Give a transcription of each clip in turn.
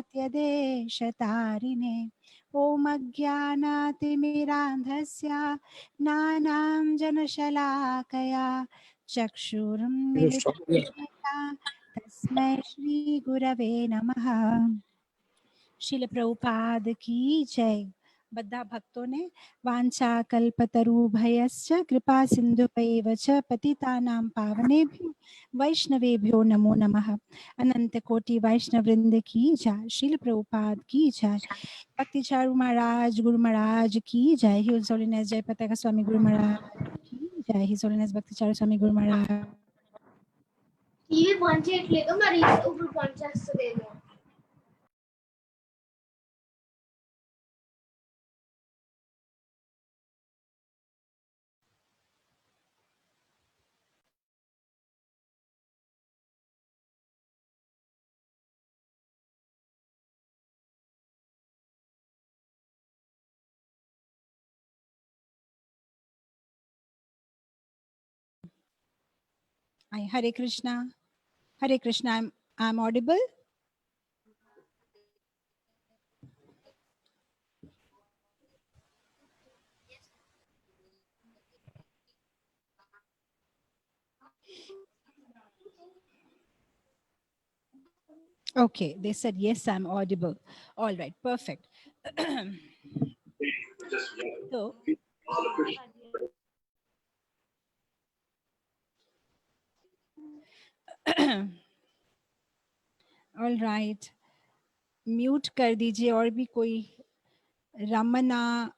सत्यदेशतारिणे ॐ अज्ञानातिमिरान्धस्य ज्ञानाञ्जनशलाकया चक्षुरुन्मिलितं येन तस्मै श्रीगुरवे नमः। शिल प्रभुपाद की जय। बद्धा भक्तों ने वांछा कल्पतरुभयश्च कृपा सिंधुपैव च पतितानां पावनेभ्यो वैष्णवेभ्यो नमो नमः। अनंत कोटि वैष्णव वृंद की जय। शिल प्रभुपाद की जय। भक्ति चारू महाराज गुरु महाराज की जय। हिज होलिनेस जय पताका स्वामी गुरु महाराज की जय। हिज होलिनेस भक्ति चारू स्वामी गुरु महाराज। टीवी बंद చేయట్లేదు మరి ఇప్పుడు పని చేస్తలేమో Hare Krishna. Hare Krishna. I'm audible. Okay, they said yes, I'm audible. All right, perfect. So, all right, mute कर दीजिए और भी कोई। रमना,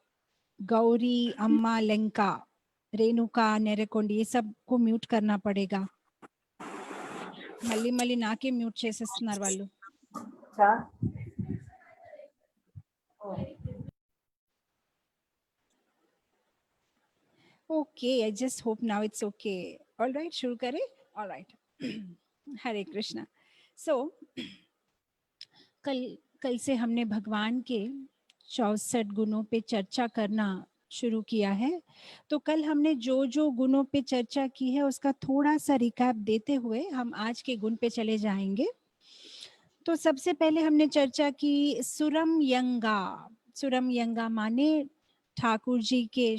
गौरी, अम्मा, लंका, रेणुका, नेरेकोंडी, ये सब को म्यूट करना पड़ेगा। मल्ली मल्ली नाके म्यूट చేసేస్తున్నారు వాళ్ళు। Okay, I just hope now it's okay. All right, शुरू करें। All right. हरे कृष्णा। So, कल से हमने भगवान के 64 गुणों पे चर्चा करना शुरू किया है। तो कल हमने जो जो गुणों पे चर्चा की है उसका थोड़ा सा रिकैप देते हुए हम आज के गुण पे चले जाएंगे। तो सबसे पहले हमने चर्चा की सुरम यंगा। सुरम यंगा माने ठाकुर जी के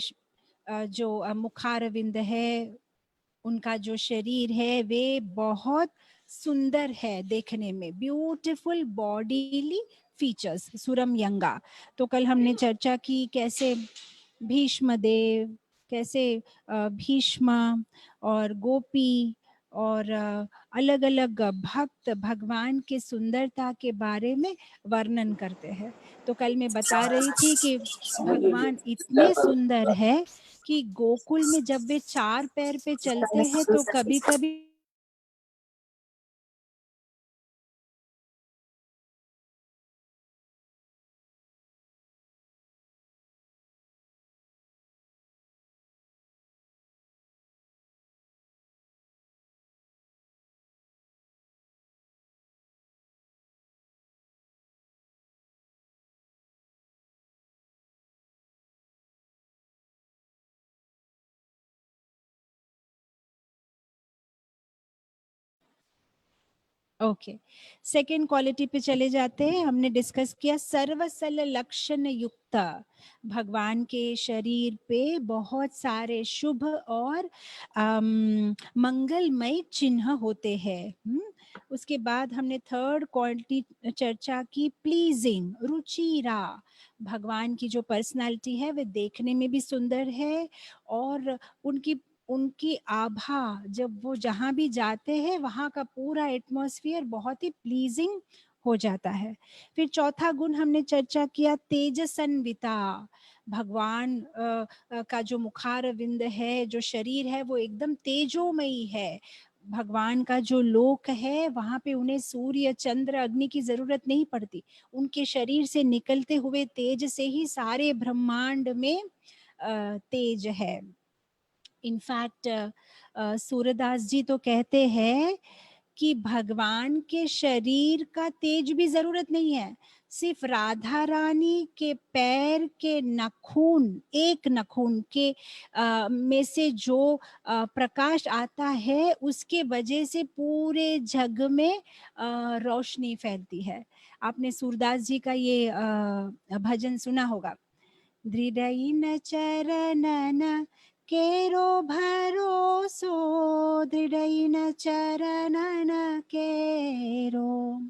जो मुखारविंद है, उनका जो शरीर है वे बहुत सुंदर है देखने में, ब्यूटीफुल बॉडीली फीचर्स, सुरम यंगा। तो कल हमने चर्चा की कैसे भीष्म देव, कैसे भीष्मा और गोपी और अलग अलग भक्त भगवान के सुंदरता के बारे में वर्णन करते हैं। तो कल मैं बता रही थी कि भगवान इतने सुंदर है कि गोकुल में जब वे 4 पैर पे चलते हैं तो कभी कभी ओके, सेकेंड क्वालिटी पे चले जाते हैं। हमने डिस्कस किया सर्वसल लक्षण युक्त। भगवान के शरीर पे बहुत सारे शुभ और मंगलमय चिन्ह होते हैं। उसके बाद हमने थर्ड क्वालिटी चर्चा की प्लीजिंग, रुचिरा। भगवान की जो पर्सनालिटी है वे देखने में भी सुंदर है और उनकी उनकी आभा, जब वो जहाँ भी जाते हैं वहाँ का पूरा एटमॉस्फेयर बहुत ही प्लीजिंग हो जाता है। फिर चौथा गुण हमने चर्चा किया तेजसन्विता। भगवान का जो मुखारविंद है, जो शरीर है वो एकदम तेजोमयी है। भगवान का जो लोक है वहाँ पे उन्हें सूर्य चंद्र अग्नि की जरूरत नहीं पड़ती। उनके शरीर से निकलते हुए तेज से ही सारे ब्रह्मांड में तेज है। इनफैक्ट सूरदास जी तो कहते हैं कि भगवान के शरीर का तेज भी जरूरत नहीं है, सिर्फ राधा रानी के पैर के नखून, एक नखून के में से जो प्रकाश आता है उसके वजह से पूरे जग में रोशनी फैलती है। आपने सूरदास जी का ये भजन सुना होगा, दृढ़इन चरणन केरो भरोसो, दृढ़इन चरणन केरो,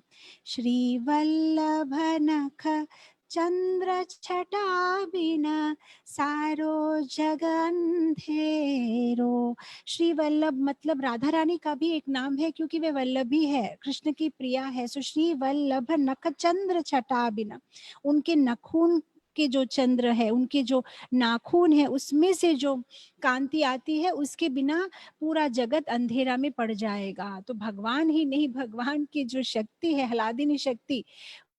श्री वल्लभ नख चंद्र छटा बिना सारो जग अंधेरो। श्री वल्लभ मतलब राधा रानी का भी एक नाम है, क्योंकि वे वल्लभी है, कृष्ण की प्रिया है। सो श्री वल्लभ नख चंद्र छटा बिना, उनके नखून के जो चंद्र है, उनके जो नाखून है, उसमें से जो कांति आती है, उसके बिना पूरा जगत अंधेरा में पड़ जाएगा। तो भगवान ही नहीं, भगवान की जो शक्ति है, हलादिनी शक्ति,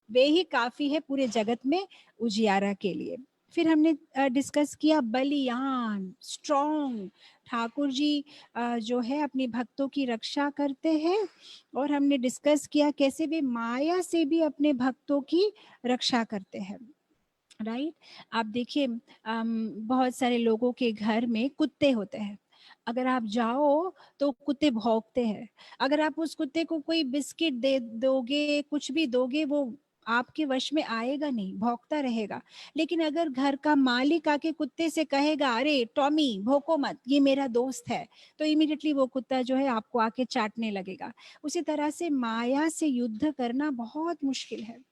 वे ही काफी है पूरे जगत में उजियारा के लिए। फिर हमने डिस्कस किया बलियान, स्ट्रॉन्ग। ठाकुर जी जो है अपने भक्तों की रक्षा करते हैं, और हमने डिस्कस किया कैसे वे माया से भी अपने भक्तों की रक्षा करते हैं। राइट। आप देखिए बहुत सारे लोगों के घर में कुत्ते होते हैं। अगर आप जाओ तो कुत्ते भौंकते हैं। अगर आप उस कुत्ते को कोई बिस्किट दे दोगे, कुछ भी दोगे, वो आपके वश में आएगा नहीं, भौंकता रहेगा। लेकिन अगर घर का मालिक आके कुत्ते से कहेगा, अरे टॉमी भौंको मत, ये मेरा दोस्त है, तो इमीडिएटली वो कुत्ता जो है आपको आके चाटने लगेगा। उसी तरह से माया से युद्ध करना बहुत मुश्किल है।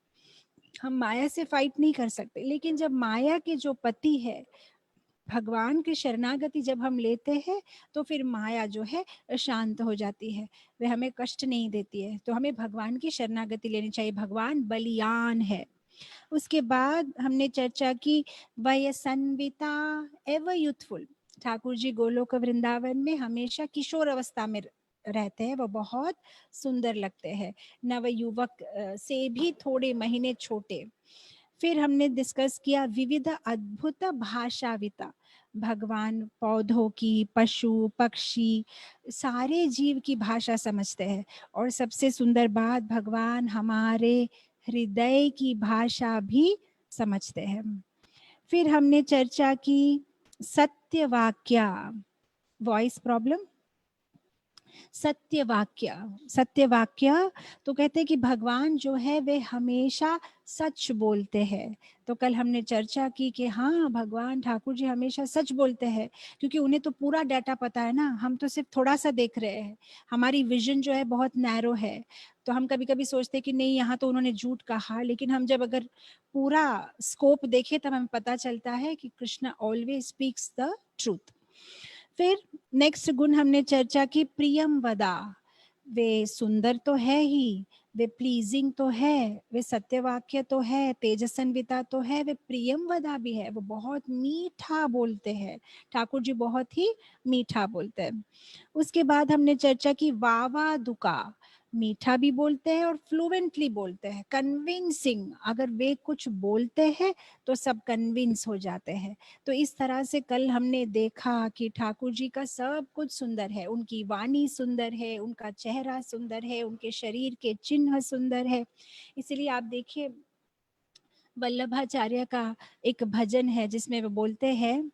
हम माया से फाइट नहीं कर सकते, लेकिन जब माया के जो पति है, भगवान की शरणागति जब हम लेते हैं, तो फिर माया जो है शांत हो जाती है, वे हमें कष्ट नहीं देती है। तो हमें भगवान की शरणागति लेनी चाहिए। भगवान बलियान है। उसके बाद हमने चर्चा की वयसन्विता, एवर यूथफुल। ठाकुर जी गोलोक वृंदावन में हमेशा किशोर अवस्था में रहते हैं, वो बहुत सुंदर लगते हैं, नवयुवक से भी थोड़े महीने छोटे। फिर हमने डिस्कस किया विविध अद्भुत भाषाविता। भगवान पौधों की, पशु पक्षी, सारे जीव की भाषा समझते हैं। और सबसे सुंदर बात, भगवान हमारे हृदय की भाषा भी समझते हैं। फिर हमने चर्चा की सत्य वाक्य, वॉइस प्रॉब्लम, सत्य वाक्य। सत्य वाक्य तो कहते हैं कि भगवान जो है वे हमेशा सच बोलते हैं। तो कल हमने चर्चा की कि हाँ, भगवान ठाकुर जी हमेशा सच बोलते हैं, क्योंकि उन्हें तो पूरा डाटा पता है ना, हम तो सिर्फ थोड़ा सा देख रहे हैं। हमारी विजन जो है बहुत नैरो है। तो हम कभी कभी सोचते हैं कि नहीं, यहाँ तो उन्होंने झूठ कहा, लेकिन हम जब अगर पूरा स्कोप देखें तब हमें पता चलता है कि Krishna always speaks the truth. फिर नेक्स्ट गुण हमने चर्चा की प्रियम वदा। वे सुंदर तो है ही, वे प्लीजिंग तो है, वे सत्यवाक्य तो है, तेजस्विता तो है, वे प्रियम वदा भी है, वो बहुत मीठा बोलते हैं। ठाकुर जी बहुत ही मीठा बोलते हैं। उसके बाद हमने चर्चा की वावा दुका, मीठा भी बोलते हैं और फ्लुएंटली बोलते हैं, कन्विंसिंग। अगर वे कुछ बोलते हैं तो सब कन्विंस हो जाते हैं। तो इस तरह से कल हमने देखा कि ठाकुर जी का सब कुछ सुंदर है, उनकी वाणी सुंदर है, उनका चेहरा सुंदर है, उनके शरीर के चिन्ह सुंदर है। इसलिए आप देखिए वल्लभाचार्य का एक भजन है जिसमें वो बोलते हैं,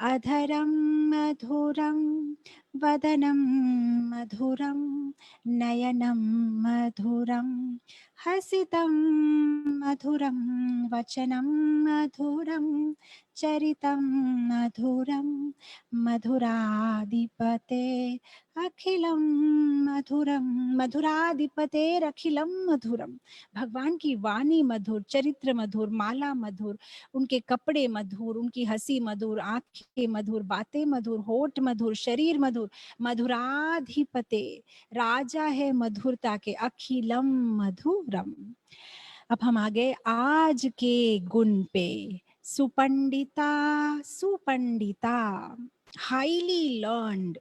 अधरं मधुरं वदनं मधुरं नयनं मधुरं हसितं मधुरं वचनं मधुरं चरितं मधुरं मधुराधिपते अखिलं मधुरं, मधुराधिपतेरखिलं मधुरं। भगवान की वाणी मधुर, चरित्र मधुर, माला मधुर, उनके कपड़े मधुर, उनकी हंसी मधुर, आंखें मधुर, बातें मधुर, होठ मधुर, शरीर मधुर, मधुराधिपते, राजा है मधुरता के, अखिलम मधुरम। अब हम आ गए आज के गुण पे। सुपंडिता, सुपंडिता, हाईली लर्नड।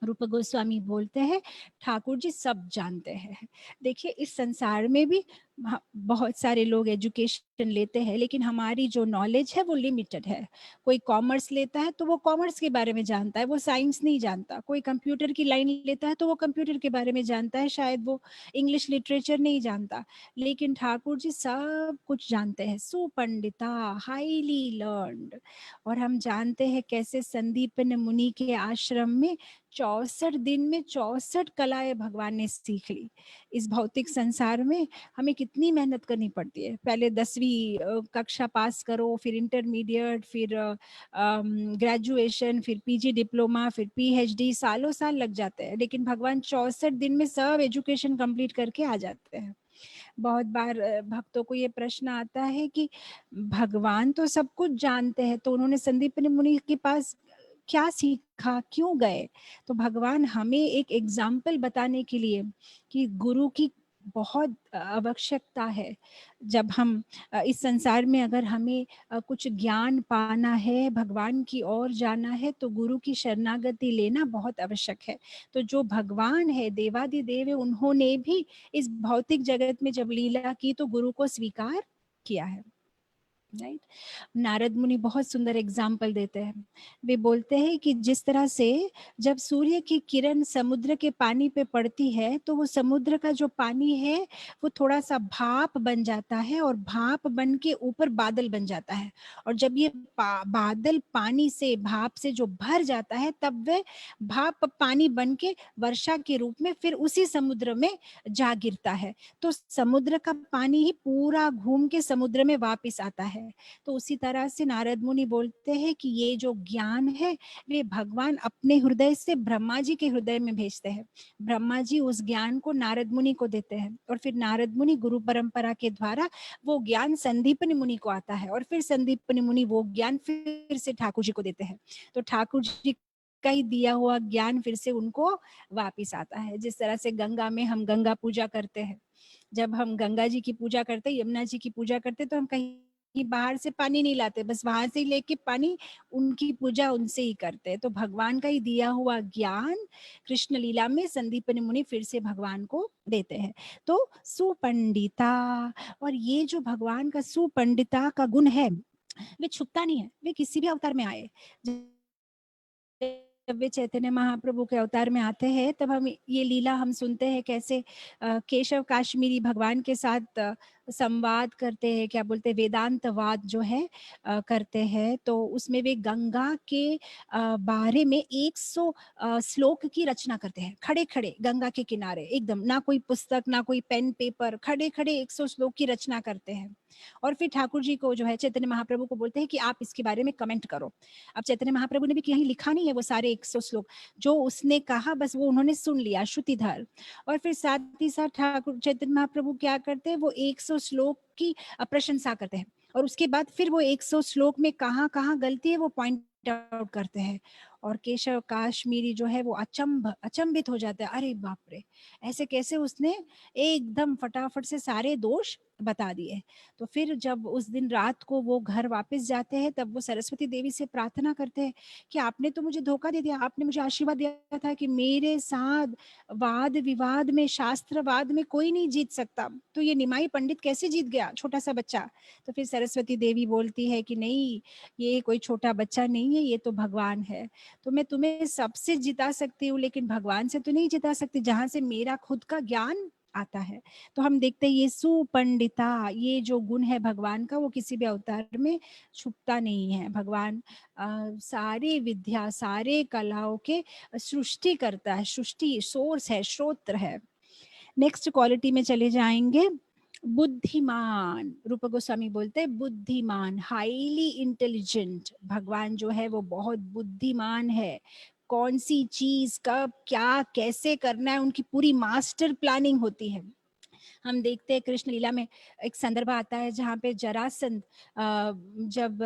रूप गोस्वामी बोलते हैं ठाकुर जी सब जानते हैं। देखिए इस संसार में भी बहुत सारे लोग एजुकेशन लेते हैं, लेकिन हमारी जो नॉलेज है वो लिमिटेड है। कोई कॉमर्स लेता है तो वो कॉमर्स के बारे में जानता है, वो साइंस नहीं जानता। कोई कंप्यूटर की लाइन लेता है तो वो कंप्यूटर के बारे में जानता है, शायद वो इंग्लिश लिटरेचर नहीं जानता। लेकिन ठाकुर जी सब कुछ जानते हैं, सुपंडिता, हाईली लर्नड। और हम जानते हैं कैसे संदीपन मुनि के आश्रम में 64 दिन में 64 कलाएं भगवान ने सीख ली। इस भौतिक संसार में हमें कितनी मेहनत करनी पड़ती है। पहले 10वीं कक्षा पास करो, फिर इंटरमीडिएट, फिर ग्रेजुएशन, फिर पीजी डिप्लोमा, फिर पीएचडी, सालों साल लग जाते हैं। लेकिन भगवान 64 दिन में सब एजुकेशन कंप्लीट करके आ जाते हैं। बहुत बार भक्तों को ये प्रश्न आता है कि भगवान तो सब कुछ जानते हैं, तो उन्होंने संदीपनी मुनि के पास क्या सीखा, क्यों गए? तो भगवान हमें एक एग्जाम्पल बताने के लिए कि गुरु की बहुत आवश्यकता है। जब हम इस संसार में अगर हमें कुछ ज्ञान पाना है, भगवान की ओर जाना है, तो गुरु की शरणागति लेना बहुत आवश्यक है। तो जो भगवान है, देवादिदेव है, उन्होंने भी इस भौतिक जगत में जब लीला की तो गुरु को स्वीकार किया है। राइट। नारद मुनि बहुत सुंदर एग्जाम्पल देते हैं। वे बोलते हैं कि जिस तरह से जब सूर्य की किरण समुद्र के पानी पे पड़ती है तो वो समुद्र का जो पानी है वो थोड़ा सा भाप बन जाता है और भाप बन के ऊपर बादल बन जाता है। और जब ये बादल पानी से, भाप से जो भर जाता है, तब वह भाप पानी बन के वर्षा के रूप में फिर उसी समुद्र में जा गिरता है। तो समुद्र का पानी ही पूरा घूम के समुद्र में वापस आता है। तो उसी तरह से नारद मुनि बोलते हैं कि ये जो ज्ञान है वे भगवान अपने हृदय से ब्रह्मा जी के हृदय में भेजते हैं। ब्रह्मा जी उस ज्ञान को नारद मुनि को देते हैं और फिर नारद मुनि गुरु परंपरा के द्वारा वो ज्ञान संदीपनि मुनि को आता है और फिर संदीपनि मुनि वो ज्ञान फिर से ठाकुर जी को देते हैं। तो ठाकुर जी का ही दिया हुआ ज्ञान फिर से उनको वापिस आता है। जिस तरह से गंगा में हम गंगा पूजा करते हैं, जब हम गंगा जी की पूजा करते हैं, यमुना जी की पूजा करते हैं, तो हम कहीं बाहर से पानी नहीं लाते, बस वहां से ही लेके पानी उनकी पूजा उनसे ही करते हैं। तो भगवान का ही दिया हुआ ज्ञान कृष्ण लीला में संदीपनि मुनि फिर से भगवान को देते हैं। तो सुपंडिता, और ये जो भगवान का सुपंडिता का गुण है वे छुपता नहीं है, वे किसी भी अवतार में आए। जब वे चैतन्य महाप्रभु के अवतार में आते हैं तब हम ये लीला हम सुनते हैं कैसे केशव काश्मीरी भगवान के साथ संवाद करते हैं, क्या बोलते हैं, वेदांतवाद जो है करते हैं। तो उसमें वे गंगा के बारे में 100 श्लोक की रचना करते हैं, खड़े खड़े गंगा के किनारे, एकदम ना कोई पुस्तक ना कोई पेन पेपर, खड़े खड़े 100 श्लोक की रचना करते हैं। और फिर ठाकुर जी को जो है चैतन्य महाप्रभु को बोलते हैं कि आप इसके बारे में कमेंट करो। अब चैतन्य महाप्रभु ने भी कहीं लिखा नहीं है वो सारे 100 श्लोक, जो उसने कहा बस वो उन्होंने सुन लिया श्रुतिधर। और फिर साथ ही साथ ठाकुर चैतन्य महाप्रभु क्या करते हैं, वो 100 श्लोक की प्रशंसा करते हैं और उसके बाद फिर वो 100 श्लोक में कहाँ कहाँ गलती है वो पॉइंट आउट करते हैं। और केशव काश्मीरी जो है वो अचंभित हो जाता है, अरे बाप रे, ऐसे कैसे उसने एकदम फटाफट से सारे दोष बता दिए। तो फिर जब उस दिन रात को वो घर वापस जाते हैं तब वो सरस्वती देवी से प्रार्थना करते हैं कि आपने तो मुझे धोखा दे दिया, आपने मुझे आशीर्वाद दिया था कि मेरे साथ वाद विवाद में, शास्त्रवाद में कोई नहीं जीत सकता, तो ये निमाई पंडित कैसे जीत गया, छोटा सा बच्चा। तो फिर सरस्वती देवी बोलती है कि नहीं, ये कोई छोटा बच्चा नहीं है, ये तो भगवान है। तो मैं तुम्हें सबसे जिता सकती हूँ लेकिन भगवान से तो नहीं जिता सकती, जहां से मेरा खुद का ज्ञान आता है। तो हम देखते हैं ये सुपंडिता, ये जो गुण है भगवान का वो किसी भी अवतार में छुपता नहीं है। भगवान सारे विद्या, सारे कलाओं के सृष्टि करता है, सृष्टि सोर्स है, श्रोत्र है। नेक्स्ट क्वालिटी में चले जाएंगे, बुद्धिमान। रूप गोस्वामी बोलते हैं बुद्धिमान, हाईली इंटेलिजेंट। भगवान जो है वो बहुत बुद्धिमान है, कौन सी चीज कब क्या कैसे करना है उनकी पूरी मास्टर प्लानिंग होती है। हम देखते हैं कृष्ण लीला में एक संदर्भ आता है जहाँ पे जरासंध जब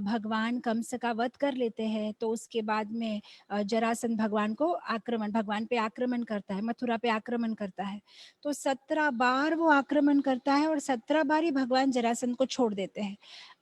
भगवान कंस का वध कर लेते हैं तो उसके बाद में जरासंध भगवान पे आक्रमण करता है, मथुरा पे आक्रमण करता है। तो 17 बार वो आक्रमण करता है और 17 बार ही भगवान जरासंध को छोड़ देते हैं।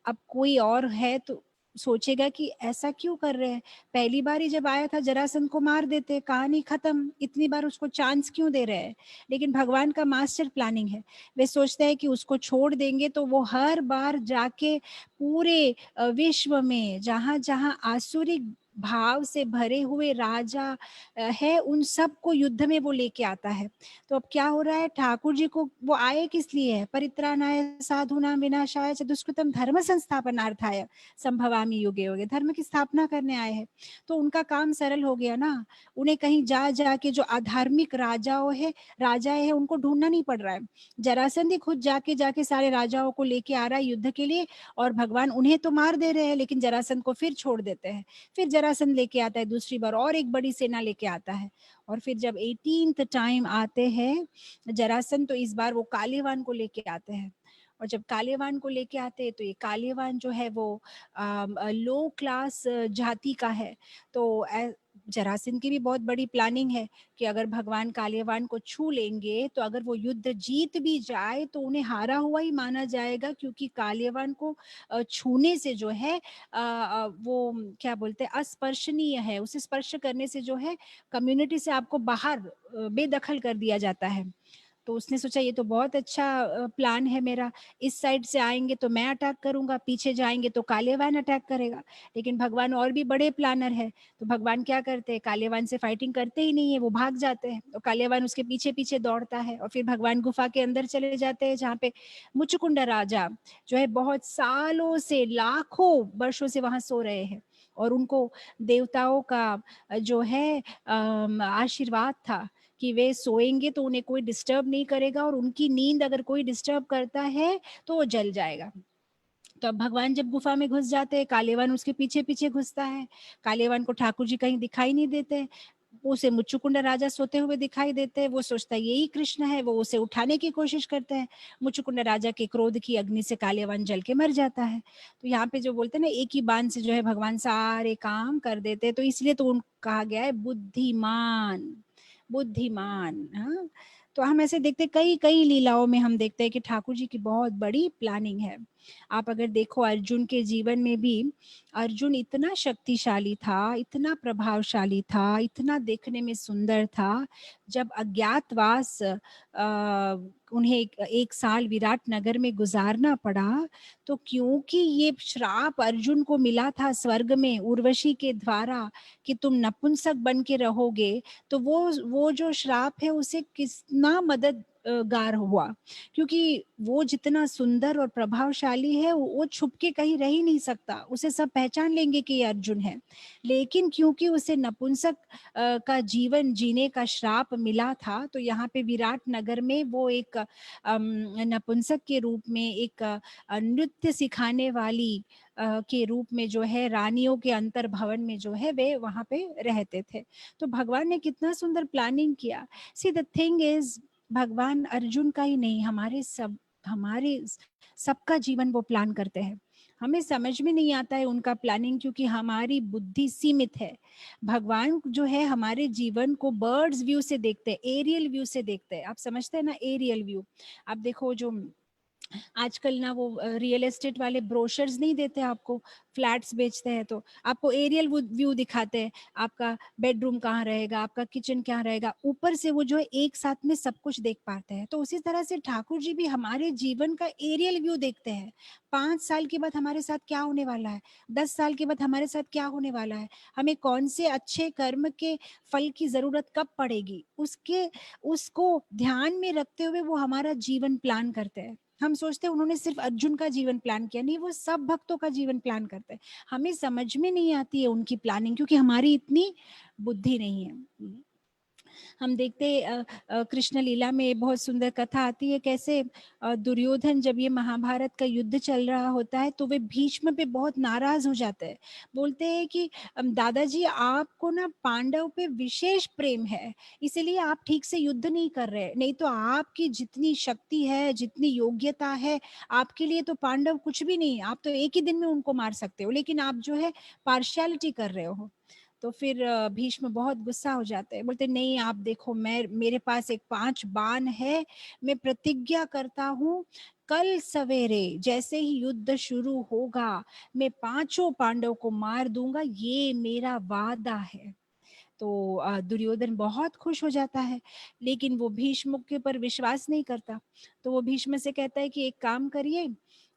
अब कोई और है तो सोचेगा कि ऐसा क्यों कर रहे हैं, पहली बार ही जब आया था जरासंध को मार देते, कहानी खत्म, इतनी बार उसको चांस क्यों दे रहे हैं। लेकिन भगवान का मास्टर प्लानिंग है, वे सोचते हैं कि उसको छोड़ देंगे तो वो हर बार जाके पूरे विश्व में जहाँ जहाँ आसुरी भाव से भरे हुए राजा है, उन सबको युद्ध में वो लेके आता है। तो अब क्या हो रहा है, ठाकुर जी को वो आए किस लिए है, परित्राणाय साधूनां विनाशाय च दुष्कृतम धर्म संस्थापनार्थाय संभवामि युगे युगे, धर्म की स्थापना करने आए हैं। तो उनका काम सरल हो गया ना, उन्हें कहीं जा जाके जो अधार्मिक राजा है उनको ढूंढना नहीं पड़ रहा है। जरासंध ही खुद जाके जाके सारे राजाओं को लेके आ रहा है युद्ध के लिए, और भगवान उन्हें तो मार दे रहे हैं लेकिन जरासंध को फिर छोड़ देते हैं। फिर जरासंध लेके आता है दूसरी बार, और एक बड़ी सेना लेके आता है। और फिर जब 18th टाइम आते हैं जरासंध, तो इस बार वो कालीवान को लेके आते हैं। और जब कालीवान को लेके आते हैं तो ये कालीवान जो है वो लो क्लास जाति का है। तो जरासंध की भी बहुत बड़ी प्लानिंग है कि अगर भगवान कालीवान को छू लेंगे तो अगर वो युद्ध जीत भी जाए तो उन्हें हारा हुआ ही माना जाएगा, क्योंकि कालीवान को छूने से जो है वो क्या बोलते हैं, अस्पर्शनीय है, उसे स्पर्श करने से जो है कम्युनिटी से आपको बाहर बेदखल कर दिया जाता है। तो उसने सोचा ये तो बहुत अच्छा प्लान है मेरा, इस साइड से आएंगे तो मैं अटैक करूंगा, पीछे जाएंगे तो कालेवान अटैक करेगा। लेकिन भगवान और भी बड़े प्लानर है, तो भगवान क्या करते हैं, कालेवान से फाइटिंग करते ही नहीं है, वो भाग जाते हैं। तो कालेवान उसके पीछे पीछे दौड़ता है, और फिर भगवान गुफा के अंदर चले जाते हैं जहाँ पे मुचुकुंड राजा जो है बहुत सालों से, लाखों वर्षों से वहां सो रहे हैं। और उनको देवताओं का जो है आशीर्वाद था कि वे सोएंगे तो उन्हें कोई डिस्टर्ब नहीं करेगा, और उनकी नींद अगर कोई डिस्टर्ब करता है तो वो जल जाएगा। तो अब भगवान जब गुफा में घुस जाते हैं, कालेवान उसके पीछे पीछे घुसता है। कालेवान को ठाकुर जी कहीं दिखाई नहीं देते, उसे मुच्चुकुंड राजा सोते हुए दिखाई देते हैं। वो सोचता है यही कृष्ण है, वो उसे उठाने की कोशिश करते हैं। मुच्चुकुंड राजा के क्रोध की अग्नि से कालेवान जल के मर जाता है। तो यहाँ पे जो बोलते हैं ना, एक ही बाण से जो है भगवान सारे काम कर देते हैं, तो इसलिए तो उनको कहा गया है बुद्धिमान, बुद्धिमान। हाँ, तो हम ऐसे देखते कई कई लीलाओं में हम देखते हैं कि ठाकुर जी की बहुत बड़ी प्लानिंग है। आप अगर देखो अर्जुन के जीवन में भी, अर्जुन इतना शक्तिशाली था, इतना प्रभावशाली था, इतना देखने में सुंदर था। जब अज्ञातवास उन्हें एक साल विराट नगर में गुजारना पड़ा, तो क्योंकि ये श्राप अर्जुन को मिला था स्वर्ग में उर्वशी के द्वारा कि तुम नपुंसक बन के रहोगे, तो वो जो श्राप है उसे कितना मददगार हुआ, क्योंकि वो जितना सुंदर और प्रभावशाली है वो छुप के कहीं रह ही नहीं सकता, उसे सब पहचान लेंगे कि ये अर्जुन है। लेकिन क्योंकि उसे नपुंसक का जीवन जीने का श्राप मिला था, तो यहाँ पे विराट नगर में वो एक नपुंसक के रूप में, एक नृत्य सिखाने वाली के रूप में जो है रानियों के अंतर भवन में जो है वे वहां पे रहते थे। तो भगवान ने कितना सुंदर प्लानिंग किया। सी द थिंग इज, भगवान अर्जुन का ही नहीं, हमारे सबका जीवन वो प्लान करते हैं। हमें समझ में नहीं आता है उनका प्लानिंग, क्योंकि हमारी बुद्धि सीमित है। भगवान जो है हमारे जीवन को बर्ड्स व्यू से देखते हैं, एरियल व्यू से देखते हैं। आप समझते हैं ना, एरियल व्यू। आप देखो जो आजकल ना वो रियल एस्टेट वाले ब्रोशर्स नहीं देते आपको, फ्लैट्स बेचते हैं तो आपको एरियल व्यू दिखाते हैं, आपका बेडरूम कहाँ रहेगा, आपका किचन क्या रहेगा, ऊपर से वो जो है एक साथ में सब कुछ देख पाते हैं। तो उसी तरह से ठाकुर जी भी हमारे जीवन का एरियल व्यू देखते हैं। 5 साल के बाद हमारे साथ क्या होने वाला है, 10 साल के बाद हमारे साथ क्या होने वाला है, हमें कौन से अच्छे कर्म के फल की जरूरत कब पड़ेगी, उसको ध्यान में रखते हुए वो हमारा जीवन प्लान करते हैं। हम सोचते हैं उन्होंने सिर्फ अर्जुन का जीवन प्लान किया, नहीं, वो सब भक्तों का जीवन प्लान करते हैं। हमें समझ में नहीं आती है उनकी प्लानिंग, क्योंकि हमारी इतनी बुद्धि नहीं है। हम देखते कृष्ण लीला में बहुत सुंदर कथा आती है, कैसे दुर्योधन जब ये महाभारत का युद्ध चल रहा होता है तो वे भीष्म पे बहुत नाराज हो जाते हैं। बोलते हैं कि दादाजी आपको ना पांडव पे विशेष प्रेम है, इसीलिए आप ठीक से युद्ध नहीं कर रहे, नहीं तो आपकी जितनी शक्ति है, जितनी योग्यता है, आपके लिए तो पांडव कुछ भी नहीं, आप तो एक ही दिन में उनको मार सकते हो, लेकिन आप जो है पार्शियलिटी कर रहे हो। तो फिर भीष्म बहुत गुस्सा हो जाते हैं, बोलते नहीं आप देखो, मैं मेरे पास एक 5 बाण है, मैं प्रतिज्ञा करता हूँ कल सवेरे जैसे ही युद्ध शुरू होगा मैं 5 पांडव को मार दूंगा, ये मेरा वादा है। तो दुर्योधन बहुत खुश हो जाता है, लेकिन वो भीष्म के पर विश्वास नहीं करता। तो वो भीष्म से कहता है कि एक काम करिए,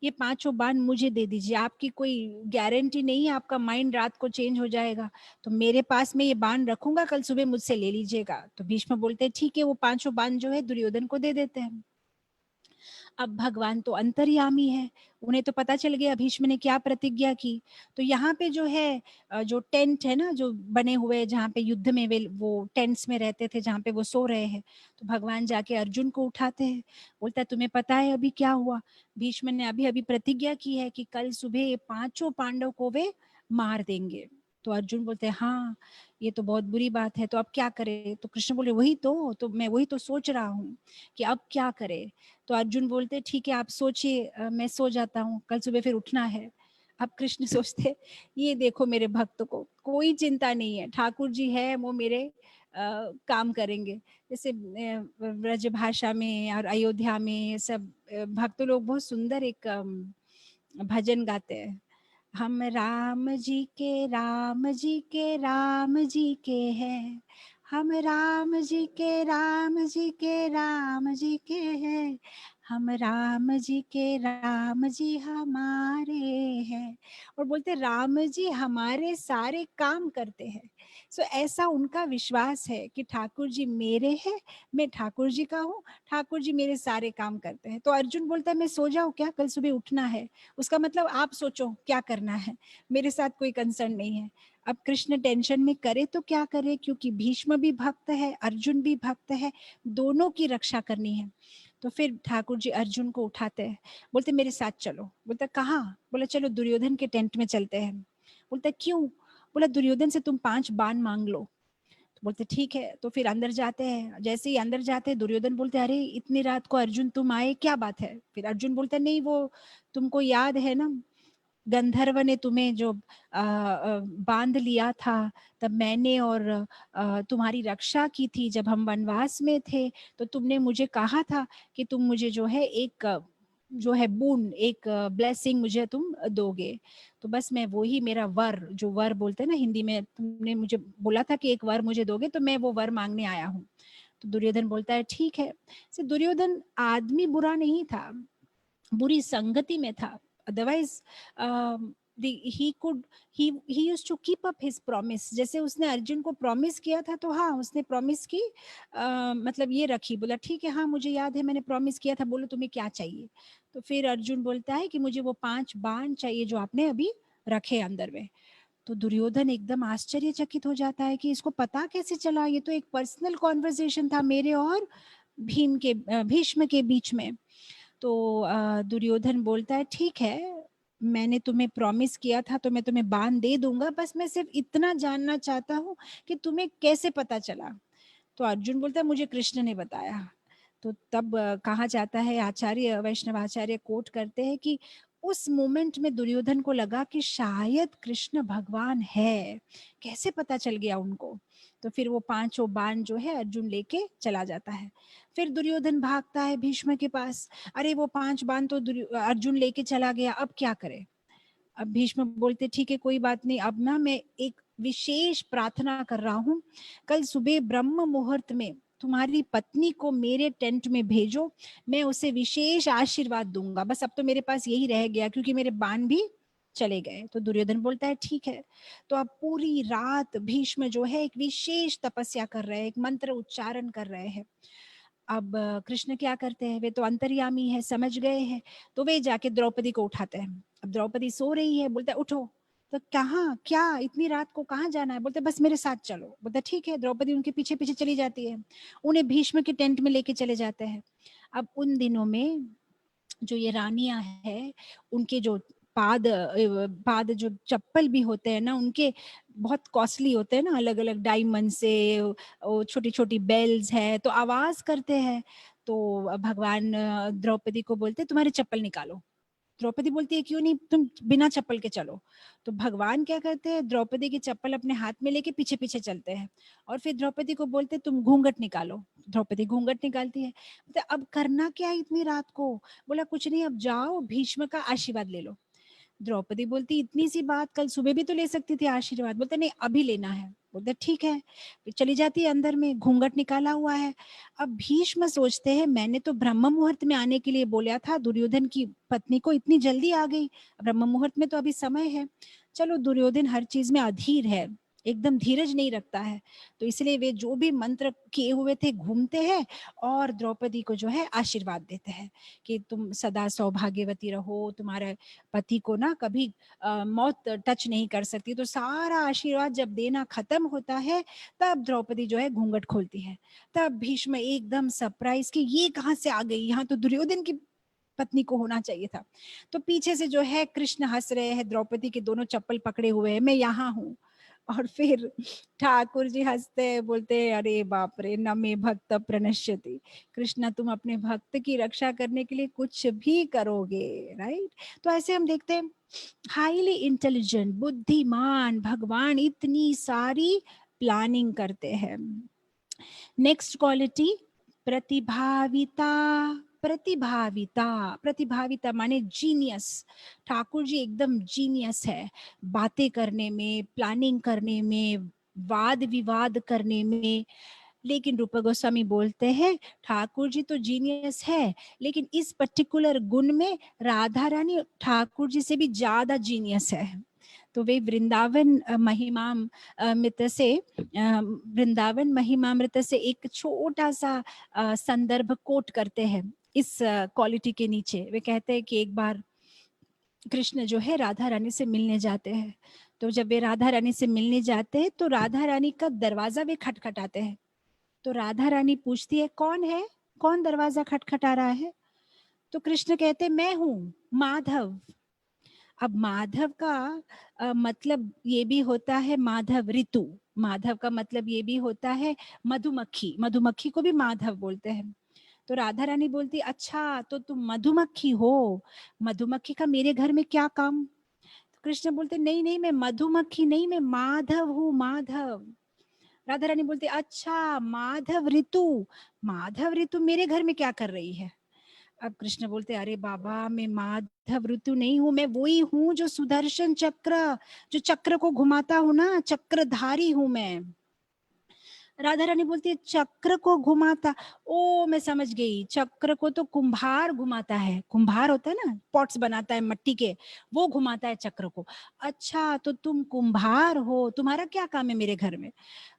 ये पांचों बाण मुझे दे दीजिए, आपकी कोई गारंटी नहीं है, आपका माइंड रात को चेंज हो जाएगा, तो मेरे पास में ये बाण रखूंगा, कल सुबह मुझसे ले लीजिएगा। तो भीष्म बोलते हैं ठीक है, वो पांचों बाण जो है दुर्योधन को दे देते हैं। अब भगवान तो अंतर्यामी है, उन्हें तो पता चल गया भीष्म ने क्या प्रतिज्ञा की। तो यहाँ पे जो है जो टेंट है ना, जो बने हुए जहाँ पे युद्ध में वे वो टेंट्स में रहते थे, जहाँ पे वो सो रहे हैं, तो भगवान जाके अर्जुन को उठाते हैं। बोलता है तुम्हें पता है अभी क्या हुआ? भीष्म ने अभी अभी प्रतिज्ञा की है कि कल सुबह ये पांचों पांडव को वे मार देंगे। तो अर्जुन बोलते हैं हाँ, ये तो बहुत बुरी बात है, तो अब क्या करें? तो कृष्ण बोले वही तो मैं वही तो सोच रहा हूँ कि अब क्या करें। तो अर्जुन बोलते ठीक है आप सोचिए, मैं सो जाता हूँ, कल सुबह फिर उठना है। अब कृष्ण सोचते ये देखो मेरे भक्त को कोई चिंता नहीं है, ठाकुर जी है वो मेरे काम करेंगे। जैसे ब्रज भाषा में और अयोध्या में सब भक्त लोग बहुत सुंदर एक भजन गाते हैं। हम राम जी के राम जी के राम जी के हैं, हम राम जी के राम जी के राम जी के हैं, हम राम जी के राम जी हमारे हैं। और बोलते राम जी हमारे सारे काम करते हैं। सो ऐसा उनका विश्वास है कि ठाकुर जी मेरे हैं, मैं ठाकुर जी का हूँ, ठाकुर जी मेरे सारे काम करते हैं। तो अर्जुन बोलता है मैं सो जाऊँ क्या, कल सुबह उठना है? उसका मतलब आप सोचो क्या करना है, मेरे साथ कोई कंसर्न नहीं है। अब कृष्ण टेंशन में करे तो क्या करे, क्योंकि भीष्म भी भक्त है, अर्जुन भी भक्त है, दोनों की रक्षा करनी है। तो फिर ठाकुर जी अर्जुन को उठाते हैं, बोलते मेरे साथ चलो। बोलता कहाँ? बोला चलो दुर्योधन के टेंट में चलते हैं। बोलता क्यों? बोला दुर्योधन से तुम 5 बाण मांग लो। तो बोलते ठीक है। तो फिर अंदर जाते हैं, जैसे ही अंदर जाते हैं दुर्योधन बोलते अरे इतनी रात को अर्जुन तुम आए, क्या बात है? फिर अर्जुन बोलता नहीं वो तुमको याद है ना, गंधर्व ने तुम्हें जो बांध लिया था, तब मैंने और तुम्हारी रक्षा की थी जब हम वनवास में थे। तो तुमने मुझे कहा था कि तुम मुझे जो है एक जो है बून, एक ब्लेसिंग मुझे तुम दोगे। तो बस मैं वही मेरा वर, जो वर बोलते हैं ना हिंदी में, तुमने मुझे बोला था कि एक वर मुझे दोगे, तो मैं वो वर मांगने आया हूँ। तो दुर्योधन बोलता है ठीक है। से दुर्योधन आदमी बुरा नहीं था, बुरी संगति में था। Otherwise he could he used to keep up his promise. जैसे उसने अर्जुन को प्रॉमिस किया था, तो हाँ उसने प्रॉमिस की मतलब ये रखी, बोला ठीक है हाँ मुझे याद है मैंने प्रॉमिस किया था, बोलो तुम्हें क्या चाहिए। तो फिर अर्जुन बोलता है कि मुझे वो 5 बाण चाहिए जो आपने अभी रखे अंदर में। तो दुर्योधन एकदम आश्चर्यचकित हो जाता है कि इसको पता कैसे चला, ये तो एक पर्सनल कॉन्वर्सेशन था मेरे और भीष्म के बीच में। तो दुर्योधन बोलता है ठीक है, मैंने तुम्हें प्रॉमिस किया था तो मैं तुम्हें बाण दे दूंगा, बस मैं सिर्फ इतना जानना चाहता हूँ कि तुम्हें कैसे पता चला। तो अर्जुन बोलता है मुझे कृष्ण ने बताया। तो तब कहा जाता है, आचार्य वैष्णव आचार्य कोट करते हैं कि उस मोमेंट में दुर्योधन को लगा कि शायद कृष्ण भगवान है, कैसे पता चल गया उनको। तो फिर वो पांचों बाण जो है अर्जुन लेके चला जाता है। फिर दुर्योधन भागता है भीष्म के पास, अरे वो 5 बाण तो अर्जुन लेके चला गया, अब क्या करे? अब भीष्म बोलते ठीक है कोई बात नहीं, अब ना मैं एक विशेष प्रार्थना कर रहा हूँ, कल सुबह ब्रह्म मुहूर्त में तुम्हारी पत्नी को मेरे टेंट में भेजो, मैं उसे विशेष आशीर्वाद दूंगा, बस अब तो मेरे पास यही रह गया क्योंकि मेरे बाण भी चले गए। तो दुर्योधन बोलता है ठीक है। तो अब पूरी रात भीष्म जो है एक विशेष तपस्या कर रहे हैं, एक मंत्र उच्चारण कर रहे हैं। अब कृष्ण क्या करते हैं, वे तो अंतर्यामी है, समझ गए हैं। तो वे जाके द्रौपदी को उठाते हैं। अब द्रौपदी सो रही है, बोलते उठो। तो कहाँ, क्या इतनी रात को कहाँ जाना है? बोलते बस मेरे साथ चलो। बोलते ठीक है। द्रौपदी उनके पीछे पीछे चली जाती है, उन्हें भीष्म के टेंट में लेके चले जाते हैं। अब उन दिनों में जो ये रानियां हैं, उनके जो पाद जो चप्पल भी होते हैं ना, उनके बहुत कॉस्टली होते हैं ना, अलग अलग डायमंड से, छोटी छोटी बेल्स है, तो आवाज करते हैं। तो भगवान द्रौपदी को बोलते तुम्हारे चप्पल निकालो। द्रौपदी बोलती है क्यों नहीं, तुम बिना चप्पल के चलो। तो भगवान क्या करते हैं, द्रौपदी की चप्पल अपने हाथ में लेके पीछे पीछे चलते हैं, और फिर द्रौपदी को बोलते तुम घूंघट निकालो। द्रौपदी घूंघट निकालती है। तो अब करना क्या है इतनी रात को? बोला कुछ नहीं, अब जाओ भीष्म का आशीर्वाद ले लो। द्रौपदी बोलती इतनी सी बात, कल सुबह भी तो ले सकती थी आशीर्वाद। बोलते नहीं अभी लेना है। बोलते ठीक है, फिर चली जाती है अंदर में, घूंघट निकाला हुआ है। अब भीष्म सोचते हैं मैंने तो ब्रह्म मुहूर्त में आने के लिए बोला था, दुर्योधन की पत्नी को इतनी जल्दी आ गई, ब्रह्म मुहूर्त में तो अभी समय है। चलो दुर्योधन हर चीज में अधीर है, एकदम धीरज नहीं रखता है, तो इसलिए वे जो भी मंत्र किए हुए थे घूमते हैं और द्रौपदी को जो है आशीर्वाद देते हैं कि तुम सदा सौभाग्यवती रहो, तुम्हारे पति को ना कभी मौत टच नहीं कर सकती। तो सारा आशीर्वाद जब देना खत्म होता है तब द्रौपदी जो है घूंघट खोलती है। तब भीष्म एकदम सरप्राइज कि ये कहाँ से आ गई, यहाँ तो दुर्योधन की पत्नी को होना चाहिए था। तो पीछे से जो है कृष्ण हंस रहे हैं, द्रौपदी के दोनों चप्पल पकड़े हुए हैं, मैं यहाँ हूँ। और फिर ठाकुर जी हंसते हैं, बोलते हैं अरे बाप रे, न मे भक्त प्रणश्यति, कृष्णा तुम अपने भक्त की रक्षा करने के लिए कुछ भी करोगे, राइट। तो ऐसे हम देखते हैं हाईली इंटेलिजेंट, बुद्धिमान भगवान इतनी सारी प्लानिंग करते हैं। Next quality प्रतिभाविता। प्रतिभाविता, प्रतिभाविता माने जीनियस। ठाकुर जी एकदम जीनियस है बातें करने में, प्लानिंग करने में, वाद विवाद करने में। लेकिन रूपा गोस्वामी बोलते हैं ठाकुर जी तो जीनियस है, लेकिन इस पर्टिकुलर गुण में राधा रानी ठाकुर जी से भी ज्यादा जीनियस है। तो वे वृंदावन महिमामृत से वृंदावन महिमामृत से एक छोटा सा संदर्भ कोट करते हैं इस क्वालिटी के नीचे। वे कहते हैं कि एक बार कृष्ण जो है राधा रानी से मिलने जाते हैं। तो जब वे राधा रानी से मिलने जाते हैं तो राधा रानी का दरवाजा वे खटखटाते हैं। तो राधा रानी पूछती है कौन है, कौन दरवाजा खटखटा रहा है। तो कृष्ण कहते मैं हूँ माधव। अब माधव का मतलब ये भी होता है माधव ऋतु, माधव का मतलब ये भी होता है मधुमक्खी, मधुमक्खी को भी माधव बोलते हैं। तो राधा रानी बोलती अच्छा तो तुम मधुमक्खी हो, मधुमक्खी का मेरे घर में क्या काम। तो कृष्ण बोलते नहीं नहीं, मैं मधुमक्खी नहीं, मैं माधव हूँ, माधव। राधा रानी बोलती अच्छा माधव ऋतु, माधव ऋतु मेरे घर में क्या कर रही है। अब कृष्ण बोलते अरे बाबा मैं माधव ऋतु नहीं हूँ, मैं वही हूँ जो सुदर्शन चक्र, जो चक्र को घुमाता हूँ ना, चक्रधारी हूँ मैं। राधा रानी बोलती है चक्र को घुमाता, ओ मैं समझ गई, चक्र को तो कुम्हार घुमाता है, कुम्हार होता है ना, पॉट्स बनाता है मट्टी के, वो घुमाता है चक्र को। अच्छा तो तुम कुम्हार हो, तुम्हारा क्या काम है मेरे घर में।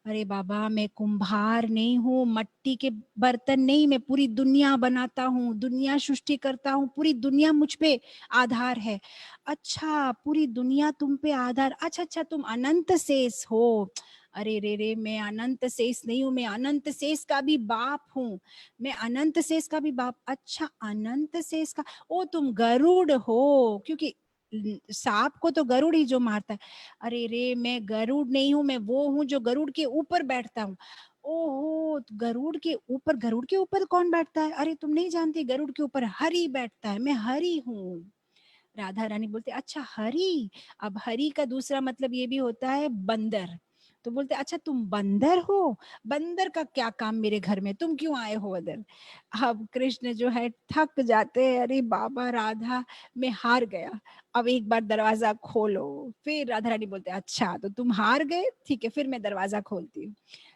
अरे बाबा मैं कुम्हार नहीं हूँ, मट्टी के बर्तन नहीं, मैं पूरी दुनिया बनाता हूँ, दुनिया सृष्टि करता हूँ, पूरी दुनिया मुझ पे आधार है। अच्छा पूरी दुनिया तुम पे आधार, अच्छा अच्छा तुम अनंत शेष हो। अरे रे रे मैं अनंत शेष नहीं हूँ, मैं अनंत शेष का भी बाप हूँ, मैं अनंत शेष का भी बाप। अच्छा अनंत शेष का, ओ तुम गरुड़ हो, क्योंकि सांप को तो गरुड़ ही जो मारता है। अरे रे मैं गरुड़ नहीं हूँ, मैं वो हूँ जो गरुड़ के ऊपर बैठता हूँ। ओहो गरुड़ के ऊपर, गरुड़ के ऊपर कौन बैठता है, अरे तुम नहीं जानती गरुड़ के ऊपर हरि बैठता है, मैं हरि हूँ। राधा रानी बोलते अच्छा हरि। अब हरि का दूसरा मतलब ये भी होता है बंदर। तो बोलते अच्छा तुम बंदर हो, बंदर का क्या काम मेरे घर में, तुम क्यों आए हो उधर। अब कृष्ण जो है थक जाते हैं, अरे बाबा राधा मैं हार गया, अब एक बार दरवाजा खोलो। फिर राधा रानी बोलते अच्छा तो तुम हार गए, ठीक है फिर मैं दरवाजा खोलती हूँ।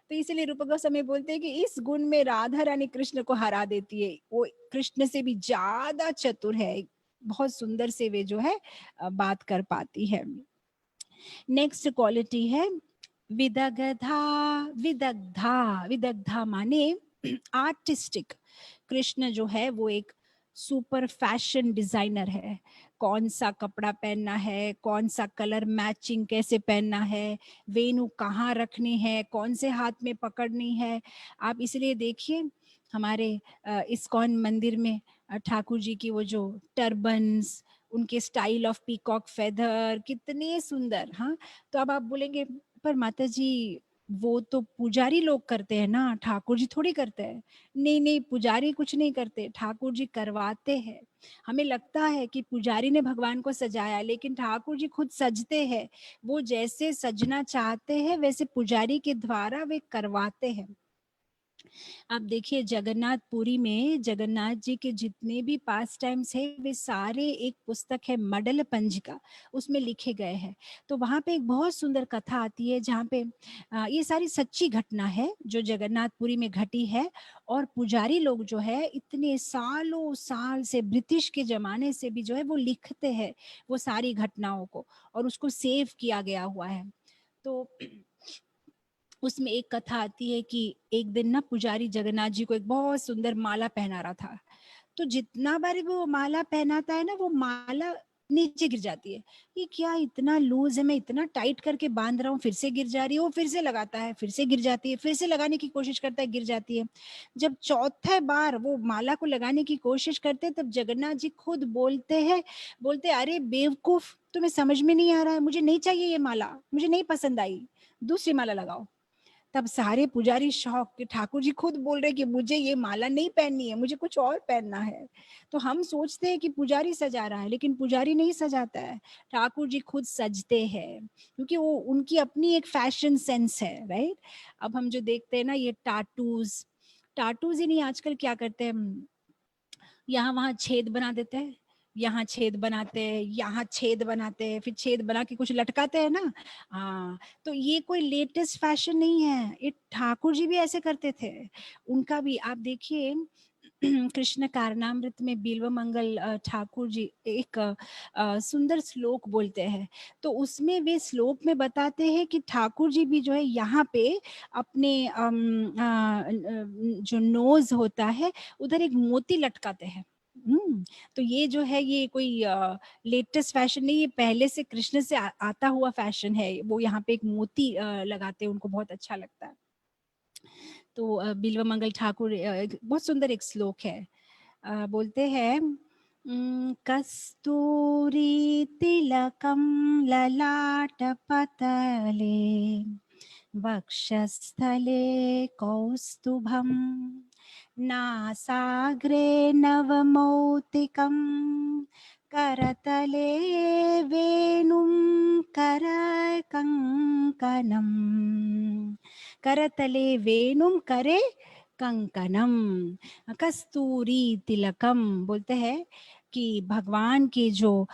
तो इसीलिए रूप गोस्वामी बोलते हैं कि इस गुण में राधा रानी कृष्ण को हरा देती है, वो कृष्ण से भी ज्यादा चतुर है, बहुत सुंदर से वे जो है बात कर पाती है। नेक्स्ट क्वालिटी है विदग्धा। विदग्धा, विदग्धा माने आर्टिस्टिक। कृष्ण जो है वो एक सुपर फैशन डिजाइनर है, कौन सा कपड़ा पहनना है, कौन सा कलर मैचिंग कैसे पहनना है, वेणु कहाँ रखनी है, कौन से हाथ में पकड़नी है। आप इसलिए देखिए हमारे इस्कॉन मंदिर में ठाकुर जी की वो जो टर्बन्स, उनके स्टाइल ऑफ पीकॉक फेदर कितने सुंदर। हाँ तो अब आप बोलेंगे पर माता जी वो तो पुजारी लोग करते हैं ना, ठाकुर जी थोड़ी करते हैं। नहीं नहीं पुजारी कुछ नहीं करते, ठाकुर जी करवाते हैं। हमें लगता है कि पुजारी ने भगवान को सजाया, लेकिन ठाकुर जी खुद सजते हैं, वो जैसे सजना चाहते हैं वैसे पुजारी के द्वारा वे करवाते हैं। आप देखिए जगन्नाथपुरी में जगन्नाथ जी के जितने भी पास टाइम्स है वे सारे एक पुस्तक है मडल पंजिका, उसमें लिखे गए हैं। तो वहाँ पे एक बहुत सुंदर कथा आती है जहाँ पे ये सारी सच्ची घटना है जो जगन्नाथपुरी में घटी है। और पुजारी लोग जो है इतने सालों साल से ब्रिटिश के जमाने से भी जो है वो लिखते हैं वो सारी घटनाओं को, और उसको सेव किया गया हुआ है। तो उसमें एक कथा आती है कि एक दिन ना पुजारी जगन्नाथ जी को एक बहुत सुंदर माला पहना रहा था। तो जितना बार वो माला पहनाता है ना वो माला नीचे गिर जाती है। ये क्या इतना लूज है, मैं इतना टाइट करके बांध रहा हूँ, फिर से गिर जा रही है। वो फिर से लगाता है, फिर से गिर जाती है, फिर से लगाने की कोशिश करता है, गिर जाती है। जब चौथे बार वो माला को लगाने की कोशिश करते हैं तब जगन्नाथ जी खुद बोलते हैं, बोलते अरे बेवकूफ, तुम्हें समझ में नहीं आ रहा है, मुझे नहीं चाहिए ये माला, मुझे नहीं पसंद आई, दूसरी माला लगाओ। तब सारे पुजारी शौक कि ठाकुर जी खुद बोल रहे कि मुझे ये माला नहीं पहननी है, मुझे कुछ और पहनना है। तो हम सोचते हैं कि पुजारी सजा रहा है, लेकिन पुजारी नहीं सजाता है, ठाकुर जी खुद सजते हैं, क्योंकि वो उनकी अपनी एक फैशन सेंस है, राइट। अब हम जो देखते हैं ना ये टाटूज, टाटूज ही नहीं आजकल क्या करते हैं, यहाँ वहाँ छेद बना देते हैं, यहाँ छेद बनाते हैं, यहाँ छेद बनाते हैं, फिर छेद बना के कुछ लटकाते हैं ना। हाँ, तो ये कोई लेटेस्ट फैशन नहीं है, ये ठाकुर जी भी ऐसे करते थे। उनका भी आप देखिए कृष्ण कारनामृत में बिल्व मंगल ठाकुर जी एक सुंदर श्लोक बोलते हैं। तो उसमें वे श्लोक में बताते हैं कि ठाकुर जी भी जो है यहाँ पे अपने जो नोज होता है उधर एक मोती लटकाते हैं। तो ये जो है ये कोई लेटेस्ट फैशन नहीं, ये पहले से कृष्ण से आता हुआ फैशन है। वो यहाँ पे एक मोती लगाते हैं, उनको बहुत अच्छा लगता है। तो बिल्व मंगल ठाकुर बहुत सुंदर एक श्लोक है। बोलते हैं कस्तूरी तिलकम ललाट पतले वक्षस्थले कौस्तुभम नासाग्रे नवमौक्तिकं करतले वेणुं करकङ्कणम् करतले वेणुं करे कंकणम कस्तूरी तिलकम। बोलते हैं कि भगवान के जो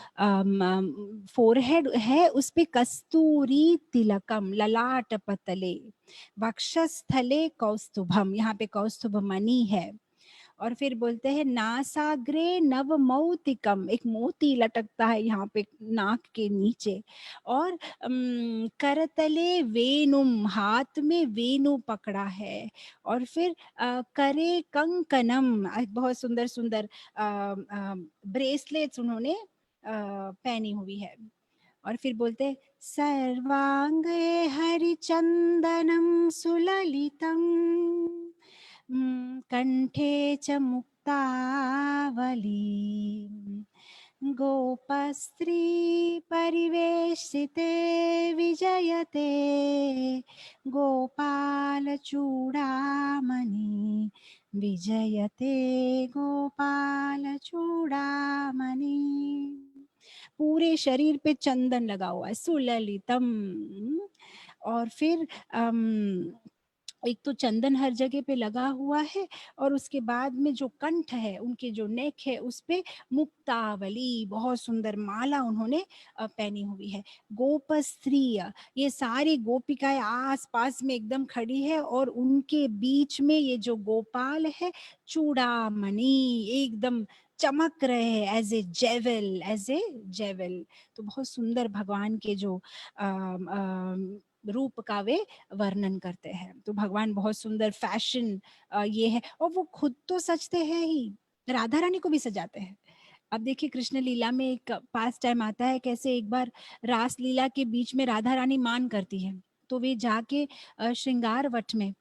फोरहेड है उस पे कस्तूरी तिलकम ललाट पतले वक्षस्थले कौस्तुभम, यहाँ पे कौस्तुभ मणि है। और फिर बोलते हैं नासाग्रे नव मौतिकम, एक मोती लटकता है यहाँ पे नाक के नीचे। और करतले वेणुम, हाथ में वेणु पकड़ा है। और फिर करे कंकनम, बहुत सुंदर सुंदर ब्रेसलेट्स उन्होंने पहनी हुई है। और फिर बोलते सर्वांगे हरिचंदनम सुललितम कंठे च मुक्तावली गोपस्त्री परिवेशिते विजयते गोपाल चूड़ामणि विजयते गोपाल चूड़ामणि। पूरे शरीर पे चंदन लगा हुआ है, सुललितम। और फिर एक तो चंदन हर जगह पे लगा हुआ है, और उसके बाद में जो कंठ है, उनके जो नेक है उस पे मुक्तावली, बहुत सुंदर माला उन्होंने पहनी हुई है। गोप स्त्री, ये सारी गोपिकाएं आस पास में एकदम खड़ी है, और उनके बीच में ये जो गोपाल है चूड़ामणि एकदम चमक रहे हैं, एज ए जेवल, एज ए जेवल। तो बहुत सुंदर भगवान के जो रूप का वे वर्णन करते हैं। तो भगवान बहुत सुंदर फैशन ये है, और वो खुद तो सजते हैं ही, राधा रानी को भी सजाते हैं। अब देखिए कृष्ण लीला में एक पास टाइम आता है, कैसे एक बार रास लीला के बीच में राधा रानी मान करती है, तो वे जाके श्रृंगार वट में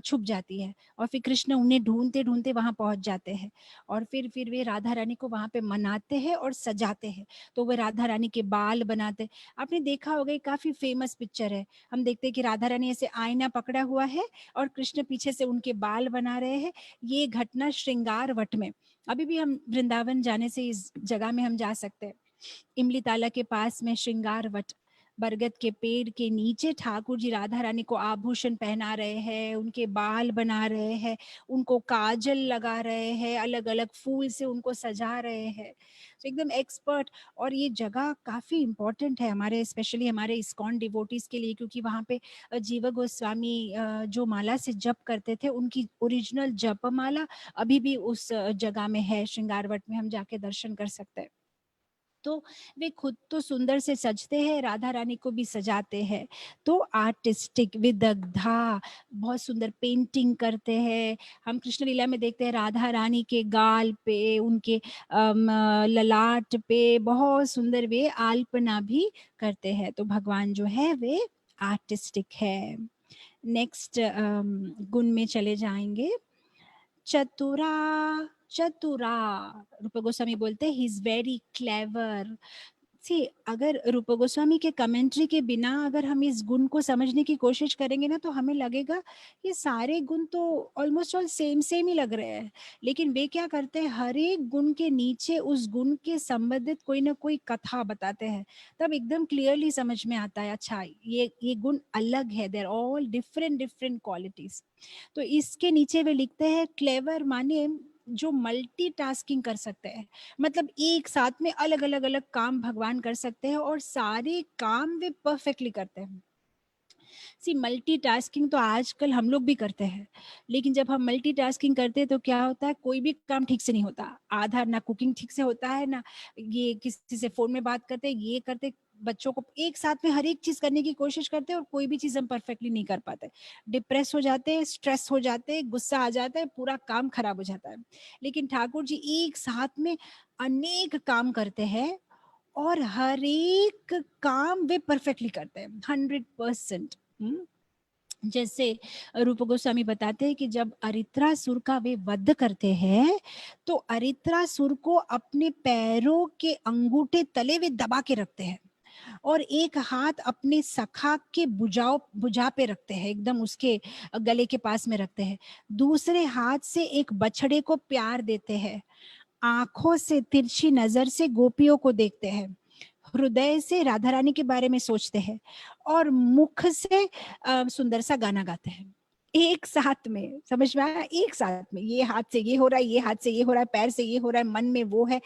छुप जाती है, और फिर कृष्ण उन्हें ढूंढते ढूंढते वहां पहुंच जाते हैं। और फिर वे राधा रानी को वहां पे मनाते हैं और सजाते हैं। तो वे राधा रानी के बाल बनाते, आपने देखा होगा, ये काफी फेमस पिक्चर है। हम देखते हैं कि राधा रानी ऐसे आईना पकड़ा हुआ है और कृष्ण पीछे से उनके बाल बना रहे हैं। ये घटना श्रृंगार वट में, अभी भी हम वृंदावन जाने से इस जगह में हम जा सकते हैं, इमली ताला के पास में श्रृंगार वट बरगद के पेड़ के नीचे ठाकुर जी राधा रानी को आभूषण पहना रहे हैं, उनके बाल बना रहे हैं, उनको काजल लगा रहे हैं, अलग अलग फूल से उनको सजा रहे हैं। तो एकदम एक्सपर्ट। और ये जगह काफ़ी इम्पोर्टेंट है हमारे, स्पेशली हमारे इस्कॉन डिवोटीज के लिए, क्योंकि वहाँ पे जीवा गोस्वामी जो माला से जप करते थे, उनकी ओरिजिनल जपमाला अभी भी उस जगह में है, श्रृंगारवट में हम जाके दर्शन कर सकते हैं। तो वे खुद तो सुंदर से सजते हैं, राधा रानी को भी सजाते हैं। तो आर्टिस्टिक विदग्धा, बहुत सुंदर पेंटिंग करते हैं। हम कृष्ण लीला में देखते हैं राधा रानी के गाल पे, उनके ललाट पे बहुत सुंदर वे आल्पना भी करते हैं। तो भगवान जो है वे आर्टिस्टिक है। नेक्स्ट गुण में चले जाएंगे। चतुरा, चतुरा, रूप गोस्वामी बोलते हैं ही इज वेरी क्लेवर। सी, अगर रूप गोस्वामी के कमेंट्री के बिना अगर हम इस गुण को समझने की कोशिश करेंगे ना, तो हमें लगेगा ये सारे गुण तो ऑलमोस्ट ऑल सेम सेम ही लग रहे हैं। लेकिन वे क्या करते हैं, हर एक गुण के नीचे उस गुण के संबंधित कोई ना कोई कथा बताते हैं, तब एकदम क्लियरली समझ में आता है, अच्छा ये गुण अलग है, देर ऑल डिफरेंट डिफरेंट क्वालिटीज। तो इसके नीचे वे लिखते हैं क्लेवर माने जो मल्टीटास्किंग कर सकते हैं, मतलब एक साथ में अलग अलग अलग काम भगवान कर सकते हैं और सारे काम वे परफेक्टली करते हैं। सी, मल्टीटास्किंग तो आजकल हम लोग भी करते हैं, लेकिन जब हम मल्टीटास्किंग करते हैं तो क्या होता है, कोई भी काम ठीक से नहीं होता। आधा ना कुकिंग ठीक से होता है, ना ये किसी से फोन में बात करते, ये करते, बच्चों को एक साथ में हर एक चीज करने की कोशिश करते हैं और कोई भी चीज हम परफेक्टली नहीं कर पाते। डिप्रेस हो जाते हैं, स्ट्रेस हो जाते हैं, गुस्सा आ जाता है, पूरा काम खराब हो जाता है। लेकिन ठाकुर जी एक साथ में अनेक काम करते हैं और हर एक काम वे परफेक्टली करते हैं, 100%। जैसे रूप गोस्वामी बताते हैं कि जब अरित्रासुर का वे वध करते हैं, तो अरित्रासुर को अपने पैरों के अंगूठे तले वे दबा के रखते हैं और एक हाथ अपने सखा के भुजा पे रखते हैं, एकदम उसके गले के पास में रखते हैं। दूसरे हाथ से एक बछड़े को प्यार देते हैं, आंखों से तिरछी नजर से गोपियों को देखते हैं, हृदय से राधा रानी के बारे में सोचते हैं और मुख से सुंदर सा गाना गाते हैं। एक साथ में, समझ में आया, एक साथ में ये हाथ से ये हो रहा है, ये हाथ से ये हो रहा है, पैर से ये हो रहा है, मन में वो है,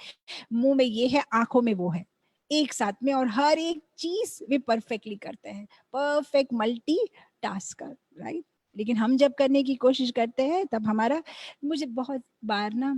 मुंह में ये है, आंखों में वो है, एक साथ में, और हर एक चीज वे परफेक्टली करते हैं, परफेक्ट मल्टी टास्कर, राइट। लेकिन हम जब करने की कोशिश करते हैं तब हमारा, मुझे बहुत बार ना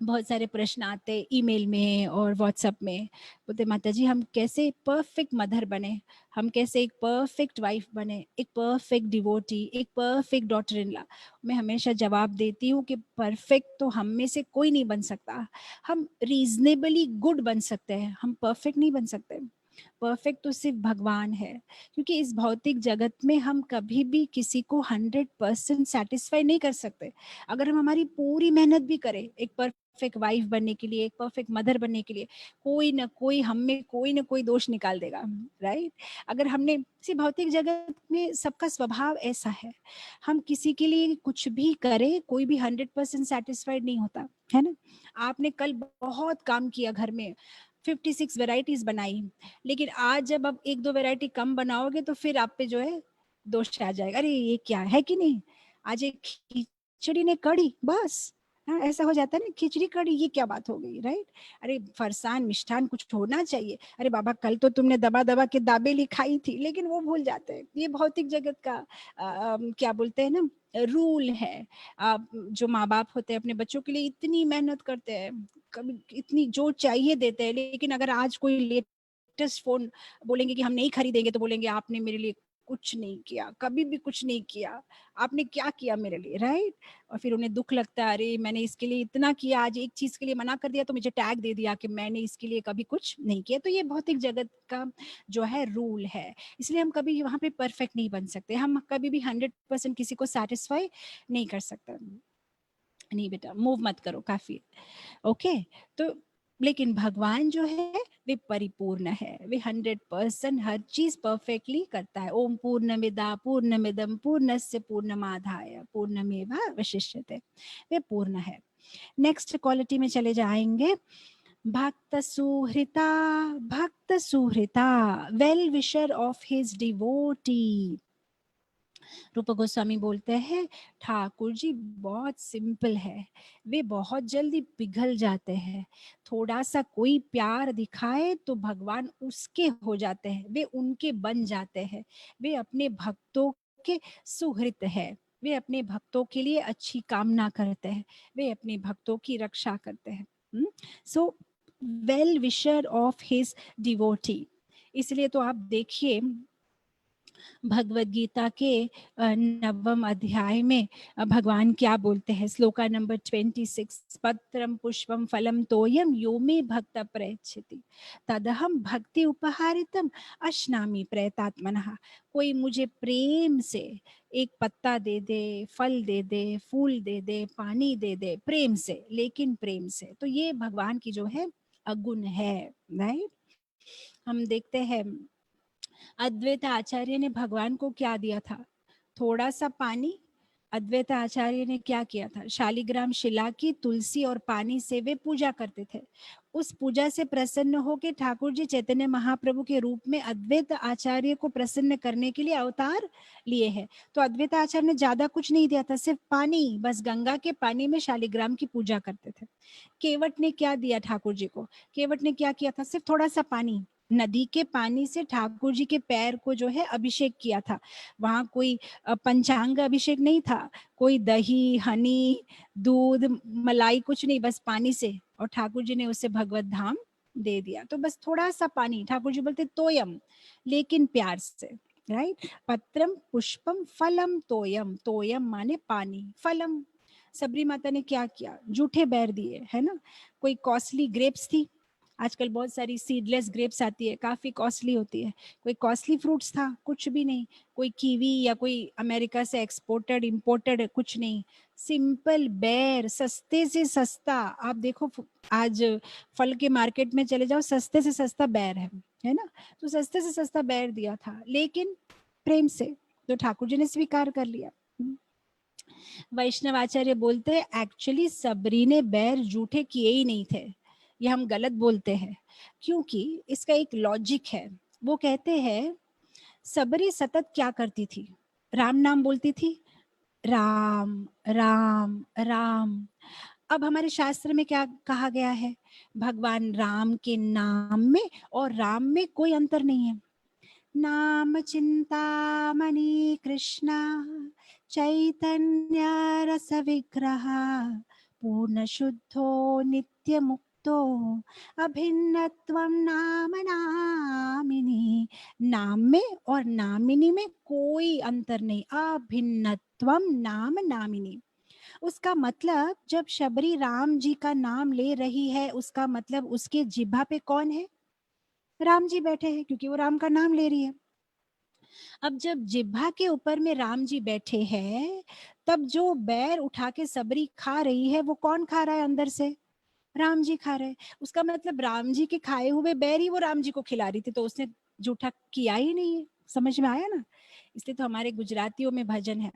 बहुत सारे प्रश्न आते ईमेल में और व्हाट्सएप में, बोलते माता जी हम कैसे परफेक्ट मदर बने, हम कैसे एक परफेक्ट वाइफ बने, एक परफेक्ट डिवोटी, एक परफेक्ट डॉटर इन लॉ। मैं हमेशा जवाब देती हूँ कि परफेक्ट तो हम में से कोई नहीं बन सकता, हम रीजनेबली गुड बन सकते हैं, हम परफेक्ट नहीं बन सकते। परफेक्ट तो सिर्फ भगवान है, क्योंकि इस भौतिक जगत में हम कभी भी किसी को 100% सेटिस्फाई नहीं कर सकते। अगर हम हमारी पूरी मेहनत भी करें एक परफेक्ट वाइफ बनने के लिए, एक परफेक्ट मदर बनने के लिए, कोई ना कोई हम में कोई ना कोई दोष निकाल देगा, राइट। अगर हमने किसी भौतिक जगत में, सबका स्वभाव ऐसा है, हम किसी के लिए कुछ भी करें, कोई भी 100% सेटिस्फाइड नहीं होता है ना। आपने कल बहुत काम किया घर में, 56 वेराइटीज बनाई, लेकिन आज जब आप एक दो वेराइटी कम बनाओगे तो फिर आप पे जो है दोष आ जाएगा, अरे ये क्या है कि नहीं, आज एक खिचड़ी ने कड़ी बस। हाँ, ऐसा हो जाता है ना, खिचड़ी कड़ी ये क्या बात हो गई, राइट। अरे फरसान मिष्ठान कुछ होना चाहिए, अरे बाबा कल तो तुमने दबा दबा के दाबेली खाई थी, लेकिन वो भूल जाते हैं। ये भौतिक जगत का क्या बोलते हैं ना, रूल है। जो माँ बाप होते हैं अपने बच्चों के लिए इतनी मेहनत करते हैं, कभी इतनी जो चाहिए देते हैं, लेकिन अगर आज कोई लेटेस्ट फोन बोलेंगे कि हम नहीं खरीदेंगे, तो बोलेंगे आपने मेरे लिए कुछ नहीं किया, कभी भी कुछ नहीं किया, आपने क्या किया मेरे लिए, राइट। और फिर उन्हें दुख लगता है, अरे मैंने इसके लिए इतना किया, आज एक चीज के लिए मना कर दिया तो मुझे टैग दे दिया कि मैंने इसके लिए कभी कुछ नहीं किया। तो ये भौतिक जगत का जो है रूल है, इसलिए हम कभी वहां पे परफेक्ट नहीं बन सकते, हम कभी भी 100% किसी को सेटिस्फाई नहीं कर सकते। नहीं बेटा मूव मत करो, काफी, ओके। तो लेकिन भगवान जो है वे परिपूर्ण है, वे 100% हर चीज परफेक्टली करता है। ओम पूर्णमिदा पूर्णमिदम पूर्णस्य पूर्णमादाय पूर्णमेवावशिष्यते, वे पूर्ण है। नेक्स्ट क्वालिटी में चले जाएंगे, भक्त सुहृता, भक्त सुहृता, well wisher of his devotee. Roop Goswami बोलते हैं ठाकुर जी बहुत सिंपल है, वे बहुत जल्दी पिघल जाते हैं। थोड़ा सा कोई प्यार दिखाए तो भगवान उसके हो जाते हैं, वे उनके बन जाते हैं। वे अपने भक्तों के सुहृत है, वे अपने भक्तों के लिए अच्छी कामना करते हैं, वे अपने भक्तों की रक्षा करते हैं। So well wisher of his devotee. इसलिए तो आप देखिए भगवत गीता के 9वें अध्याय में भगवान क्या बोलते हैं, श्लोका नंबर 26, पत्रम पुष्पम फलम तोयम यो मे भक्त प्रयच्छति तदहम भक्ति उपहारितम अश्नामि प्रयतात्मनः। कोई मुझे प्रेम से एक पत्ता दे दे, फल दे दे, फूल दे दे, पानी दे दे, प्रेम से, लेकिन प्रेम से, तो ये भगवान की जो है अगुण है। राइट, हम देखते हैं अद्वैत आचार्य ने भगवान को क्या दिया था, थोड़ा सा पानी। अद्वैत आचार्य ने क्या किया था, शालिग्राम शिला की तुलसी और पानी से वे पूजा करते थे। उस पूजा से प्रसन्न होकर ठाकुर जी चैतन्य महाप्रभु के रूप में अद्वैत आचार्य को प्रसन्न करने के लिए अवतार लिए हैं। तो अद्वैत आचार्य ने ज्यादा कुछ नहीं दिया था, सिर्फ पानी, बस गंगा के पानी में शालिग्राम की पूजा करते थे। केवट ने क्या दिया ठाकुर जी को, केवट ने क्या किया था, सिर्फ थोड़ा सा पानी, नदी के पानी से ठाकुर जी के पैर को जो है अभिषेक किया था। वहां कोई पंचांग अभिषेक नहीं था, कोई दही, हनी, दूध, मलाई कुछ नहीं, बस पानी से, और ठाकुर जी ने उसे भगवत धाम दे दिया। तो बस थोड़ा सा पानी, ठाकुर जी बोलते तोयम, लेकिन प्यार से। राइट, पत्रम पुष्पम फलम तोयम, तोयम माने पानी, फलम, सबरी माता ने क्या किया, जूठे बैर दिए, है ना। कोई कॉस्टली ग्रेप्स थी, आजकल बहुत सारी सीडलेस ग्रेप्स आती है, काफी कॉस्टली होती है। कोई कॉस्टली फ्रूट्स था, कुछ भी नहीं। कोई कीवी या कोई अमेरिका से एक्सपोर्टेड इंपोर्टेड, कुछ नहीं। सिंपल बैर, सस्ते से सस्ता। आप देखो आज फल के मार्केट में चले जाओ, सस्ते से सस्ता बैर है ना। तो सस्ते से सस्ता बैर दिया था, लेकिन प्रेम से, तो ठाकुर जी ने स्वीकार कर लिया। वैष्णव आचार्य बोलते हैं एक्चुअली सबरी ने बैर जूठे किए ही नहीं थे, ये हम गलत बोलते हैं, क्योंकि इसका एक लॉजिक है। वो कहते हैं सबरी सतत क्या करती थी, राम नाम बोलती थी, राम राम राम। अब हमारे शास्त्र में क्या कहा गया है, भगवान राम के नाम में और राम में कोई अंतर नहीं है। नाम चिंतामणि कृष्णा चैतन्य रस विग्रह पूर्ण शुद्धो नित्य मुक्तो अभिन्नत्वम नाम नामिनी। नाम में और नामिनी में कोई अंतर नहीं, अभिन्नत्वम नाम नामिनी। उसका मतलब जब शबरी राम जी का नाम ले रही है, उसका मतलब उसके जिह्वा पे कौन है, राम जी बैठे हैं, क्योंकि वो राम का नाम ले रही है। अब जब जिह्वा के ऊपर में राम जी बैठे हैं, तब जो बैर उठा के सबरी खा रही है, वो कौन खा रहा है अंदर से, राम जी खा रहे हैं। उसका मतलब राम जी के खाए हुए बैर ही वो राम जी को खिला रही थी, तो उसने जूठा किया ही नहीं है। समझ में आया ना। इसलिए तो हमारे गुजरातियों में भजन है,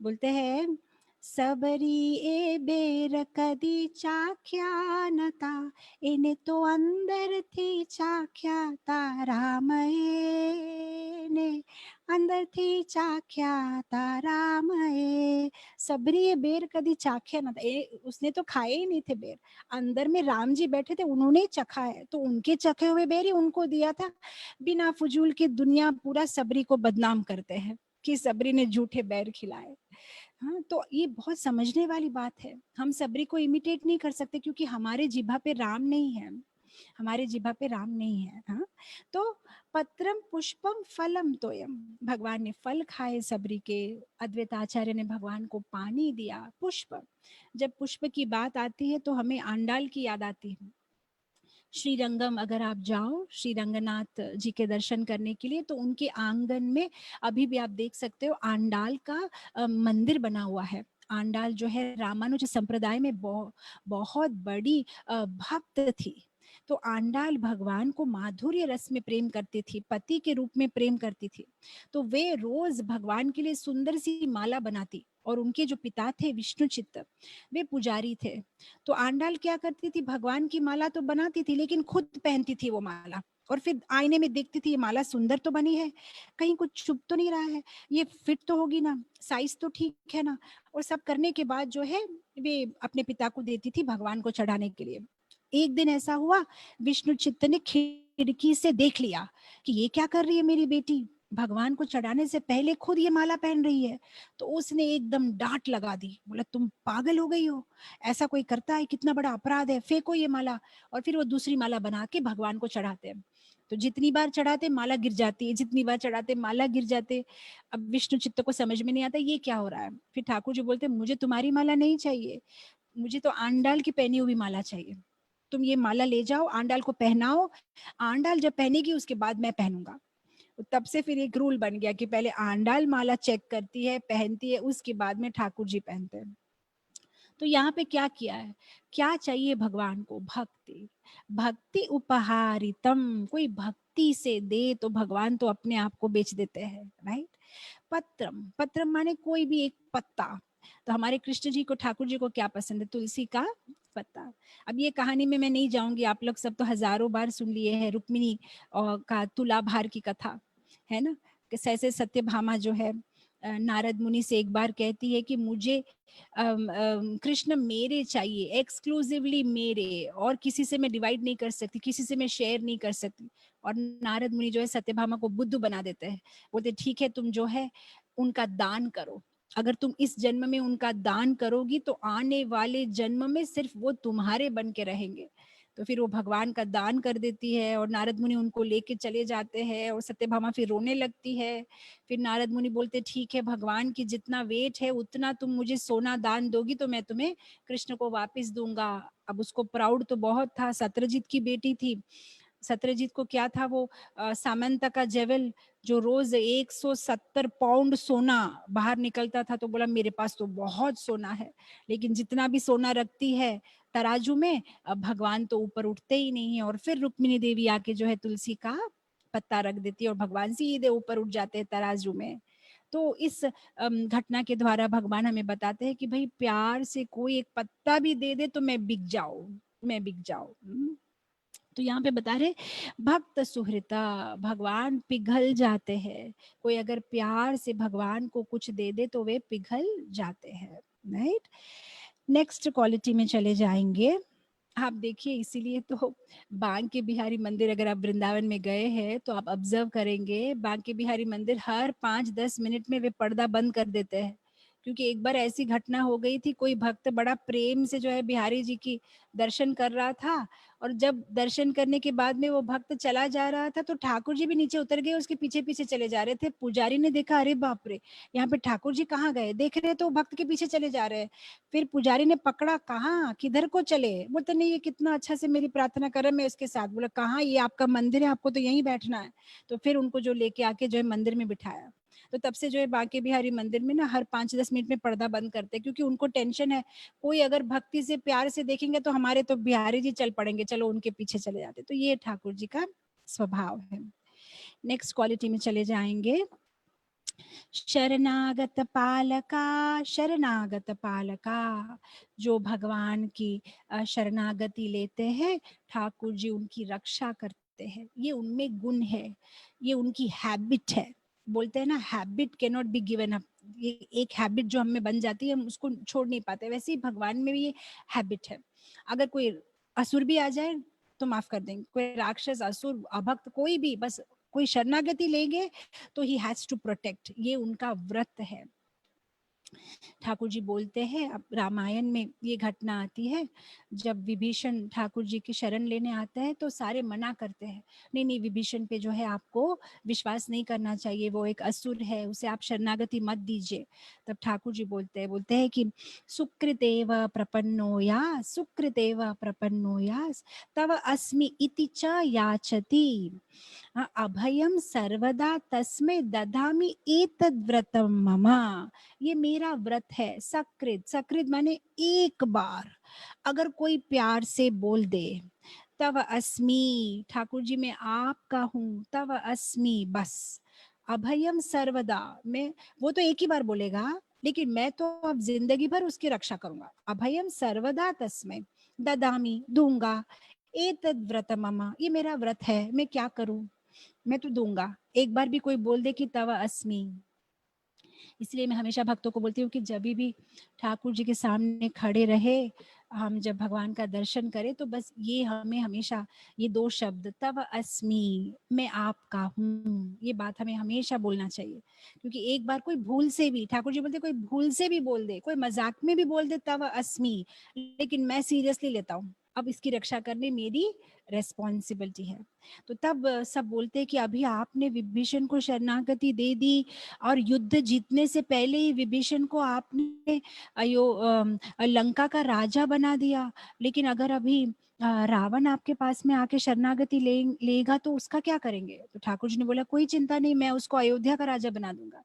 बोलते हैं सबरी ए बेर कदी चाख्या नता, એને તો અંદરથી ચાખ્યા તારા મયને, અંદરથી ચાખ્યા તારા મયે। सबरी ये बेर कदी चाख्या न था, उसने तो खाए ही नहीं थे बेर, अंदर में राम जी बैठे थे, उन्होंने चखा है, तो उनके चखे हुए बेर ही उनको दिया था। बिना फजूल की दुनिया पूरा सबरी को बदनाम करते हैं कि सबरी ने झूठे बैर खिलाए। हाँ, तो ये बहुत समझने वाली बात है। हम सबरी को इमिटेट नहीं कर सकते, क्योंकि हमारे जिह्वा पे राम नहीं है, हमारे जिह्वा पे राम नहीं है। हाँ, तो पत्रम पुष्पम फलम तोयम, भगवान ने फल खाए सबरी के, अद्वैत आचार्य ने भगवान को पानी दिया, पुष्प। जब पुष्प की बात आती है तो हमें आंडाल की याद आती है। श्रीरंगम अगर आप जाओ श्री रंगनाथ जी के दर्शन करने के लिए, तो उनके आंगन में अभी भी आप देख सकते हो आंडाल का मंदिर बना हुआ है। आंडाल जो है रामानुज संप्रदाय में बहुत बड़ी भक्त थी। तो आंडाल भगवान को माधुर्य रस में प्रेम करती थी, पति के रूप में प्रेम करती थी। तो वे रोज भगवान के लिए सुंदर सी माला बनाती, और उनके जो पिता थे विष्णु चित्त, वे पुजारी थे। तो आंडाल क्या करती थी, भगवान की माला तो बनाती थी लेकिन खुद पहनती थी वो माला, और फिर आईने में देखती थी ये माला सुंदर तो बनी है, कहीं कुछ छुप तो नहीं रहा है, ये फिट तो होगी ना, साइज तो ठीक है ना। और सब करने के बाद जो है वे अपने पिता को देती थी भगवान को चढ़ाने के लिए। एक दिन ऐसा हुआ, विष्णु चित्त ने खिड़की से देख लिया कि ये क्या कर रही है मेरी बेटी, भगवान को चढ़ाने से पहले खुद ये माला पहन रही है। तो उसने एकदम डांट लगा दी, बोला तुम पागल हो गई हो, ऐसा कोई करता है, कितना बड़ा अपराध है, फेंको ये माला। और फिर वो दूसरी माला बना के भगवान को चढ़ाते हैं। तो जितनी बार चढ़ाते माला गिर जाती है, जितनी बार चढ़ाते माला गिर जाते। अब विष्णु चित्त को समझ में नहीं आता ये क्या हो रहा है। फिर ठाकुर जी बोलते मुझे तुम्हारी माला नहीं चाहिए, मुझे तो आंडाल की पहनी हुई माला चाहिए। तुम ये माला ले जाओ, आंडाल को पहनाओ, आंडाल जब पहनेगी उसके बाद मैं पहनूंगा। तो तब से फिर एक रूल बन गया कि पहले आंडाल माला चेक करती है, पहनती है, उसके बाद में ठाकुर जी पहनते हैं। तो यहाँ पे क्या किया है, क्या चाहिए भगवान को, भक्ति। भक्ति उपहारितम, कोई भक्ति से दे तो भगवान तो अपने आप को बेच देते हैं, राइट। पत्रम, पत्रम माने कोई भी एक पत्ता। तो हमारे कृष्ण जी को, ठाकुर जी को क्या पसंद है, तुलसी का पत्ता। अब ये कहानी में मैं नहीं जाऊंगी, आप लोग सब तो हजारों बार सुन लिए हैं रुक्मिणी का तुला भार की कथा, है ना। कैसे सत्यभामा जो है नारद मुनि से एक बार कहती है कि मुझे कृष्ण मेरे चाहिए, एक्सक्लूसिवली मेरे, और किसी से मैं डिवाइड नहीं कर सकती, किसी से मैं शेयर नहीं कर सकती। और नारद मुनि जो है सत्यभामा को बुद्धू बना देते हैं, बोलते ठीक है तुम जो है उनका दान करो, अगर तुम इस जन्म में उनका दान करोगी तो आने वाले जन्म में सिर्फ वो तुम्हारे बन के रहेंगे। तो फिर वो भगवान का दान कर देती है और नारद मुनि उनको लेके चले जाते हैं और सत्यभामा फिर रोने लगती है। फिर नारद मुनि बोलते ठीक है भगवान की जितना वेट है उतना तुम मुझे सोना दान दोगी तो मैं तुम्हें कृष्ण को वापस दूंगा। अब उसको प्राउड तो बहुत था, सत्यजीत की बेटी थी। सत्यजीत को क्या था, वो सामंता का जेवल जो रोज 170 पाउंड सोना बाहर निकलता था, तो बोला मेरे पास तो बहुत सोना है, लेकिन जितना भी सोना रखती है तराजू में, अब भगवान तो ऊपर उठते ही नहीं है। और फिर रुक्मिणी देवी आके जो है तुलसी का पत्ता रख देती है और भगवान सीधे ऊपर उठ जाते हैं तराजू में। तो इस घटना के द्वारा भगवान हमें बताते हैं कि भाई प्यार से कोई एक पत्ता भी दे दे तो मैं बिक जाऊं, मैं बिक जाऊं। तो यहाँ पे बता रहे भक्त सुहृता, भगवान पिघल जाते हैं। कोई अगर प्यार से भगवान को कुछ दे दे तो वे पिघल जाते हैं, राइट। नेक्स्ट क्वालिटी में चले जाएंगे। आप देखिए इसीलिए तो बांके बिहारी मंदिर, अगर आप वृंदावन में गए हैं तो आप ऑब्जर्व करेंगे बांके बिहारी मंदिर हर 5-10 मिनट में वे पर्दा बंद कर देते हैं। क्योंकि एक बार ऐसी घटना हो गई थी, कोई भक्त बड़ा प्रेम से जो है बिहारी जी की दर्शन कर रहा था, और जब दर्शन करने के बाद में वो भक्त चला जा रहा था तो ठाकुर जी भी नीचे उतर गए, उसके पीछे पीछे चले जा रहे थे। पुजारी ने देखा अरे बाप रे, यहाँ पे ठाकुर जी कहाँ गए, देख रहे तो भक्त के पीछे चले जा रहे हैं। फिर पुजारी ने पकड़ा, कहाँ किधर को चले, बोलते नहीं ये कितना अच्छा से मेरी प्रार्थना कर रहा है मैं इसके साथ। बोला कहाँ, ये आपका मंदिर है, आपको तो यहीं बैठना है। तो फिर उनको जो लेके आके जो है मंदिर में बिठाया। तो तब से जो है बांके बिहारी मंदिर में ना हर 5-10 मिनट में पर्दा बंद करते हैं, क्योंकि उनको टेंशन है कोई अगर भक्ति से प्यार से देखेंगे तो हमारे तो बिहारी जी चल पड़ेंगे, चलो उनके पीछे चले जाते। तो ये ठाकुर जी का स्वभाव है। नेक्स्ट क्वालिटी में चले जाएंगे। शरणागत पालका, शरणागत पालका, जो भगवान की शरणागति लेते हैं ठाकुर जी उनकी रक्षा करते हैं। ये उनमें गुण है, ये उनकी हैबिट है। बोलते हैं ना habit can not be given up, ये एक हैबिट जो हमें बन जाती है हम उसको छोड़ नहीं पाते, वैसे ही भगवान में भी ये हैबिट है। अगर कोई असुर भी आ जाए तो माफ कर देंगे, कोई राक्षस असुर अभक्त कोई भी, बस कोई शरणागति लेंगे तो ही हैज टू प्रोटेक्ट, ये उनका व्रत है। ठाकुर जी बोलते हैं, अब रामायण में ये घटना आती है, जब विभीषण ठाकुर जी की शरण लेने आता है तो सारे मना करते हैं, नहीं नहीं विभीषण पे जो है आपको विश्वास नहीं करना चाहिए, वो एक असुर है, उसे आप शरणागति मत दीजिए। तब ठाकुर जी बोलते हैं कि सुकृतेव प्रपन्नो या, सुकृतेव प्रपन्नो या तव अस्मि इति च याचति, अभयम सर्वदा तस्मै ददामि एतद् व्रतम मम। ये मेरा व्रत है। सकृत, सकृत माने एक बार अगर कोई प्यार से बोल दे तव अस्मि, ठाकुर जी मैं आपका हूँ, तव अस्मि बस, अभयम सर्वदा, मैं, वो तो एक ही बार बोलेगा लेकिन मैं तो अब जिंदगी भर उसकी रक्षा करूंगा। अभयम सर्वदा तस्मै ददामी, दूंगा। एतद व्रत मम, ये मेरा व्रत है, मैं क्या करूं, मैं तो दूंगा। एक बार भी कोई बोल दे कि तव अस्मि, इसलिए मैं हमेशा भक्तों को बोलती हूँ कि जब भी ठाकुर जी के सामने खड़े रहे, हम जब भगवान का दर्शन करें, तो बस ये हमें हमेशा ये दो शब्द तव अस्मि, मैं आपका हूँ, ये बात हमें हमेशा बोलना चाहिए। क्योंकि एक बार कोई भूल से भी, ठाकुर जी बोलते कोई भूल से भी बोल दे, कोई मजाक में भी बोल दे तव अस्मि, लेकिन मैं सीरियसली लेता हूँ, अब इसकी रक्षा करनी मेरी रेस्पॉन्सिबिलिटी है। तो तब सब बोलते हैं कि अभी आपने विभीषण को शरणागति दे दी, और युद्ध जीतने से पहले ही विभीषण को आपने लंका का राजा बना दिया, लेकिन अगर अभी रावण आपके पास में आके शरणागति लेगा तो उसका क्या करेंगे? तो ठाकुर जी ने बोला कोई चिंता नहीं, मैं उसको अयोध्या का राजा बना दूंगा।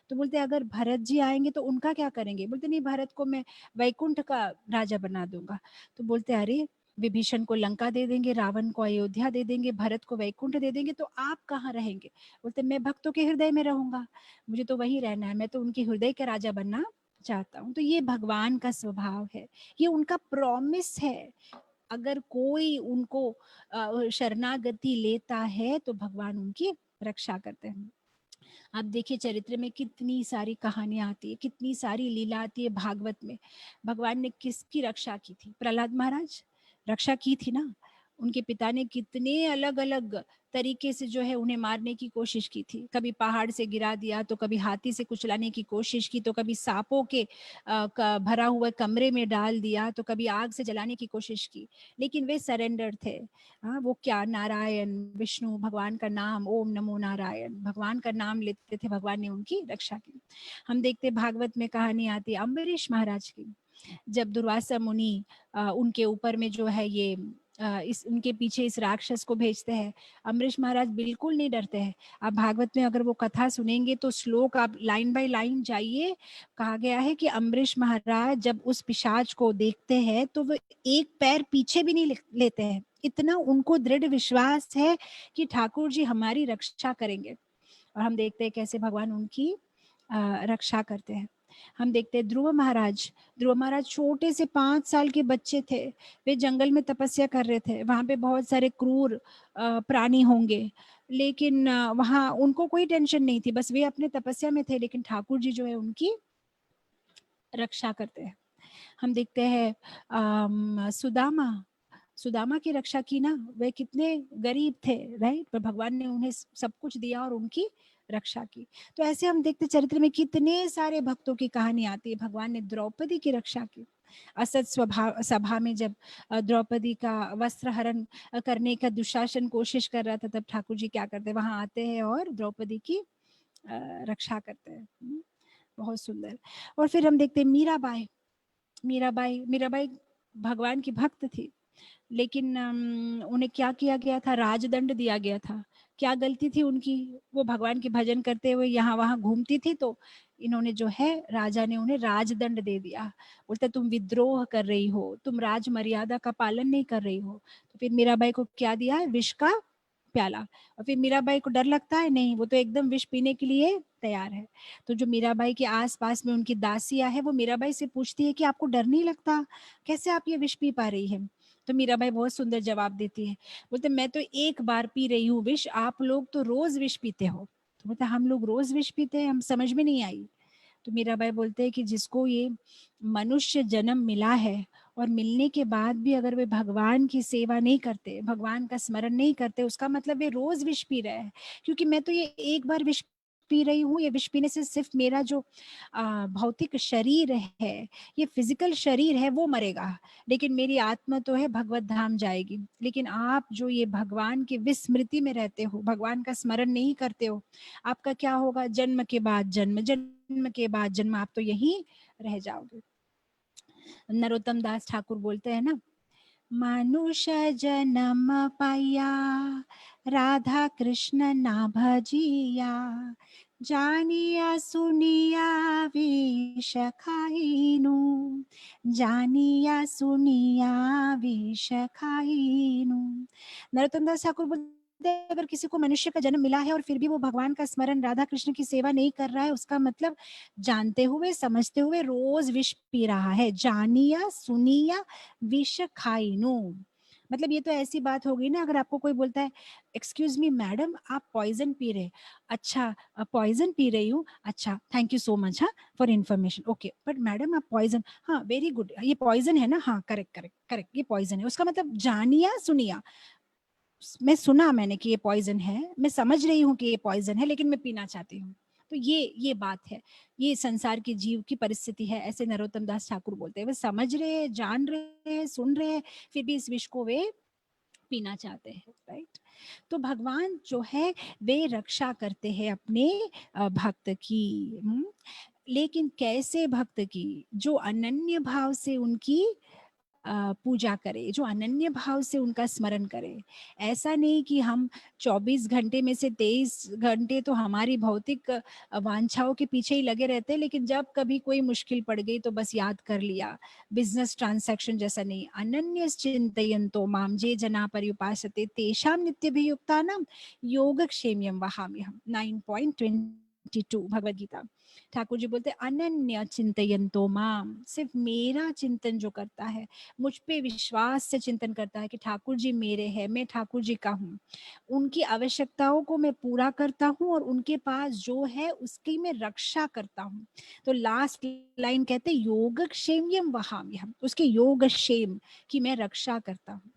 तो बोलते अगर भरत जी आएंगे तो उनका क्या करेंगे? बोलते नहीं, भरत को मैं वैकुंठ का राजा बना दूंगा। तो बोलते अरे, विभीषण को लंका दे देंगे, रावण को अयोध्या दे देंगे, भरत को वैकुंठ दे देंगे, तो आप कहाँ रहेंगे? बोलते मैं भक्तों के हृदय में रहूंगा, मुझे तो वही रहना है, मैं तो उनके हृदय का राजा बनना चाहता हूँ। तो ये भगवान का स्वभाव है, ये उनका प्रॉमिस है। अगर कोई उनको शरणागति लेता है तो भगवान उनकी रक्षा करते हैं। आप देखिए चरित्र में कितनी सारी कहानियां आती है, कितनी सारी लीला आती है भागवत में। भगवान ने किसकी रक्षा की थी? प्रहलाद महाराज रक्षा की थी ना। उनके पिता ने कितने अलग अलग तरीके से जो है उन्हें मारने की कोशिश की थी। कभी पहाड़ से गिरा दिया, तो कभी हाथी से कुचलाने की कोशिश की, तो कभी सांपों के भरा हुआ कमरे में डाल दिया, तो कभी आग से जलाने की कोशिश की, लेकिन वे सरेंडर थे। हाँ, वो क्या, नारायण विष्णु, भगवान का नाम, ओम नमो नारायण, भगवान का नाम लेते थे, भगवान ने उनकी रक्षा की। हम देखते भागवत में कहानी आती है अम्बरीश महाराज की। जब दुर्वासा मुनि उनके ऊपर में जो है ये इस उनके पीछे इस राक्षस को भेजते हैं, अम्बरीश महाराज बिल्कुल नहीं डरते हैं। आप भागवत में अगर वो कथा सुनेंगे तो श्लोक आप लाइन बाय लाइन जाइए। कहा गया है कि अम्बरीश महाराज जब उस पिशाच को देखते हैं तो वो एक पैर पीछे भी नहीं लेते हैं, इतना उनको दृढ़ विश्वास है कि ठाकुर जी हमारी रक्षा करेंगे। और हम देखते हैं कैसे भगवान उनकी रक्षा करते हैं। हम देखते हैं ध्रुव महाराज छोटे से 5 साल के बच्चे थे। वे जंगल में तपस्या कर रहे थे, वहां पे बहुत सारे क्रूर प्राणी होंगे, लेकिन वहां उनको कोई टेंशन नहीं थी, बस वे अपने तपस्या में थे, लेकिन ठाकुर जी जो है उनकी रक्षा करते हैं। हम देखते हैं सुदामा सुदामा की रक्षा की ना। वे कितने गरीब थे, राइट, पर भगवान ने उन्हें सब कुछ दिया और उनकी रक्षा की। तो ऐसे हम देखते चरित्र में कितने सारे भक्तों की कहानी आती है। भगवान ने द्रौपदी की रक्षा की। असत स्वभाव सभा में जब द्रौपदी का वस्त्र हरण करने का दुशासन कोशिश कर रहा था, तब ठाकुर जी क्या करते हैं, वहां आते हैं और द्रौपदी की रक्षा करते हैं। बहुत सुंदर। और फिर हम देखते हैं मीराबाई। मीराबाई भगवान की भक्त थी, लेकिन उन्हें क्या किया गया था, राजदंड दिया गया था। क्या गलती थी उनकी? वो भगवान के भजन करते हुए यहाँ वहां घूमती थी, तो इन्होंने जो है, राजा ने उन्हें राजदंड दे दिया। बोलते तुम विद्रोह कर रही हो, तुम राज मर्यादा का पालन नहीं कर रही हो। तो फिर मीराबाई को क्या दिया है? विष का प्याला। और फिर मीराबाई को डर लगता है? नहीं, वो तो एकदम विष पीने के लिए तैयार है। तो जो मीराबाई के आसपास में उनकी दासियां है, वो मीराबाई से पूछती है कि आपको डर नहीं लगता, कैसे आप ये विष पी पा रही है? तो मीराबाई बहुत सुंदर जवाब देती है। बोलते मैं तो एक बार पी रही हूँ विष, आप लोग तो रोज विष पीते हो। तो बोलते हम लोग रोज विष पीते हैं, हम समझ में नहीं आई। तो मीराबाई बोलते हैं कि जिसको ये मनुष्य जन्म मिला है, और मिलने के बाद भी अगर वे भगवान की सेवा नहीं करते, भगवान का स्मरण नहीं करते, उसका मतलब वे रोज विष पी रहे हैं। क्योंकि मैं तो ये एक बार विष पी रही हूँ, ये विष पीने से सिर्फ मेरा जो भौतिक शरीर है, ये फिजिकल शरीर है, वो मरेगा, लेकिन मेरी आत्मा तो है भगवत धाम जाएगी। लेकिन आप जो ये भगवान की विस्मृति में रहते हो, भगवान का स्मरण नहीं करते हो, आपका क्या होगा? जन्म के बाद जन्म, जन्म के बाद जन्म, आप तो यहीं रह जाओगे। नरोत्तम दास ठाकुर बोलते हैं ना, मनुष्य जन्म पाया, राधा कृष्ण ना भजिया, जानिया सुनिया विष खाइनु, जानिया सुनिया विष खाइनु। नरोत्तम दास ठाकुर बोलते हैं अगर किसी को मनुष्य का जन्म मिला है और फिर भी वो भगवान का स्मरण, राधा कृष्ण की सेवा नहीं कर रहा है, उसका मतलब जानते हुए समझते हुए रोज विष पी रहा है। जानिया सुनिया विष खाइनु, मतलब ये तो ऐसी बात हो गई ना, अगर आपको कोई बोलता है एक्सक्यूज मी मैडम आप पॉइजन पी रहे, अच्छा पॉइजन पी रही हूँ, अच्छा थैंक यू सो मच हाँ for information, okay but madam आप पॉइजन, हाँ वेरी गुड, ये पॉइजन है ना, हाँ करेक्ट करेक्ट करेक्ट ये पॉइजन है, उसका मतलब जानिया सुनिया, मैं सुना मैंने कि ये पॉइजन है, मैं समझ रही हूँ कि ये पॉइजन है लेकिन मैं पीना चाहती हूँ। तो ये बात है, ये संसार के जीव की परिस्थिति है, ऐसे नरोत्तम दास ठाकुर बोलते हैं। वे समझ रहे हैं, जान रहे हैं, सुन रहे हैं, फिर भी इस विष को वे पीना चाहते हैं, राइट। तो भगवान जो है वे रक्षा करते हैं अपने भक्त की। लेकिन कैसे भक्त की? जो अनन्य भाव से उनकी पूजा करे, जो अनन्य भाव से उनका स्मरण करे। ऐसा नहीं कि हम 24 घंटे में से 23 घंटे तो हमारी भौतिक वांछाओं के पीछे ही लगे रहते हैं, लेकिन जब कभी कोई मुश्किल पड़ गई तो बस याद कर लिया, बिजनेस ट्रांसैक्शन जैसा नहीं। अनन्य चिंतयन्तो माम जे जना पर्युपासते तेषां नित्यभियुक्तानां योगक्षेम्यम वहाम्यहम् 9.22 भगवद गीता। ठाकुर जी बोलते अनन्य चिंतयन्तो माम, सिर्फ मेरा चिंतन जो करता है, मुझ पे विश्वास से चिंतन करता है कि ठाकुर जी मेरे हैं, मैं ठाकुर जी का हूँ, उनकी आवश्यकताओं को मैं पूरा करता हूँ और उनके पास जो है उसकी मैं रक्षा करता हूँ। तो लास्ट लाइन कहते योगक्षेम्यम वहाम्यहम्, उसके योगक्षेम की मैं रक्षा करता हूँ।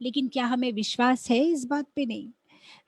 लेकिन क्या हमें विश्वास है इस बात पे? नहीं।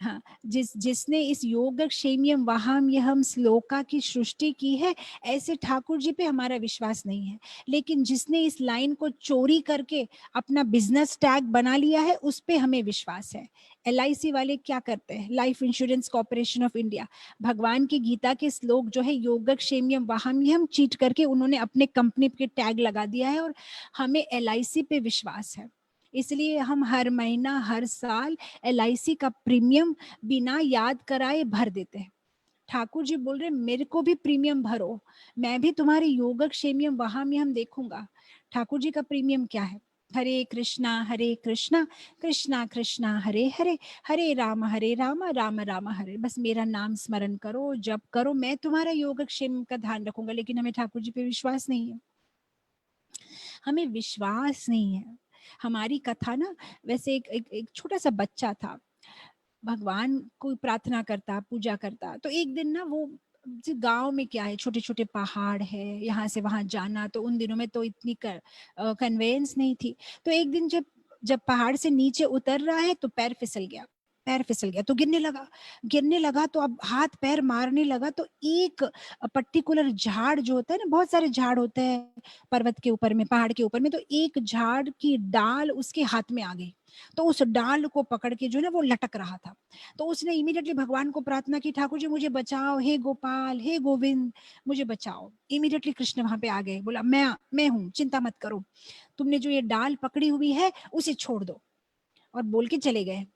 हाँ, जिसने इस योगक्षेम्यम वहाम्यहम् श्लोका की सृष्टि की है, ऐसे ठाकुर जी पे हमारा विश्वास नहीं है। लेकिन जिसने इस लाइन को चोरी करके अपना बिजनेस टैग बना लिया है, उस पे हमें विश्वास है। LIC वाले क्या करते हैं, life insurance corporation of India, भगवान की गीता के श्लोक जो है योगक्षेम्यम वहाम्यहम् चीट करके उन्होंने अपने कंपनी पे टैग लगा दिया है, और हमें LIC पे विश्वास है। इसलिए हम हर महीना हर साल LIC का प्रीमियम बिना याद कराए भर देते हैं। ठाकुर जी बोल रहे मेरे को भी प्रीमियम भरो, मैं भी तुम्हारे योगक्षेम्यम वहाम्यहम् देखूंगा। ठाकुर जी का प्रीमियम क्या है? हरे कृष्णा कृष्णा कृष्णा हरे हरे, हरे राम राम राम हरे। बस मेरा नाम स्मरण करो, जप करो, मैं तुम्हारा योगक्षेम का ध्यान रखूंगा। लेकिन हमें ठाकुर जी पे विश्वास नहीं है, हमें विश्वास नहीं है। हमारी कथा ना, वैसे एक छोटा सा बच्चा था, भगवान को प्रार्थना करता, पूजा करता। तो एक दिन ना वो, गांव में क्या है, छोटे छोटे पहाड़ है, यहाँ से वहां जाना, तो उन दिनों में तो इतनी कन्वेंस नहीं थी। तो एक दिन जब जब पहाड़ से नीचे उतर रहा है तो पैर फिसल गया, पैर फिसल गया तो गिरने लगा। तो अब हाथ पैर मारने लगा, तो एक पर्टिकुलर झाड़ जो होता है ना, बहुत सारे झाड़ होते हैं पर्वत के ऊपर में, पहाड़ के ऊपर में, तो एक झाड़ की डाल उसके हाथ में आ गई। तो उस डाल को पकड़ के जो है ना वो लटक रहा था। तो उसने इमीडिएटली भगवान को प्रार्थना की, ठाकुर जी मुझे बचाओ, हे गोपाल, हे गोविंद, मुझे बचाओ। इमीडिएटली कृष्ण वहां पे आ गए, बोला मैं हूँ, चिंता मत करो, तुमने जो ये डाल पकड़ी हुई है उसे छोड़ दो, और बोल के चले गए।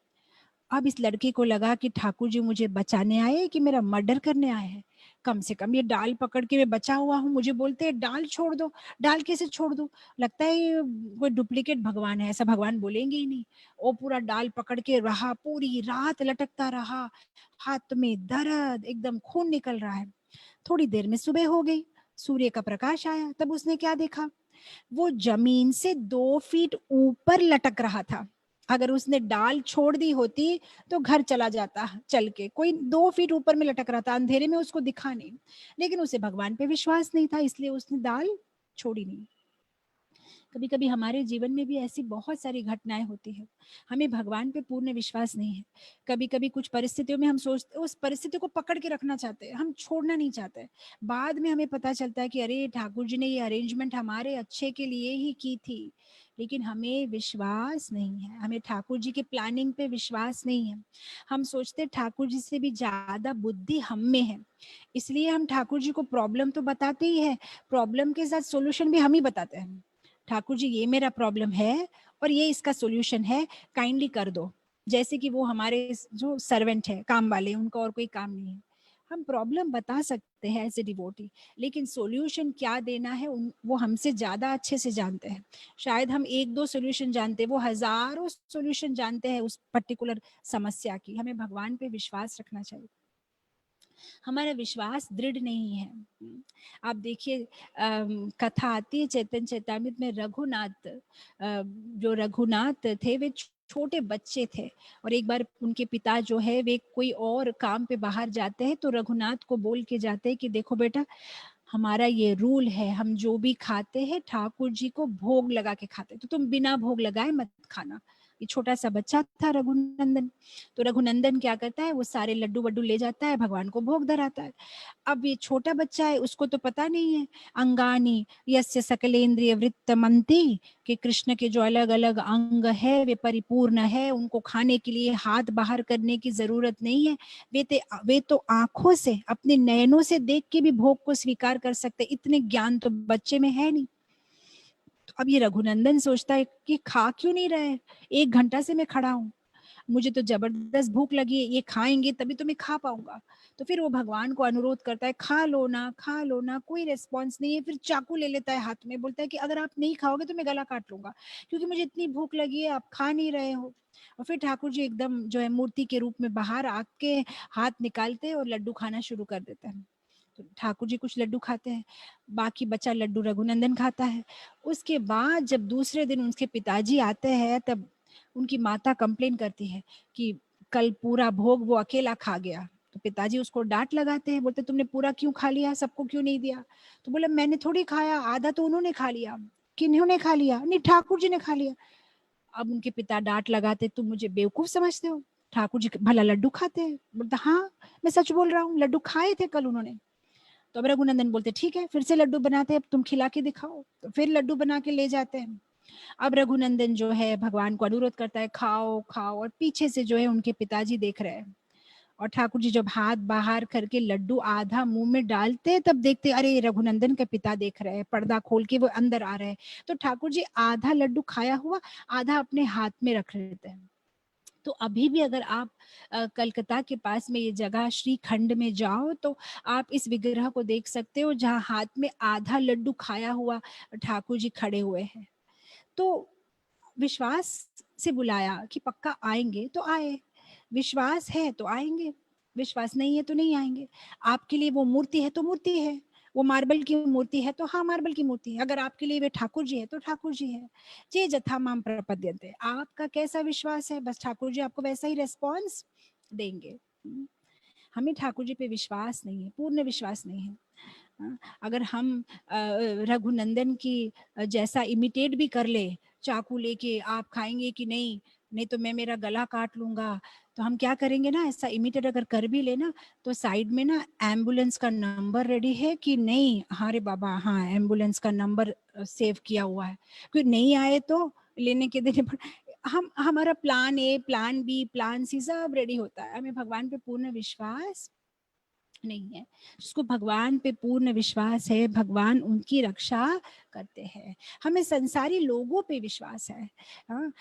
अब इस लड़के को लगा कि ठाकुर जी मुझे बचाने आए कि मेरा मर्डर करने आए हैं। कम से कम ये डाल पकड़ के मैं बचा हुआ हूँ, मुझे बोलते हैं डाल छोड़ दो। डाल कैसे छोड़ दो? लगता है ये कोई डुप्लीकेट भगवान है, ऐसा भगवान बोलेंगे ही नहीं। वो पूरा डाल पकड़ के रहा, पूरी रात लटकता रहा, हाथ में दर्द, एकदम खून निकल रहा है। थोड़ी देर में सुबह हो गई, सूर्य का प्रकाश आया, तब उसने क्या देखा, वो जमीन से 2 फीट ऊपर लटक रहा था। अगर उसने डाल छोड़ दी होती तो घर चला जाता चल के, कोई 2 फीट ऊपर में लटक रहा था, अंधेरे में उसको दिखा नहीं। लेकिन उसे भगवान पे विश्वास नहीं था, इसलिए उसने डाल छोड़ी नहीं। कभी कभी हमारे जीवन में भी ऐसी बहुत सारी घटनाएं होती है, हमें भगवान पे पूर्ण विश्वास नहीं है। कभी कभी कुछ परिस्थितियों में हम सोचते, उस परिस्थिति को पकड़ के रखना चाहते हैं, हम छोड़ना नहीं चाहते। बाद में हमें पता चलता है कि अरे ठाकुर जी ने ये अरेंजमेंट हमारे अच्छे के लिए ही की थी। लेकिन हमें विश्वास नहीं है, हमें ठाकुर जी की प्लानिंग पे विश्वास नहीं है। हम सोचते ठाकुर जी से भी ज्यादा बुद्धि हम में है, इसलिए हम ठाकुर जी को प्रॉब्लम तो बताते ही है, प्रॉब्लम के साथ सोल्यूशन भी हम ही बताते हैं। ठाकुर जी ये मेरा प्रॉब्लम है और ये इसका सॉल्यूशन है, काइंडली कर दो। जैसे कि वो हमारे जो सर्वेंट है, काम वाले, उनका और कोई काम नहीं है। हम प्रॉब्लम बता सकते हैं एज ए डिवोटी, लेकिन सॉल्यूशन क्या देना है वो हमसे ज़्यादा अच्छे से जानते हैं। शायद हम एक दो सॉल्यूशन जानते हैं, वो हज़ारों सॉल्यूशन जानते हैं उस पर्टिकुलर समस्या की। हमें भगवान पे विश्वास रखना चाहिए। हमारा विश्वास दृढ़ नहीं है। आप देखिए कथा आती है चैतन्य चैतामृत में, रघुनाथ जो रघुनाथ थे वे छोटे बच्चे थे, और एक बार उनके पिता जो है वे कोई और काम पे बाहर जाते हैं, तो रघुनाथ को बोल के जाते हैं कि देखो बेटा, हमारा ये रूल है, हम जो भी खाते हैं ठाकुर जी को भोग लगा के खाते हैं, तो तुम बिना भोग लगाए मत खाना। ये छोटा सा बच्चा था रघुनंदन, तो रघुनंदन क्या करता है, वो सारे लड्डू वड्डू ले जाता है, भगवान को भोग धराता है। अब ये छोटा बच्चा है, उसको तो पता नहीं है, अंगानी यस्य सकलेन्द्रिय वृत्तमंती, कि कृष्ण के जो अलग अलग अंग है वे परिपूर्ण है, उनको खाने के लिए हाथ बाहर करने की जरूरत नहीं है, वे तो आंखों से अपने नयनों से देख के भी भोग को स्वीकार कर सकते, इतने ज्ञान तो बच्चे में है नहीं। तो अब ये रघुनंदन सोचता है कि खा क्यों नहीं रहे, 1 घंटा से मैं खड़ा हूँ, मुझे तो जबरदस्त भूख लगी है, ये खाएंगे तभी तो मैं खा पाऊंगा। तो फिर वो भगवान को अनुरोध करता है, खा लो ना, खा लो ना, कोई रिस्पॉन्स नहीं है। फिर चाकू ले लेता है हाथ में, बोलता है कि अगर आप नहीं खाओगे तो मैं गला काट लूंगा, क्योंकि मुझे इतनी भूख लगी है, आप खा नहीं रहे हो। और फिर ठाकुर जी एकदम जो है मूर्ति के रूप में बाहर आके हाथ निकालते हैं और लड्डू खाना शुरू कर देते हैं। तो ठाकुर जी कुछ लड्डू खाते हैं, बाकी बचा लड्डू रघुनंदन खाता है। उसके बाद जब दूसरे दिन उनके पिताजी आते हैं, तब उनकी माता कंप्लेन करती है कि कल पूरा भोग वो अकेला खा गया। तो पिताजी उसको डांट लगाते हैं, बोलते तुमने पूरा क्यों खा लिया, सबको क्यों नहीं दिया। तो बोला मैंने थोड़ी खाया, आधा तो उन्होंने खा लिया। किन्होंने खा लिया? नहीं, ठाकुर जी ने खा लिया। अब उनके पिता डांट लगाते, तुम मुझे बेवकूफ समझते हो, ठाकुर जी भला लड्डू खाते हैं? बोलता हाँ, मैं सच बोल रहा हूँ, लड्डू खाए थे कल उन्होंने। तो अब रघुनंदन बोलते ठीक है, फिर से लड्डू बनाते हैं, अब तुम खिला के दिखाओ। तो फिर लड्डू बना के ले जाते हैं। अब रघुनंदन जो है भगवान को अनुरोध करता है, खाओ खाओ, और पीछे से जो है उनके पिताजी देख रहे हैं। और ठाकुर जी जब हाथ बाहर करके लड्डू आधा मुंह में डालते, तब देखते अरे रघुनंदन के पिता देख रहे हैं, पर्दा खोल के वो अंदर आ रहे हैं। तो ठाकुर जी आधा लड्डू खाया हुआ, आधा अपने हाथ में रख लेते हैं। तो अभी भी अगर आप कलकत्ता के पास में ये जगह श्रीखंड में जाओ, तो आप इस विग्रह को देख सकते हो, जहाँ हाथ में आधा लड्डू खाया हुआ ठाकुर जी खड़े हुए हैं। तो विश्वास से बुलाया कि पक्का आएंगे, तो आए। विश्वास है तो आएंगे, विश्वास नहीं है तो नहीं आएंगे। आपके लिए वो मूर्ति है तो मूर्ति है, वो मार्बल की मूर्ति है तो हाँ मार्बल की मूर्ति है। अगर आपके लिए वे ठाकुर जी है तो ठाकुर जी है। जे जथा माम प्रपद्यन्ते, आपका कैसा विश्वास है, बस ठाकुर जी आपको वैसा ही रेस्पॉन्स देंगे। हमें ठाकुर जी पे विश्वास नहीं है, पूर्ण विश्वास नहीं है। अगर हम रघुनंदन की जैसा इमिटेट भी कर ले, चाकू लेके आप खाएंगे कि नहीं, नहीं तो मैं मेरा गला काट लूंगा, तो हम क्या करेंगे ना, ऐसा इमिटेट अगर कर भी लेना, तो साइड में ना एम्बुलेंस का नंबर रेडी है कि नहीं, हाँ रे बाबा हाँ एम्बुलेंस का नंबर सेव किया हुआ है, क्योंकि नहीं आए तो लेने के देने पर हम हमारा plan A, plan B, plan C सब रेडी होता है। हमें भगवान पे पूर्ण विश्वास नहीं है। जिसको भगवान पे पूर्ण विश्वास है, भगवान उनकी रक्षा करते हैं। हमें संसारी लोगों पे विश्वास है। हाँ,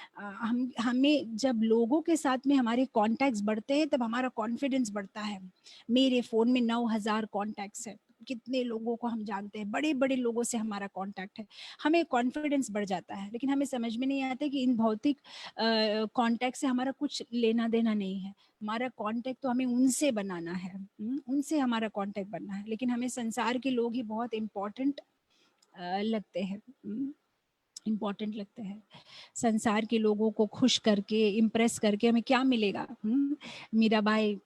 हमें जब लोगों के साथ में हमारे कॉन्टैक्ट्स बढ़ते हैं, तब हमारा कॉन्फिडेंस बढ़ता है। मेरे फोन में 9,000 कॉन्टैक्ट्स है, कितने लोगों को हम जानते हैं, बड़े बड़े लोगों से हमारा कॉन्टैक्ट है, हमें कॉन्फिडेंस बढ़ जाता है। लेकिन हमें समझ में नहीं आता कि इन भौतिक कॉन्टैक्ट से हमारा कुछ लेना देना नहीं है। हमारा कांटेक्ट तो हमें उनसे बनाना है, उनसे हमारा कांटेक्ट बनना है। लेकिन हमें संसार के लोग ही बहुत इम्पोर्टेंट लगते हैं, इम्पोर्टेंट लगते हैं। संसार के लोगों को खुश करके, इम्प्रेस करके हमें क्या मिलेगा। मीराबाई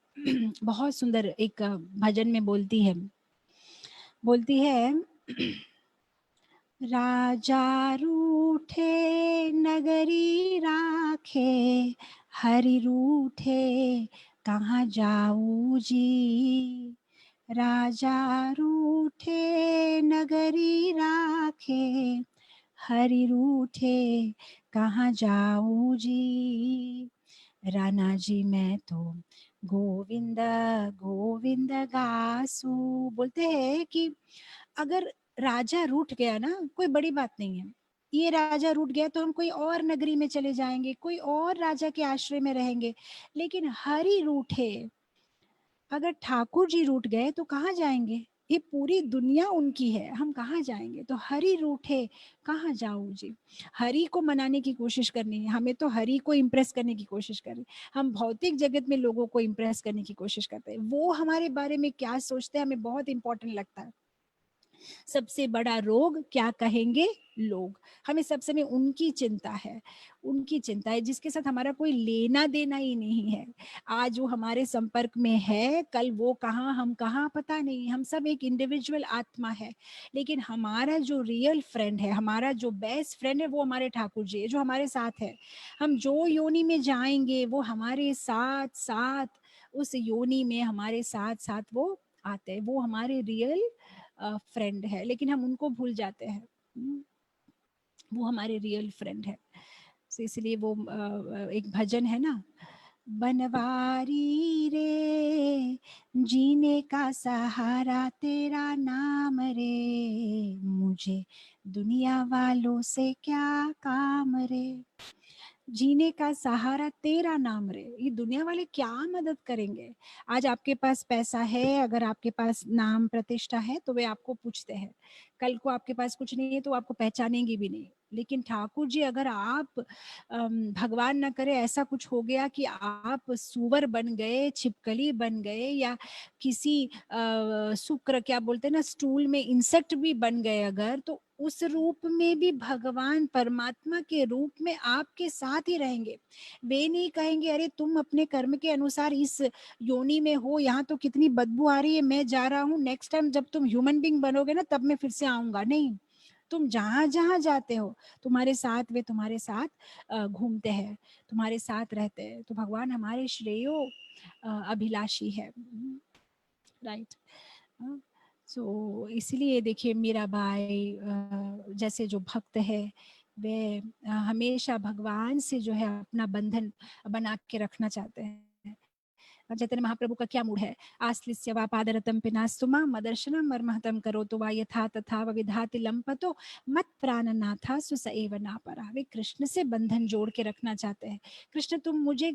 बहुत सुंदर एक भजन में बोलती है, बोलती है राजा रूठे नगरी राखे, हरि रूठे कहाँ जाऊँ जी। राजा रूठे नगरी राखे, हरि रूठे कहाँ जाऊँ जी। राणा जी मैं तो गोविंद गोविंद गासू। बोलते हैं कि अगर राजा रूठ गया ना, कोई बड़ी बात नहीं है, ये राजा रूठ गया तो हम कोई और नगरी में चले जाएंगे, कोई और राजा के आश्रय में रहेंगे। लेकिन हरि रूठे, अगर ठाकुर जी रूठ गए तो कहाँ जाएंगे? ये पूरी दुनिया उनकी है, हम कहाँ जाएंगे? तो हरि रूठे कहाँ जाऊँ जी? हरि को मनाने की कोशिश करनी है, हमें तो हरि को इम्प्रेस करने की कोशिश करनी है। हम भौतिक जगत में लोगों को इम्प्रेस करने की कोशिश करते हैं, वो हमारे बारे में क्या सोचते हैं हमें बहुत इंपॉर्टेंट लगता है। सबसे बड़ा रोग क्या कहेंगे लोग, हमें सब समय उनकी चिंता है, उनकी चिंता है जिसके साथ हमारा कोई लेना देना ही नहीं है। आज वो हमारे संपर्क में है, कल वो कहाँ हम कहाँ पता नहीं। हम सब एक इंडिविजुअल आत्मा है, लेकिन हमारा जो रियल फ्रेंड है, हमारा जो बेस्ट फ्रेंड है, वो हमारे ठाकुर जी है जो हमारे साथ है। हम जो योनि में जाएंगे वो हमारे साथ साथ उस योनि में हमारे साथ साथ वो आते हैं, वो हमारे रियल फ्रेंड है, लेकिन हम उनको भूल जाते हैं। वो हमारे रियल फ्रेंड है। तो इसलिए वो एक भजन है ना, बनवारी रे जीने का सहारा तेरा नाम रे, मुझे दुनिया वालों से क्या काम रे। जीने का सहारा तेरा नाम रे, ये दुनिया वाले क्या मदद करेंगे? आज आपके पास पैसा है, अगर आपके पास नाम प्रतिष्ठा है तो वे आपको पूछते हैं, कल को आपके पास कुछ नहीं है तो आपको पहचानेंगे भी नहीं। लेकिन ठाकुर जी, अगर आप भगवान ना करे ऐसा कुछ हो गया कि आप सुअर बन गए, छिपकली बन गए, या किसी शुक्र क्या बोलते हैं ना, स्टूल में इंसेक्ट भी बन गए अगर, तो उस रूप में भी भगवान परमात्मा के रूप में आपके साथ ही रहेंगे। वे नहीं कहेंगे अरे तुम अपने कर्म के अनुसार इस योनि में हो, यहाँ तो कितनी बदबू आ रही है, मैं जा रहा हूँ, नेक्स्ट टाइम जब तुम ह्यूमन बींग बनोगे ना तब मैं फिर से आऊंगा। नहीं, तुम जहां जहां जाते हो तुम्हारे साथ वे तुम्हारे साथ घूमते हैं, तुम्हारे साथ रहते हैं। तो भगवान हमारे श्रेयो अभिलाषी है, राइट। सो इसलिए देखिए मीराबाई जैसे जो भक्त है, वे हमेशा भगवान से जो है अपना बंधन बना के रखना चाहते हैं। चैतन्य महाप्रभु का क्या मूड है, आश्लिष्य वा पादरतम पिनास्तु मां मदर्शनम मर्महतम करोतु वा यथा तथा विधाति लंपतो मत प्राणनाथा सुस एव नापरा। वे कृष्ण से बंधन जोड़ के रखना चाहते हैं। कृष्ण तुम मुझे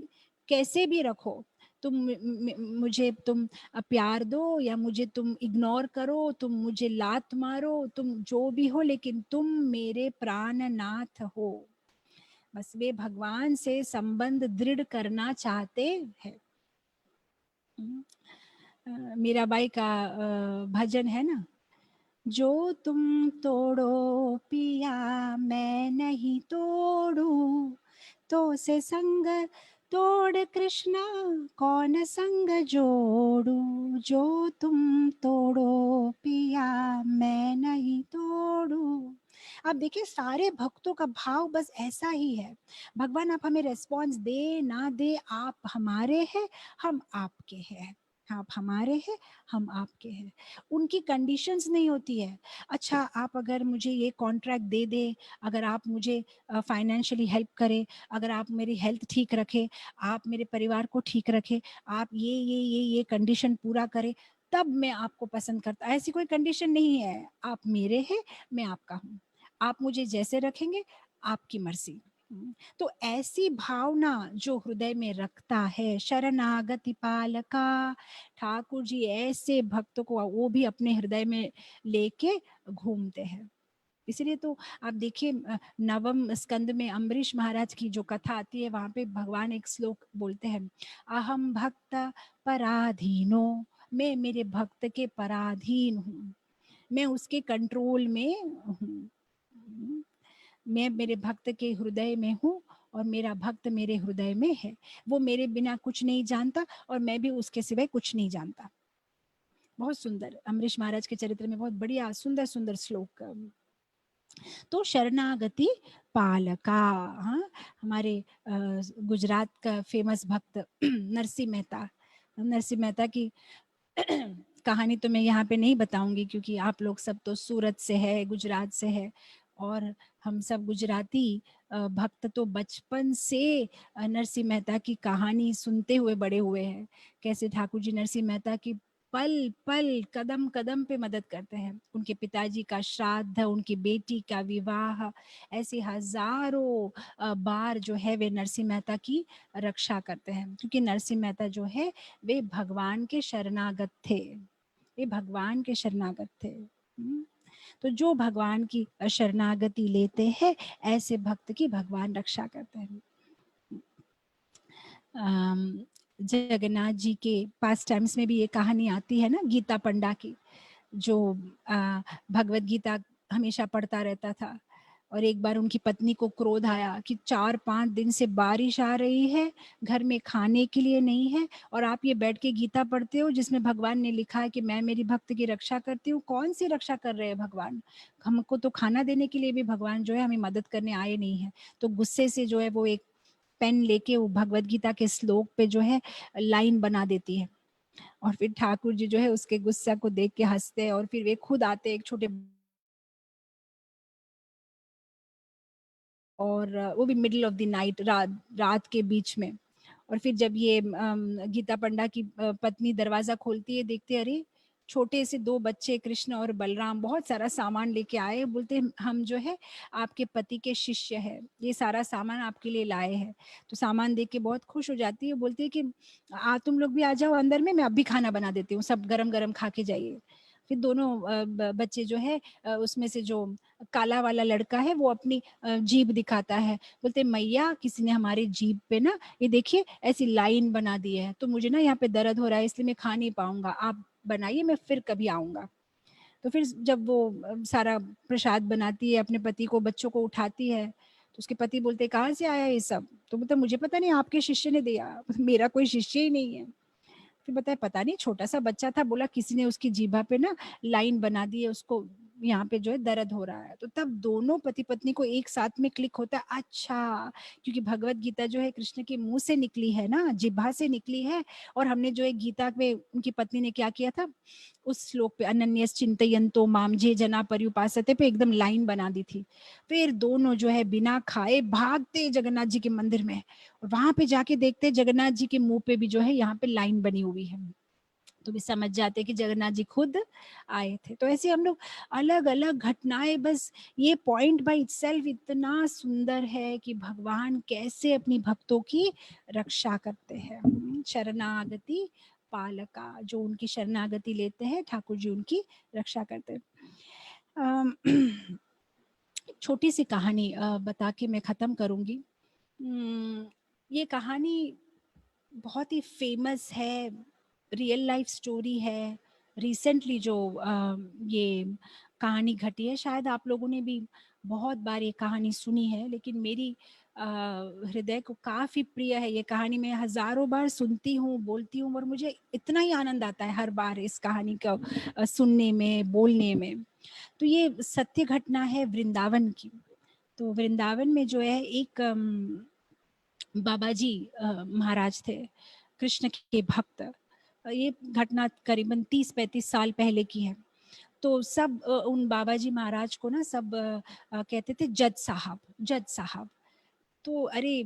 कैसे भी रखो, तुम मुझे तुम प्यार दो या मुझे तुम इग्नोर करो, तुम मुझे लात मारो, तुम जो भी हो, लेकिन तुम मेरे प्राणनाथ हो। बस वे भगवान से संबंध दृढ़ करना चाहते हैं। मीराबाई का भजन है ना, जो तुम तोड़ो पिया मैं नहीं तोड़ू, तो से संग तोड़ कृष्णा कौन संग जोड़ू, जो तुम तोड़ो पिया मैं नहीं तोड़ू। आप देखिए सारे भक्तों का भाव बस ऐसा ही है, भगवान आप हमें रेस्पॉन्स दे ना दे, आप हमारे हैं, हम आपके हैं, आप हमारे हैं, हम आपके हैं। उनकी कंडीशंस नहीं होती है। अच्छा आप अगर मुझे ये कॉन्ट्रैक्ट दे दे, अगर आप मुझे फाइनेंशियली हेल्प करें, अगर आप मेरी हेल्थ ठीक रखें, आप मेरे परिवार को ठीक रखें, आप ये कंडीशन पूरा करें, तब मैं आपको पसंद करता। ऐसी कोई कंडीशन नहीं है, आप मेरे हैं, मैं आपका हूँ, आप मुझे जैसे रखेंगे आपकी मर्जी। तो ऐसी भावना जो हृदय में रखता है शरणागति पालका, ठाकुर जी ऐसे भक्तों को वो भी अपने हृदय में लेके घूमते हैं। इसलिए तो आप देखिए नवम स्कंद में अम्बरीश महाराज की जो कथा आती है, वहां पे भगवान एक श्लोक बोलते हैं, अहम भक्त पराधीनो, मैं मेरे भक्त के पराधीन हूँ, मैं उसके कंट्रोल में हूँ, मैं मेरे भक्त के हृदय में हूँ और मेरा भक्त मेरे हृदय में है, वो मेरे बिना कुछ नहीं जानता और मैं भी उसके सिवाय कुछ नहीं जानता। बहुत सुंदर अम्बरीश महाराज के चरित्र में बहुत बढ़िया सुंदर सुंदर श्लोक। तो शरणागति पालका, हाँ, हमारे गुजरात का फेमस भक्त नरसिंह मेहता, नरसिंह मेहता की कहानी तो मैं यहाँ पे नहीं बताऊंगी क्योंकि आप लोग सब तो सूरत से है, गुजरात से है, और हम सब गुजराती भक्त तो बचपन से नरसिंह मेहता की कहानी सुनते हुए बड़े हुए हैं। कैसे ठाकुर जी नरसिंह मेहता की पल पल कदम कदम पे मदद करते हैं। उनके पिताजी का श्राद्ध, उनकी बेटी का विवाह, ऐसे हजारों बार जो है वे नरसिंह मेहता की रक्षा करते हैं, क्योंकि नरसिंह मेहता जो है वे भगवान के शरणागत थे, वे भगवान के शरणागत थे। तो जो भगवान की शरणागति लेते हैं, ऐसे भक्त की भगवान रक्षा करते हैं। जगन्नाथ जी के पास टाइम्स में भी ये कहानी आती है ना, गीता पंडा की, जो भगवत गीता हमेशा पढ़ता रहता था, और एक बार उनकी पत्नी को क्रोध आया कि 4-5 दिन से बारिश आ रही है, घर में खाने के लिए नहीं है, और आप ये बैठ के गीता पढ़ते हो जिसमें भगवान ने लिखा है कि मैं मेरी भक्त की रक्षा करती हूँ। कौन सी रक्षा कर रहे हैं भगवान? हमको तो खाना देने के लिए भी भगवान जो है हमें मदद करने आए नहीं है। तो गुस्से से जो है वो एक पेन लेके वो भगवत गीता के श्लोक पे जो है लाइन बना देती है, और फिर ठाकुर जी जो है उसके गुस्सा को देख के हंसते हैं, और फिर वे खुद आते हैं एक छोटे, और वो भी मिडिल ऑफ द नाइट, रात के बीच में। और फिर जब ये गीता पंडा की पत्नी दरवाजा खोलती है, देखते अरे छोटे से 2 बच्चे कृष्ण और बलराम बहुत सारा सामान लेके आए, बोलते हम जो है आपके पति के शिष्य है, ये सारा सामान आपके लिए लाए हैं। तो सामान देख के बहुत खुश हो जाती है, बोलती है कि तुम लोग भी आ जाओ अंदर में, मैं अब भी खाना बना देती हूँ, सब गरम गरम खा के जाइए। फिर दोनों बच्चे जो है उसमें से जो काला वाला लड़का है वो अपनी जीभ दिखाता है, बोलते मैया किसी ने हमारे जीभ पे ना ये देखिए ऐसी लाइन बना दी है, तो मुझे ना यहाँ पे दर्द हो रहा है इसलिए मैं खा नहीं पाऊंगा, आप बनाइए मैं फिर कभी आऊंगा। तो फिर जब वो सारा प्रसाद बनाती है, अपने पति को बच्चों को उठाती है, तो उसके पति बोलते कहाँ से आया ये सब? तो बोलते मुझे पता नहीं, आपके शिष्य ने दिया, मेरा कोई शिष्य ही नहीं है। फिर बताया पता नहीं, छोटा सा बच्चा था, बोला किसी ने उसकी जीभा पे ना लाइन बना दी है, उसको यहाँ पे जो है दर्द हो रहा है। तो तब दोनों पति पत्नी को एक साथ में क्लिक होता है, अच्छा क्योंकि भगवत गीता जो है कृष्ण के मुंह से निकली है ना, जिह्वा से निकली है, और हमने जो है गीता में उनकी पत्नी ने क्या किया था, उस श्लोक पे अनन्यस चिंतयन्तो माम जे जना पर्युपासते पे एकदम लाइन बना दी थी। फिर दोनों जो है बिना खाए भागते जगन्नाथ जी के मंदिर में, और वहां पे जाके देखते जगन्नाथ जी के मुंह पे भी जो है यहाँ पे लाइन बनी हुई है, तो भी समझ जाते कि जगन्नाथ जी खुद आए थे। तो ऐसे हम लोग अलग अलग घटनाएं, बस ये पॉइंट बाय इटसेल्फ इतना सुंदर है कि भगवान कैसे अपनी भक्तों की रक्षा करते हैं। शरणागति पालका, जो उनकी शरणागति लेते हैं ठाकुर जी उनकी रक्षा करते हैं। छोटी सी कहानी बता के मैं खत्म करूंगी। ये कहानी बहुत ही फेमस है, रियल लाइफ स्टोरी है। रिसेंटली जो ये कहानी घटी है, शायद आप लोगों ने भी बहुत बार ये कहानी सुनी है, लेकिन मेरी हृदय को काफ़ी प्रिय है ये कहानी। मैं हज़ारों बार सुनती हूँ, बोलती हूँ, और मुझे इतना ही आनंद आता है हर बार इस कहानी को सुनने में, बोलने में। तो ये सत्य घटना है वृंदावन की। तो वृंदावन में जो है एक बाबा जी महाराज थे, कृष्ण के भक्त। ये घटना करीबन 30-35 साल पहले की है। तो सब उन बाबा जी महाराज को ना सब कहते थे जज साहब, जज साहब। तो अरे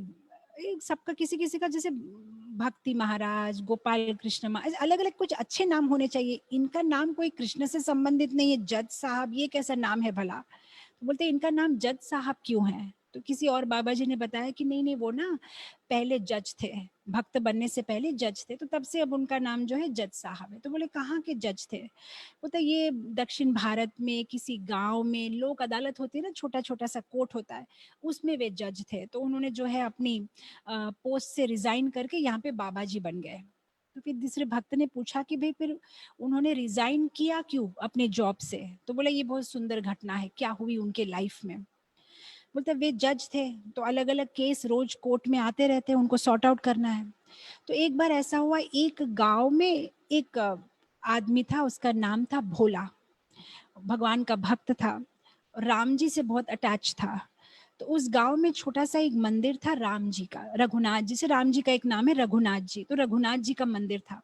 सबका किसी किसी का जैसे भक्ति महाराज, गोपाल कृष्ण महाराज, अलग अलग कुछ अच्छे नाम होने चाहिए। इनका नाम कोई कृष्ण से संबंधित नहीं है, जज साहब ये कैसा नाम है भला? तो बोलते इनका नाम जज साहब क्यों है? तो किसी और बाबा जी ने बताया कि नहीं नहीं, वो ना पहले जज थे, भक्त बनने से पहले जज थे, तो तब से अब उनका नाम जो है जज साहब है। तो बोले कहाँ के जज थे? बोलते ये दक्षिण भारत में किसी गांव में लोक अदालत होती है ना, छोटा छोटा सा कोर्ट होता है, उसमें वे जज थे। तो उन्होंने जो है अपनी पोस्ट से रिजाइन करके यहाँ पे बाबा जी बन गए। तो फिर दूसरे भक्त ने पूछा कि भाई फिर उन्होंने रिजाइन किया क्यों अपने जॉब से? तो बोला ये बहुत सुंदर घटना है, क्या हुई उनके लाइफ में। बोलते वे जज थे, तो अलग अलग केस रोज कोर्ट में आते रहते हैं, उनको सॉर्ट आउट करना है। तो एक बार ऐसा हुआ, एक गांव में एक आदमी था, उसका नाम था भोला, भगवान का भक्त था, राम जी से बहुत अटैच था। तो उस गांव में छोटा सा एक मंदिर था राम जी का, रघुनाथ जी से, राम जी का एक नाम है रघुनाथ जी, तो रघुनाथ जी का मंदिर था।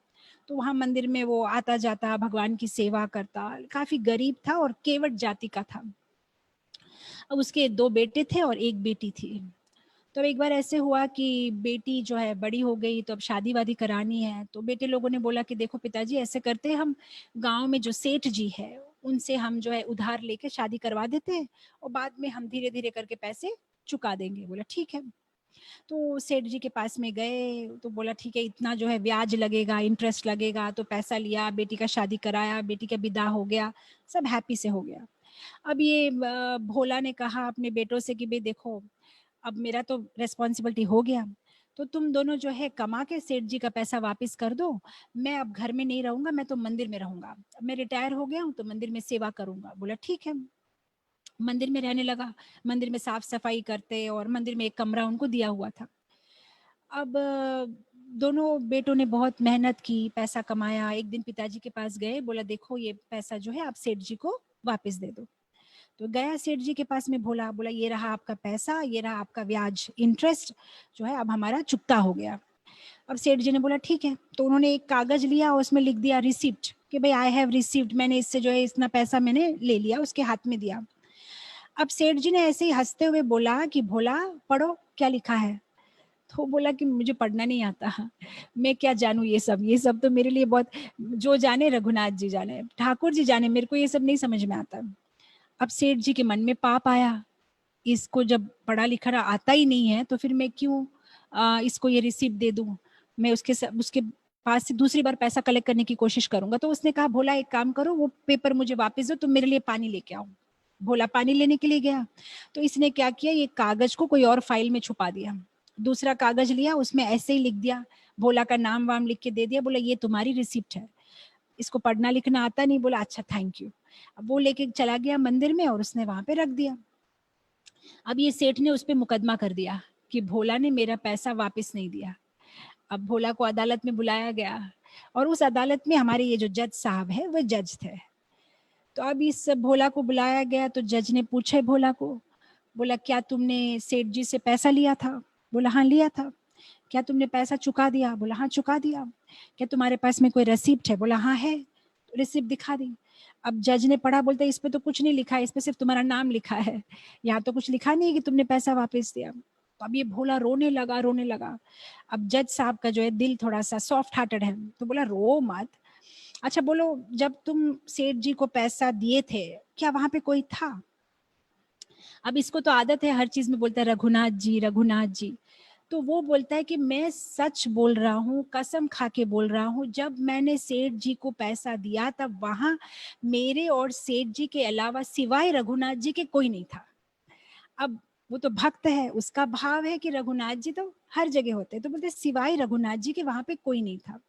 तो वहां मंदिर में वो आता जाता, भगवान की सेवा करता, काफी गरीब था और केवट जाति का था। अब उसके 2 बेटे थे और एक बेटी थी। तो एक बार ऐसे हुआ कि बेटी जो है बड़ी हो गई, तो अब शादी वादी करानी है। तो बेटे लोगों ने बोला कि देखो पिताजी, ऐसे करते हैं, हम गांव में जो सेठ जी है उनसे हम जो है उधार लेके शादी करवा देते हैं, और बाद में हम धीरे धीरे करके पैसे चुका देंगे। बोला ठीक है। तो सेठ जी के पास में गए, तो बोला ठीक है, इतना जो है ब्याज लगेगा, इंटरेस्ट लगेगा। तो पैसा लिया, बेटी का शादी कराया, बेटी का विदा हो गया, सब हैप्पी से हो गया। अब ये भोला ने कहा अपने बेटों से कि भाई देखो, अब मेरा तो रेस्पॉन्सिबिलिटी हो गया, तो तुम दोनों जो है कमा के सेठ जी का पैसा वापस कर दो। मैं अब घर में नहीं रहूंगा, मैं तो मंदिर में रहूंगा। अब मैं रिटायर हो गया हूँ, तो मंदिर में सेवा करूंगा। बोला ठीक है। मंदिर में रहने लगा। मंदिर में साफ सफाई करते, और मंदिर में एक कमरा उनको दिया हुआ था। अब दोनों बेटों ने बहुत मेहनत की, पैसा कमाया। एक दिन पिताजी के पास गए, बोला देखो ये पैसा जो है आप सेठ जी को वापस दे दो। तो गया सेठ जी के पास में भोला, बोला ये रहा आपका पैसा, ये रहा आपका ब्याज, इंटरेस्ट जो है अब हमारा चुकता हो गया। अब सेठ जी ने बोला ठीक है। तो उन्होंने एक कागज लिया, उसमें लिख दिया रिसिप्ट, कि भाई आई हैव रिसीव्ड, मैंने इससे जो है इतना पैसा मैंने ले लिया, उसके हाथ में दिया। अब सेठ जी ने ऐसे ही हंसते हुए बोला कि भोला पढ़ो क्या लिखा है। तो बोला कि मुझे पढ़ना नहीं आता, मैं क्या जानूँ ये सब तो मेरे लिए बहुत, जो जाने रघुनाथ जी जाने, ठाकुर जी जाने, मेरे को ये सब नहीं समझ में आता। अब सेठ जी के मन में पाप आया, इसको जब पढ़ा लिखा आता ही नहीं है, तो फिर मैं क्यों इसको ये रिसीप्ट दे दूं। मैं उसके पास से दूसरी बार पैसा कलेक्ट करने की कोशिश करूंगा। तो उसने कहा भोला एक काम करो, वो पेपर मुझे वापस दो, तुम मेरे लिए पानी लेके आओ। भोला पानी लेने के लिए गया। तो इसने क्या किया, ये कागज को कोई और फाइल में छुपा दिया। दूसरा कागज लिया, उसमें ऐसे ही लिख दिया, भोला का नाम वाम लिख के दे दिया। बोला ये तुम्हारी रिसिप्ट है, इसको पढ़ना लिखना आता नहीं। बोला अच्छा थैंक यू। अब वो लेके चला गया मंदिर में, और उसने वहां पे रख दिया। अब ये सेठ ने उस पर मुकदमा कर दिया कि भोला ने मेरा पैसा वापस नहीं दिया। अब भोला को अदालत में बुलाया गया, और उस अदालत में हमारे ये जो जज साहब है वो जज थे। तो अब इस भोला को बुलाया गया, तो जज ने पूछे भोला को, बोला क्या तुमने सेठ जी से पैसा लिया था। बोला हाँ लिया था। क्या तुमने पैसा चुका दिया। बोला हाँ चुका दिया। क्या तुम्हारे पास में कोई रसीप्ट है। बोला हाँ है। तो रिसिप्ट दिखा दी। अब जज ने पढ़ा, बोलते इस पे तो कुछ नहीं लिखा है, इस पे सिर्फ तुम्हारा नाम लिखा है, यहाँ तो कुछ लिखा नहीं है कि तुमने पैसा वापस दिया। तो अब ये भोला रोने लगा, रोने लगा। अब जज साहब का जो है दिल थोड़ा सा सॉफ्ट हार्टेड है, तो बोला रो मत। अच्छा बोलो, जब तुम सेठ जी को पैसा दिए थे, क्या वहां पे कोई था। अब इसको तो आदत है हर चीज में बोलता है रघुनाथ जी, रघुनाथ जी। तो वो बोलता है कि मैं सच बोल रहा हूँ, कसम खा के बोल रहा हूँ, जब मैंने सेठ जी को पैसा दिया तब वहां मेरे और सेठ जी के अलावा सिवाय रघुनाथ जी के कोई नहीं था। अब वो तो भक्त है, उसका भाव है कि रघुनाथ जी तो हर जगह होते हैं, तो बोलते सिवाय रघुनाथ जी के वहां पे कोई नहीं था।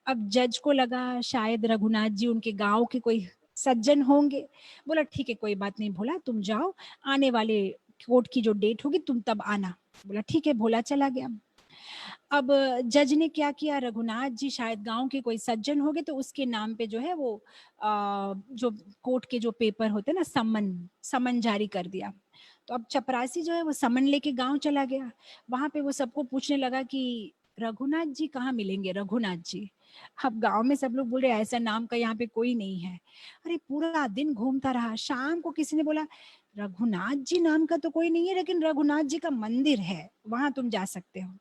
अब जज को लगा शायद रघुनाथ जी उनके गांव के कोई सज्जन होंगे। बोला ठीक है कोई बात नहीं भोला, तुम जाओ, आने वाले कोर्ट की जो डेट होगी तुम तब आना। बोला ठीक है, भोला चला गया। अब जज ने क्या किया, रघुनाथ जी शायद गांव के कोई सज्जन हो गए, तो उसके नाम पे जो है वो जो कोर्ट के जो पेपर होते हैं ना, समन समन जारी कर दिया। तो अब चपरासी जो है वो समन लेके गांव चला गया। वहां पे वो सबको पूछने लगा कि रघुनाथ जी कहाँ मिलेंगे, रघुनाथ जी। अब गांव में सब लोग बोल रहे ऐसा नाम का यहाँ पे कोई नहीं है। अरे पूरा दिन घूमता रहा, शाम को किसी ने बोला रघुनाथ जी नाम का तो कोई नहीं है, लेकिन रघुनाथ जी का मंदिर है, वहां तुम जा सकते हो।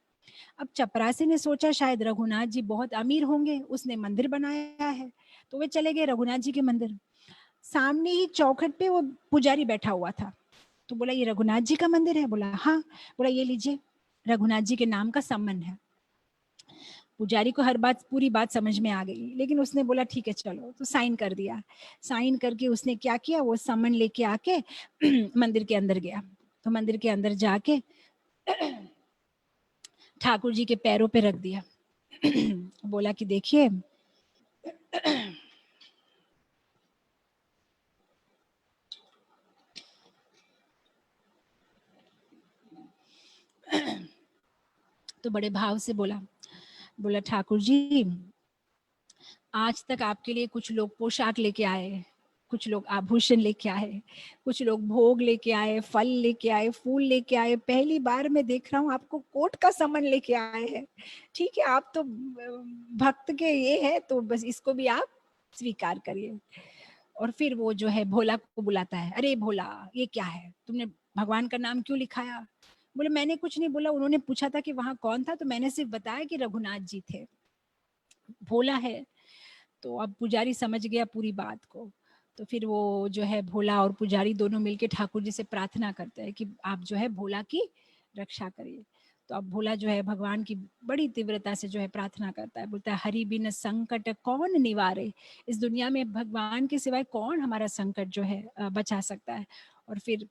अब चपरासी ने सोचा शायद रघुनाथ जी बहुत अमीर होंगे, उसने मंदिर बनाया है। तो वे चले गए रघुनाथ जी के मंदिर। सामने ही चौखट पे वो पुजारी बैठा हुआ था। तो बोला ये रघुनाथ जी का मंदिर है। बोला हाँ। बोला ये लीजिए, रघुनाथ जी के नाम का सम्मन है। पुजारी को हर बात पूरी बात समझ में आ गई, लेकिन उसने बोला ठीक है चलो, तो साइन कर दिया। साइन करके उसने क्या किया, वो सम्मन लेके आके मंदिर के अंदर गया। तो मंदिर के अंदर जाके ठाकुर जी के पैरों पे रख दिया। बोला कि देखिए तो बड़े भाव से बोला, बोला ठाकुर जी, आज तक आपके लिए कुछ लोग पोशाक लेके आए, कुछ लोग आभूषण लेके आए, कुछ लोग भोग लेके आए, फल लेके आए, फूल लेके आए, पहली बार मैं देख रहा हूँ आपको कोट का सामान लेके आए हैं। ठीक है, आप तो भक्त के ये है, तो बस इसको भी आप स्वीकार करिए। और फिर वो जो है भोला को बुलाता है, अरे भोला ये क्या है, तुमने भगवान का नाम क्यों लिखाया। बोले मैंने कुछ नहीं बोला, उन्होंने पूछा था कि वहाँ कौन था, तो मैंने सिर्फ बताया कि रघुनाथ जी थे। भोला है। तो अब पुजारी समझ गया पूरी बात को। तो फिर वो जो है भोला और पुजारी दोनों मिलके ठाकुर जी से प्रार्थना करते हैं कि आप जो है भोला की रक्षा करिए। तो अब भोला जो है भगवान की बड़ी तीव्रता से जो है प्रार्थना करता है, बोलता है हरि बिन संकट कौन निवारे। इस दुनिया में भगवान के सिवाय कौन हमारा संकट जो है बचा सकता है। और फिर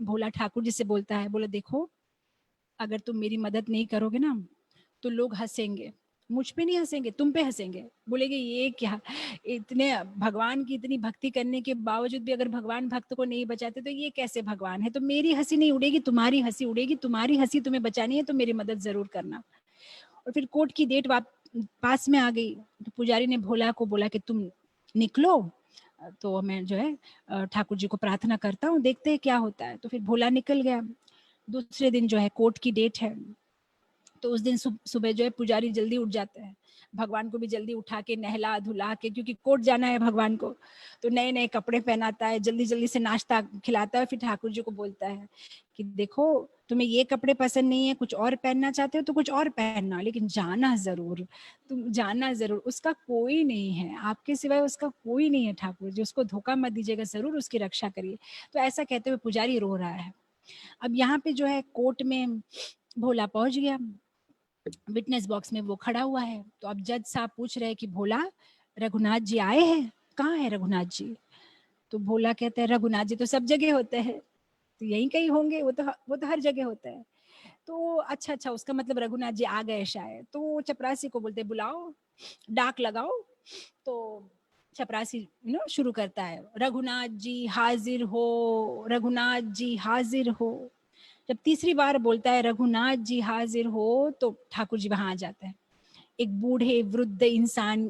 भोला ठाकुर जी से बोलता है, बोला देखो अगर तुम मेरी मदद नहीं करोगे ना तो लोग हंसेंगे, मुझ पे नहीं हंसेंगे, तुम पे हंसेंगे। बोलेंगे ये क्या, इतने भगवान की इतनी भक्ति करने के बावजूद भी अगर भगवान भक्त को नहीं बचाते तो ये कैसे भगवान है। तो मेरी हंसी नहीं उड़ेगी, तुम्हारी हंसी उड़ेगी, तुम्हारी हंसी तुम्हें बचानी है तो मेरी मदद जरूर करना। और फिर कोर्ट की डेट पास में आ गई। तो पुजारी ने भोला को बोला कि तुम निकलो, तो मैं जो है ठाकुर जी को प्रार्थना करता हूँ, देखते हैं क्या होता है। तो फिर भोला निकल गया। दूसरे दिन जो है कोर्ट की डेट है। तो उस दिन सुबह जो है पुजारी जल्दी उठ जाते हैं, भगवान को भी जल्दी उठा के नहला धुला के, क्योंकि कोर्ट जाना है भगवान को, तो नए नए कपड़े पहनाता है, जल्दी जल्दी से नाश्ता खिलाता है। फिर ठाकुर जी को बोलता है कि देखो तुम्हें ये कपड़े पसंद नहीं है, कुछ और पहनना चाहते हो तो कुछ और पहनना, लेकिन जाना जरूर, तुम जाना जरूर, उसका कोई नहीं है आपके सिवाय, उसका कोई नहीं है ठाकुर जी, उसको धोखा मत दीजिएगा, जरूर उसकी रक्षा करिए। तो ऐसा कहते हुए पुजारी रो रहा है। अब यहाँ पे जो है कोर्ट में भोला पहुंच गया, विटनेस बॉक्स में वो खड़ा हुआ है। तो अब जज साहब पूछ रहे हैं कि भोला रघुनाथ जी आए हैं, कहाँ है रघुनाथ जी। तो भोला कहते हैं रघुनाथ जी तो सब जगह होते हैं, तो यहीं कहीं होंगे, वो तो हर जगह होते हैं। तो अच्छा अच्छा, उसका मतलब रघुनाथ जी आ गए शायद। तो चपरासी को बोलते बुलाओ, डाक लगाओ। तो चपरासी शुरू करता है, रघुनाथ जी हाजिर हो, रघुनाथ जी हाजिर हो। जब तीसरी बार बोलता है रघुनाथ जी हाजिर हो, तो ठाकुर जी वहां आ जाते हैं। एक बूढ़े वृद्ध इंसान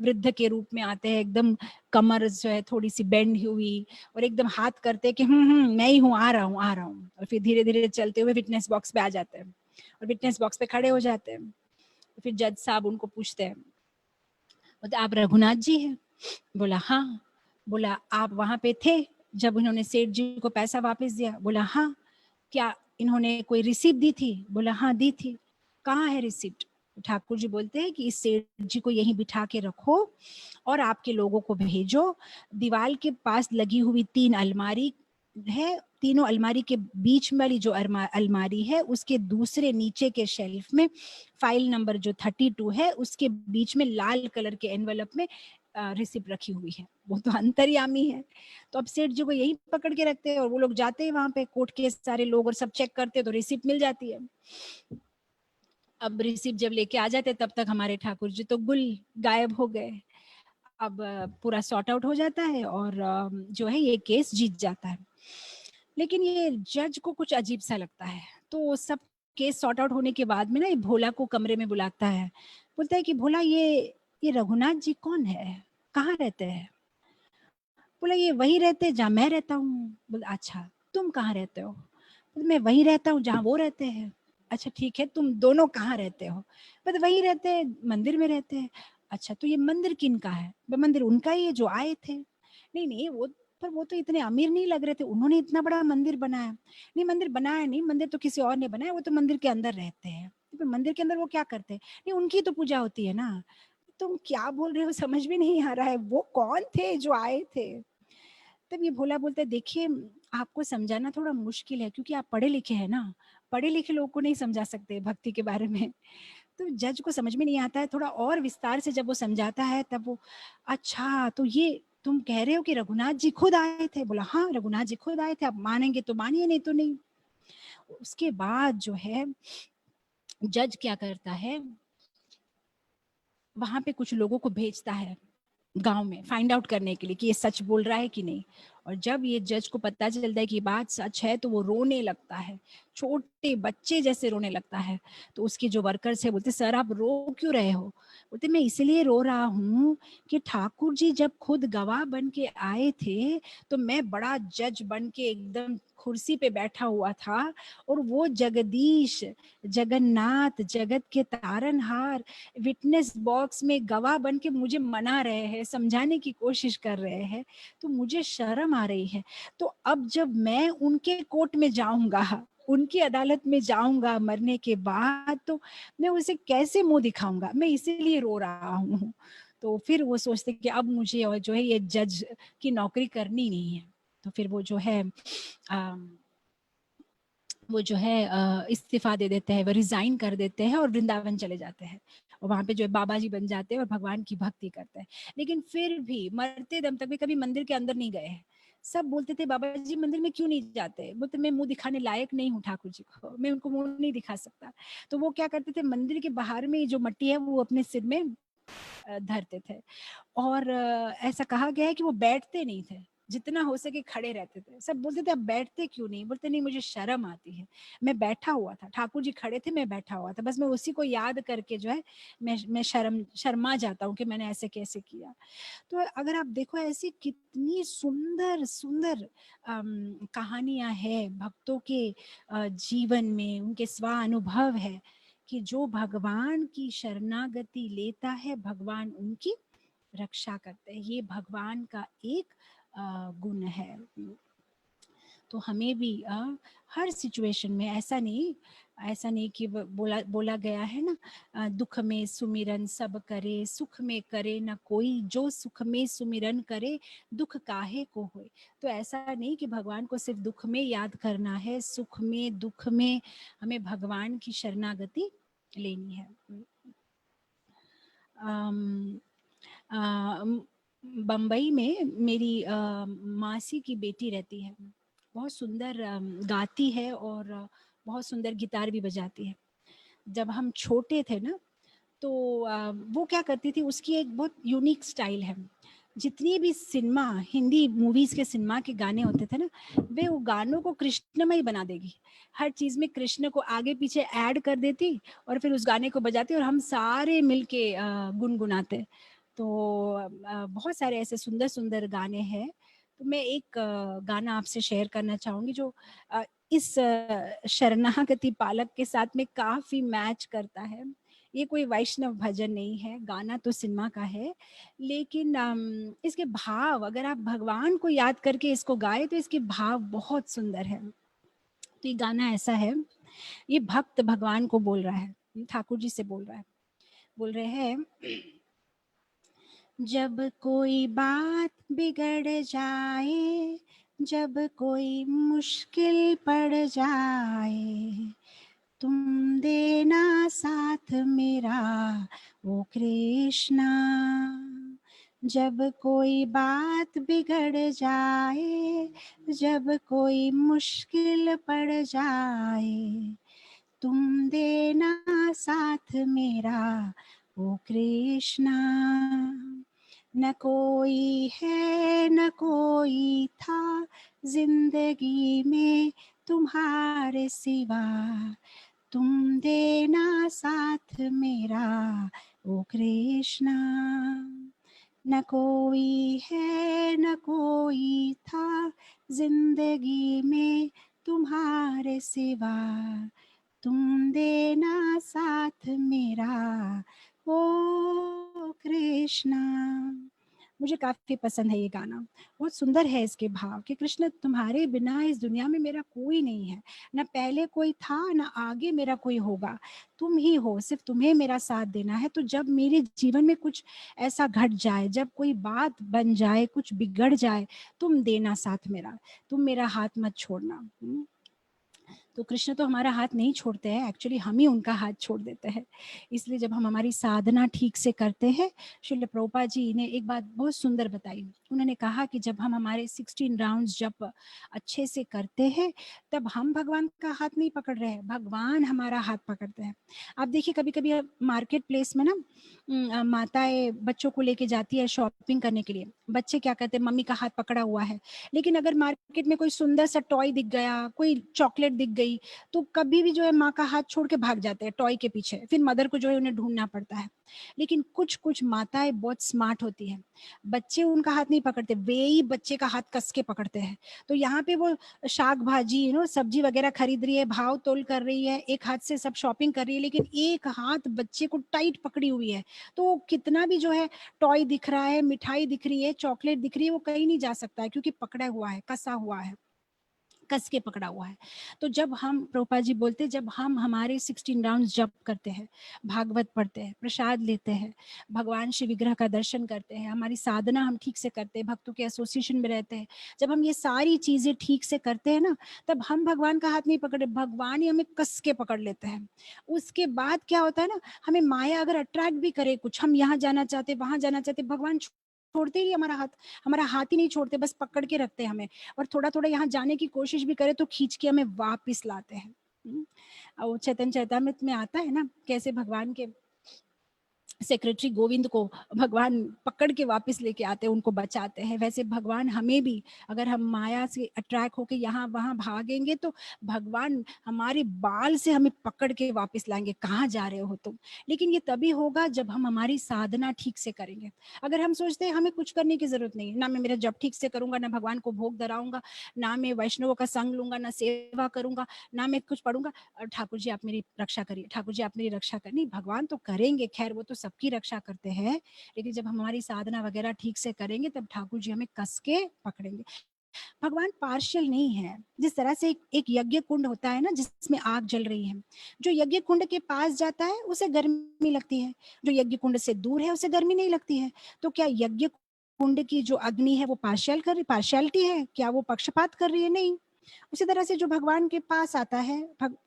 वृद्ध के रूप में आते हैं, एकदम कमर जो है थोड़ी सी बेंड हुई, और एकदम हाथ करते हैं कि मैं ही हूँ, आ रहा हूँ आ रहा हूँ। और फिर धीरे धीरे चलते हुए विटनेस बॉक्स पे आ जाते हैं और विटनेस बॉक्स पे खड़े हो जाते हैं। फिर जज साहब उनको पूछते हैं, बोलते आप रघुनाथ जी हैं। बोला हाँ। बोला आप वहां पे थे जब उन्होंने सेठ जी को पैसा वापस दिया। बोला हाँ। क्या इन्होंने कोई रिसिप्ट दी थी। बोला हाँ दी थी। कहाँ है रिसिप्ट। ठाकुर जी बोलते हैं कि इस सेठ जी को यहीं बिठा के रखो और आपके लोगों को भेजो। दीवार के पास लगी हुई 3 अलमारी है, तीनों अलमारी के बीच वाली जो अलमारी है उसके दूसरे नीचे के शेल्फ में फाइल नंबर जो 32 है उसके बीच में लाल कलर के एनवेलप में रिसिप्ट रखी हुई है। वो तो अंतर्यामी है। तो अब सेठ जी को यही पकड़ के रखते हैं और वो लोग जाते हैं वहां पे, कोर्ट के सारे लोग और सब चेक करते हैं तो रिसिप्ट मिल जाती है। अब रिसिप्ट जब लेके आ जाते तब तक हमारे ठाकुर जी तो गुल गायब हो गए। अब पूरा सॉर्ट आउट हो जाता है और जो है ये केस जीत जाता है। लेकिन ये जज को कुछ अजीब सा लगता है। तो सब केस सॉर्ट आउट होने के बाद में ना ये भोला को कमरे में बुलाता है, बोलता है कि भोला ये रघुनाथ जी कौन है, कहाँ रहते हैं। बोला ये वही रहते हैं जहाँ मैं रहता हूँ। बोला अच्छा तुम कहाँ रहते हो। बोला मैं वही रहता हूँ जहाँ वो रहते हैं। अच्छा ठीक है, तुम दोनों कहाँ रहते हो। बोला वही रहते हैं, मंदिर में रहते हैं। अच्छा तो ये मंदिर किन का है। मंदिर उनका ही है जो आए थे। नहीं नहीं वो, पर वो तो इतने अमीर नहीं लग रहे थे, उन्होंने इतना बड़ा मंदिर बनाया। नहीं मंदिर बनाया नहीं, मंदिर तो किसी और ने बनाया, वो तो मंदिर के अंदर रहते हैं। तो मंदिर के अंदर वो क्या करते हैं। नहीं उनकी तो पूजा होती है ना। तुम क्या बोल रहे हो, समझ में नहीं आ रहा है, वो कौन थे जो आए थे। तब ये भोला बोलता है देखिए आपको समझाना थोड़ा मुश्किल है क्योंकि आप पढ़े लिखे हैं ना, पढ़े लिखे लोगों को नहीं समझा सकते भक्ति के बारे में। तो जज को समझ में नहीं आता है, थोड़ा और विस्तार से जब वो समझाता है तब वो, अच्छा तो ये तुम कह रहे हो कि रघुनाथ जी खुद आए थे। बोला हाँ रघुनाथ जी खुद आए थे, आप मानेंगे तो मानिए नहीं तो नहीं। उसके बाद जो है जज क्या करता है, वहां पे कुछ लोगों को भेजता है गांव में फाइंड आउट करने के लिए कि ये सच बोल रहा है कि नहीं। और जब ये जज को पता चलता है कि ये बात सच है तो वो रोने लगता है, छोटे बच्चे जैसे रोने लगता है। तो उसके जो वर्कर्स है बोलते सर आप रो क्यों रहे हो। बोलते मैं इसलिए रो रहा हूँ कि ठाकुर जी जब खुद गवाह बन के आए थे तो मैं बड़ा जज बन के एकदम कुर्सी पे बैठा हुआ था और वो जगदीश जगन्नाथ जगत के तारनहार विटनेस बॉक्स में गवाह बन के मुझे मना रहे हैं, समझाने की कोशिश कर रहे हैं, तो मुझे शर्म आ रही है। तो अब जब मैं उनके कोर्ट में जाऊंगा उनकी अदालत में जाऊँगा मरने के बाद, तो मैं उसे कैसे मुँह दिखाऊँगा? मैं इसीलिए रो रहा हूँ। तो फिर वो सोचते कि अब मुझे और जो है ये जज की नौकरी करनी नहीं है। तो फिर वो जो है वो जो है इस्तीफ़ा दे देते हैं, वो रिज़ाइन कर देते हैं और वृंदावन चले जाते हैं। और वहाँ पे जो है बाबा जी बन जाते हैं और भगवान की भक्ति करते हैं। लेकिन फिर भी मरते दम तक भी कभी मंदिर के अंदर नहीं गए हैं। सब बोलते थे, "बाबा जी मंदिर में क्यों नहीं जाते?" बोलते, "मैं मुँह दिखाने लायक नहीं हूँ ठाकुर जी को, मैं उनको मुँह नहीं दिखा सकता।" तो वो क्या करते थे, मंदिर के बाहर में जो मट्टी है वो अपने सिर में धरते थे। और ऐसा कहा गया है कि वो बैठते नहीं थे, जितना हो सके खड़े रहते थे। सब बोलते थे, "आप बैठते क्यों नहीं?" बोलते, "नहीं, मुझे शर्म आती है।" मैं बैठा हुआ था, ठाकुर जी खड़े थे, मैं बैठा हुआ था। बस मैं उसी को याद करके जो है मैं शर्मा जाता हूँ कि मैंने ऐसे कैसे किया। तो अगर आप देखो ऐसी कितनी सुंदर-सुंदर कहानियाँ हैं भक्तों के जीवन में, उनके स्वानुभव है कि जो भगवान की शरणागति लेता है, भगवान उनकी रक्षा करते हैं। ये भगवान का एक गुण है। तो हमें भी हर सिचुएशन में ऐसा नहीं कि बोला बोला गया है ना, दुख में सुमिरन सब करे, सुख में करे न कोई, जो सुख में सुमिरन करे दुख काहे को होए। तो ऐसा नहीं कि भगवान को सिर्फ दुख में याद करना है, सुख में दुख में हमें भगवान की शरणागति लेनी है। अम, अ, बम्बई में मेरी मासी की बेटी रहती है। बहुत सुंदर गाती है और बहुत सुंदर गिटार भी बजाती है। जब हम छोटे थे ना, तो वो क्या करती थी, उसकी एक बहुत यूनिक स्टाइल है। जितनी भी सिनेमा, हिंदी मूवीज़ के सिनेमा के गाने होते थे ना, वे वो गानों को कृष्णमय बना देगी। हर चीज़ में कृष्ण को आगे-पीछे ऐड कर देती और फिर उस गाने को बजाती और हम सारे मिलके गुनगुनाते। तो बहुत सारे ऐसे सुंदर-सुंदर गाने हैं। तो मैं एक गाना आपसे शेयर करना चाहूँगी जो इस शरणागति पालक के साथ में काफ़ी मैच करता है। ये कोई वैष्णव भजन नहीं है, गाना तो सिनेमा का है, लेकिन इसके भाव अगर आप भगवान को याद करके इसको गाएँ तो इसके भाव बहुत सुंदर है। तो ये गाना ऐसा है, ये भक्त भगवान को बोल रहा है, ठाकुर जी से बोल रहा है। बोल रहे हैं, जब कोई बात बिगड़ जाए, जब कोई मुश्किल पड़ जाए, तुम देना साथ मेरा ओ कृष्णा। जब कोई बात बिगड़ जाए, जब कोई मुश्किल पड़ जाए, तुम देना साथ मेरा ओ कृष्णा। न कोई है न कोई था जिंदगी में तुम्हारे सिवा, तुम देना साथ मेरा ओ कृष्णा। न कोई है न कोई था जिंदगी में तुम्हारे सिवा, तुम देना साथ मेरा ओ कृष्णा। मुझे काफ़ी पसंद है ये गाना। बहुत सुंदर है इसके भाव कि कृष्ण तुम्हारे बिना इस दुनिया में मेरा कोई नहीं है। ना पहले कोई था, ना आगे मेरा कोई होगा। तुम ही हो, सिर्फ़ तुम्हें मेरा साथ देना है। तो जब मेरे जीवन में कुछ ऐसा घट जाए, जब कोई बात बन जाए, कुछ बिगड़ जाए, तुम देना साथ मेरा। तुम मेरा हाथ मत छोड़ना। तो कृष्ण तो हमारा हाथ नहीं छोड़ते हैं, एक्चुअली हम ही उनका हाथ छोड़ देते हैं। इसलिए जब हम हमारी साधना ठीक से करते हैं, श्रील प्रभुपाद जी ने एक बात बहुत सुंदर बताई। उन्होंने कहा कि जब हम हमारे 16 राउंड्स जप अच्छे से करते हैं, तब हम भगवान का हाथ नहीं पकड़ रहे हैं, भगवान हमारा हाथ पकड़ते हैं। आप देखिए कभी-कभी मार्केट प्लेस में ना माताएँ बच्चों को लेके जाती है शॉपिंग करने के लिए। बच्चे क्या कहते हैं, मम्मी का हाथ पकड़ा हुआ है। लेकिन अगर मार्केट में कोई सुंदर सा टॉय दिख गया, कोई चॉकलेट दिख गई, तो कभी भी जो है माँ का हाथ छोड़ के भाग जाते हैं टॉय के पीछे। फिर मदर को जो है उन्हें ढूँढना पड़ता है। लेकिन कुछ-कुछ माताएँ बहुत स्मार्ट होती हैं। बच्चे उनका हाथ नहीं पकड़ते, वे ही बच्चे का हाथ कस के पकड़ते हैं। तो यहाँ पे वो शाक-भाजी सब्जी वगैरह खरीद रही है, भाव-तोल कर रही है, एक हाथ से सब शॉपिंग कर रही है, लेकिन एक हाथ बच्चे को टाइट पकड़ी हुई है। तो कितना भी जो है टॉय दिख रहा है, मिठाई दिख रही है, चॉकलेट दिख रही है, वो कहीं नहीं जा सकता है क्योंकि पकड़ा हुआ है, कसा हुआ है। कस के पकड़ा हुआ है। तो जब हम, प्रभुपाद जी बोलते, जब हम हमारे 16 राउंड्स जप करते हैं, भागवत पढ़ते हैं, प्रसाद लेते हैं, भगवान शिव विग्रह का दर्शन करते हैं, हमारी साधना हम ठीक से करते हैं, भक्तों के एसोसिएशन में रहते हैं, जब हम ये सारी चीजें ठीक से करते हैं ना, तब हम भगवान का हाथ नहीं पकड़े, भगवान ही हमें कस के पकड़ लेते हैं। उसके बाद क्या होता है ना, हमें माया अगर अट्रैक्ट भी करे कुछ, हम यहाँ जाना चाहते, वहां जाना चाहते, भगवान छोड़ते ही हमारा हाथ ही नहीं छोड़ते, बस पकड़ के रखते हैं हमें। और थोड़ा थोड़ा यहाँ जाने की कोशिश भी करे तो खींच के हमें वापस लाते हैं। और चैतन्य चैतामृत में आता है ना, कैसे भगवान के सेक्रेटरी गोविंद को भगवान पकड़ के वापस लेके आते हैं, उनको बचाते हैं। वैसे भगवान हमें भी, अगर हम माया से अट्रैक्ट होके यहाँ वहां भागेंगे तो भगवान हमारे बाल से हमें पकड़ के वापस लाएंगे, कहाँ जा रहे हो तुम। लेकिन ये तभी होगा जब हम हमारी साधना ठीक से करेंगे। अगर हम सोचते हैं हमें कुछ करने की जरूरत नहीं, ना मैं मेरा जप ठीक से करूंगा, ना भगवान को भोग धराऊंगा, ना मैं वैष्णवों का संग लूंगा, ना सेवा करूंगा, ना मैं कुछ पढ़ूंगा, ठाकुर जी आप मेरी रक्षा करिए, ठाकुर जी आप मेरी रक्षा करिए। नहीं, भगवान तो करेंगे, खैर वो तो सबकी रक्षा करते हैं, लेकिन जब हमारी साधना वगैरह ठीक से करेंगे तब ठाकुर जी हमें कस के पकड़ेंगे। भगवान पार्शियल नहीं है। जिस तरह से एक यज्ञ कुंड होता है ना, जिसमें आग जल रही है, जो यज्ञ कुंड के पास जाता है उसे गर्मी लगती है, जो यज्ञ कुंड से दूर है उसे गर्मी नहीं लगती है। तो क्या यज्ञ कुंड की जो अग्नि है वो पार्शियलिटी है क्या, वो पक्षपात कर रही है? नहीं। उसी तरह से जो भगवान के पास आता है,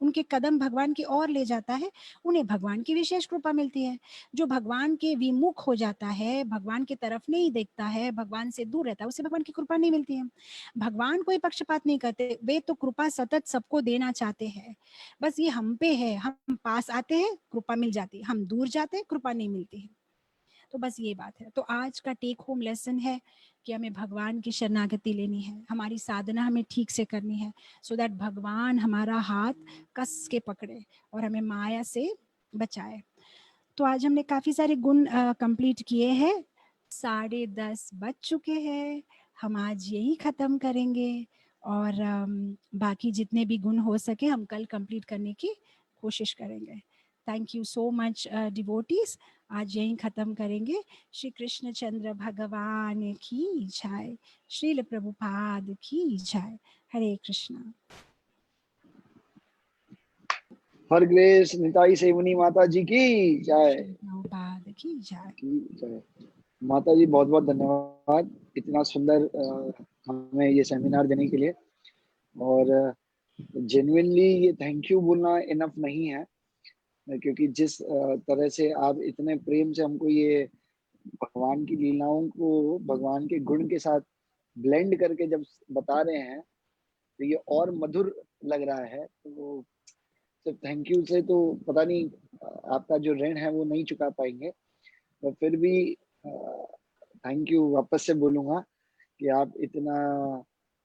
उनके कदम भगवान की ओर ले जाता है, उन्हें भगवान की विशेष कृपा मिलती है। जो भगवान के विमुख हो जाता है, भगवान की तरफ नहीं देखता है, भगवान से दूर रहता है, उसे भगवान की कृपा नहीं मिलती है। भगवान कोई पक्षपात नहीं करते, वे तो कृपा सतत सबको देना चाहते हैं। बस ये हम पे है, हम पास आते हैं कृपा मिल जाती है, हम दूर जाते हैं कृपा नहीं मिलती है। तो बस ये बात है। तो आज का टेक होम लेसन है कि हमें भगवान की शरणागति लेनी है, हमारी साधना हमें ठीक से करनी है, सो दैट भगवान हमारा हाथ कस के पकड़े और हमें माया से बचाए। तो आज हमने काफी सारे गुण कंप्लीट किए हैं। 10:30 बज चुके हैं, हम आज यही खत्म करेंगे, और बाकी जितने भी गुण हो सके हम कल कंप्लीट करने की कोशिश करेंगे। Thank you so much devotees, आज यहीं खत्म करेंगे। श्री कृष्ण चंद्र भगवान की जय, श्रील प्रभुपाद की जय। हरे कृष्णा। हर ग्रेस निताई सेवनी माता जी की जय। प्रभुपाद की जय। माता जी बहुत बहुत धन्यवाद इतना सुंदर हमें ये सेमिनार देने के लिए। और जेन्युइनली ये थैंक यू बोलना इनफ नहीं है, क्योंकि जिस तरह से आप इतने प्रेम से हमको ये भगवान की लीलाओं को भगवान के गुण के साथ ब्लेंड करके जब बता रहे हैं तो ये और मधुर लग रहा है। तो सिर्फ थैंक यू से तो पता नहीं आपका जो ऋण है वो नहीं चुका पाएंगे, पर फिर भी थैंक यू वापस से बोलूंगा कि आप इतना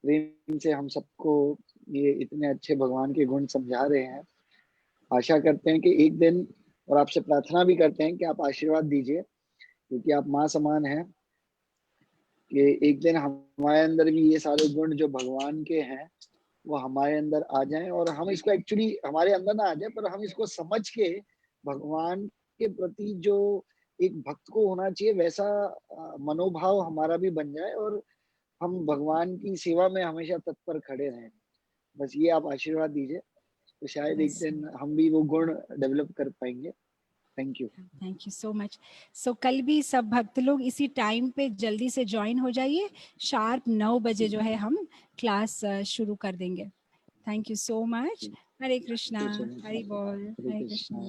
प्रेम से हम सबको ये इतने अच्छे भगवान के गुण समझा रहे हैं। आशा करते हैं कि एक दिन, और आपसे प्रार्थना भी करते हैं कि आप आशीर्वाद दीजिए, क्योंकि आप माँ समान हैं, कि एक दिन हमारे अंदर भी ये सारे गुण जो भगवान के हैं वो हमारे अंदर आ जाएं, और हम इसको एक्चुअली हमारे अंदर ना आ जाए पर हम इसको समझ के भगवान के प्रति जो एक भक्त को होना चाहिए वैसा मनोभाव हमारा भी बन जाए, और हम भगवान की सेवा में हमेशा तत्पर खड़े रहें। बस ये आप आशीर्वाद दीजिए, तो शायद एक दिन हम भी वो गुण डेवलप कर पाएंगे। Thank you so much. So कल भी सब भक्त लोग इसी टाइम पे जल्दी से ज्वाइन हो जाइए, शार्प 9 बजे जो है हम क्लास शुरू कर देंगे। Thank you so much. Hare Krishna, Hari बोल, हरे कृष्णा।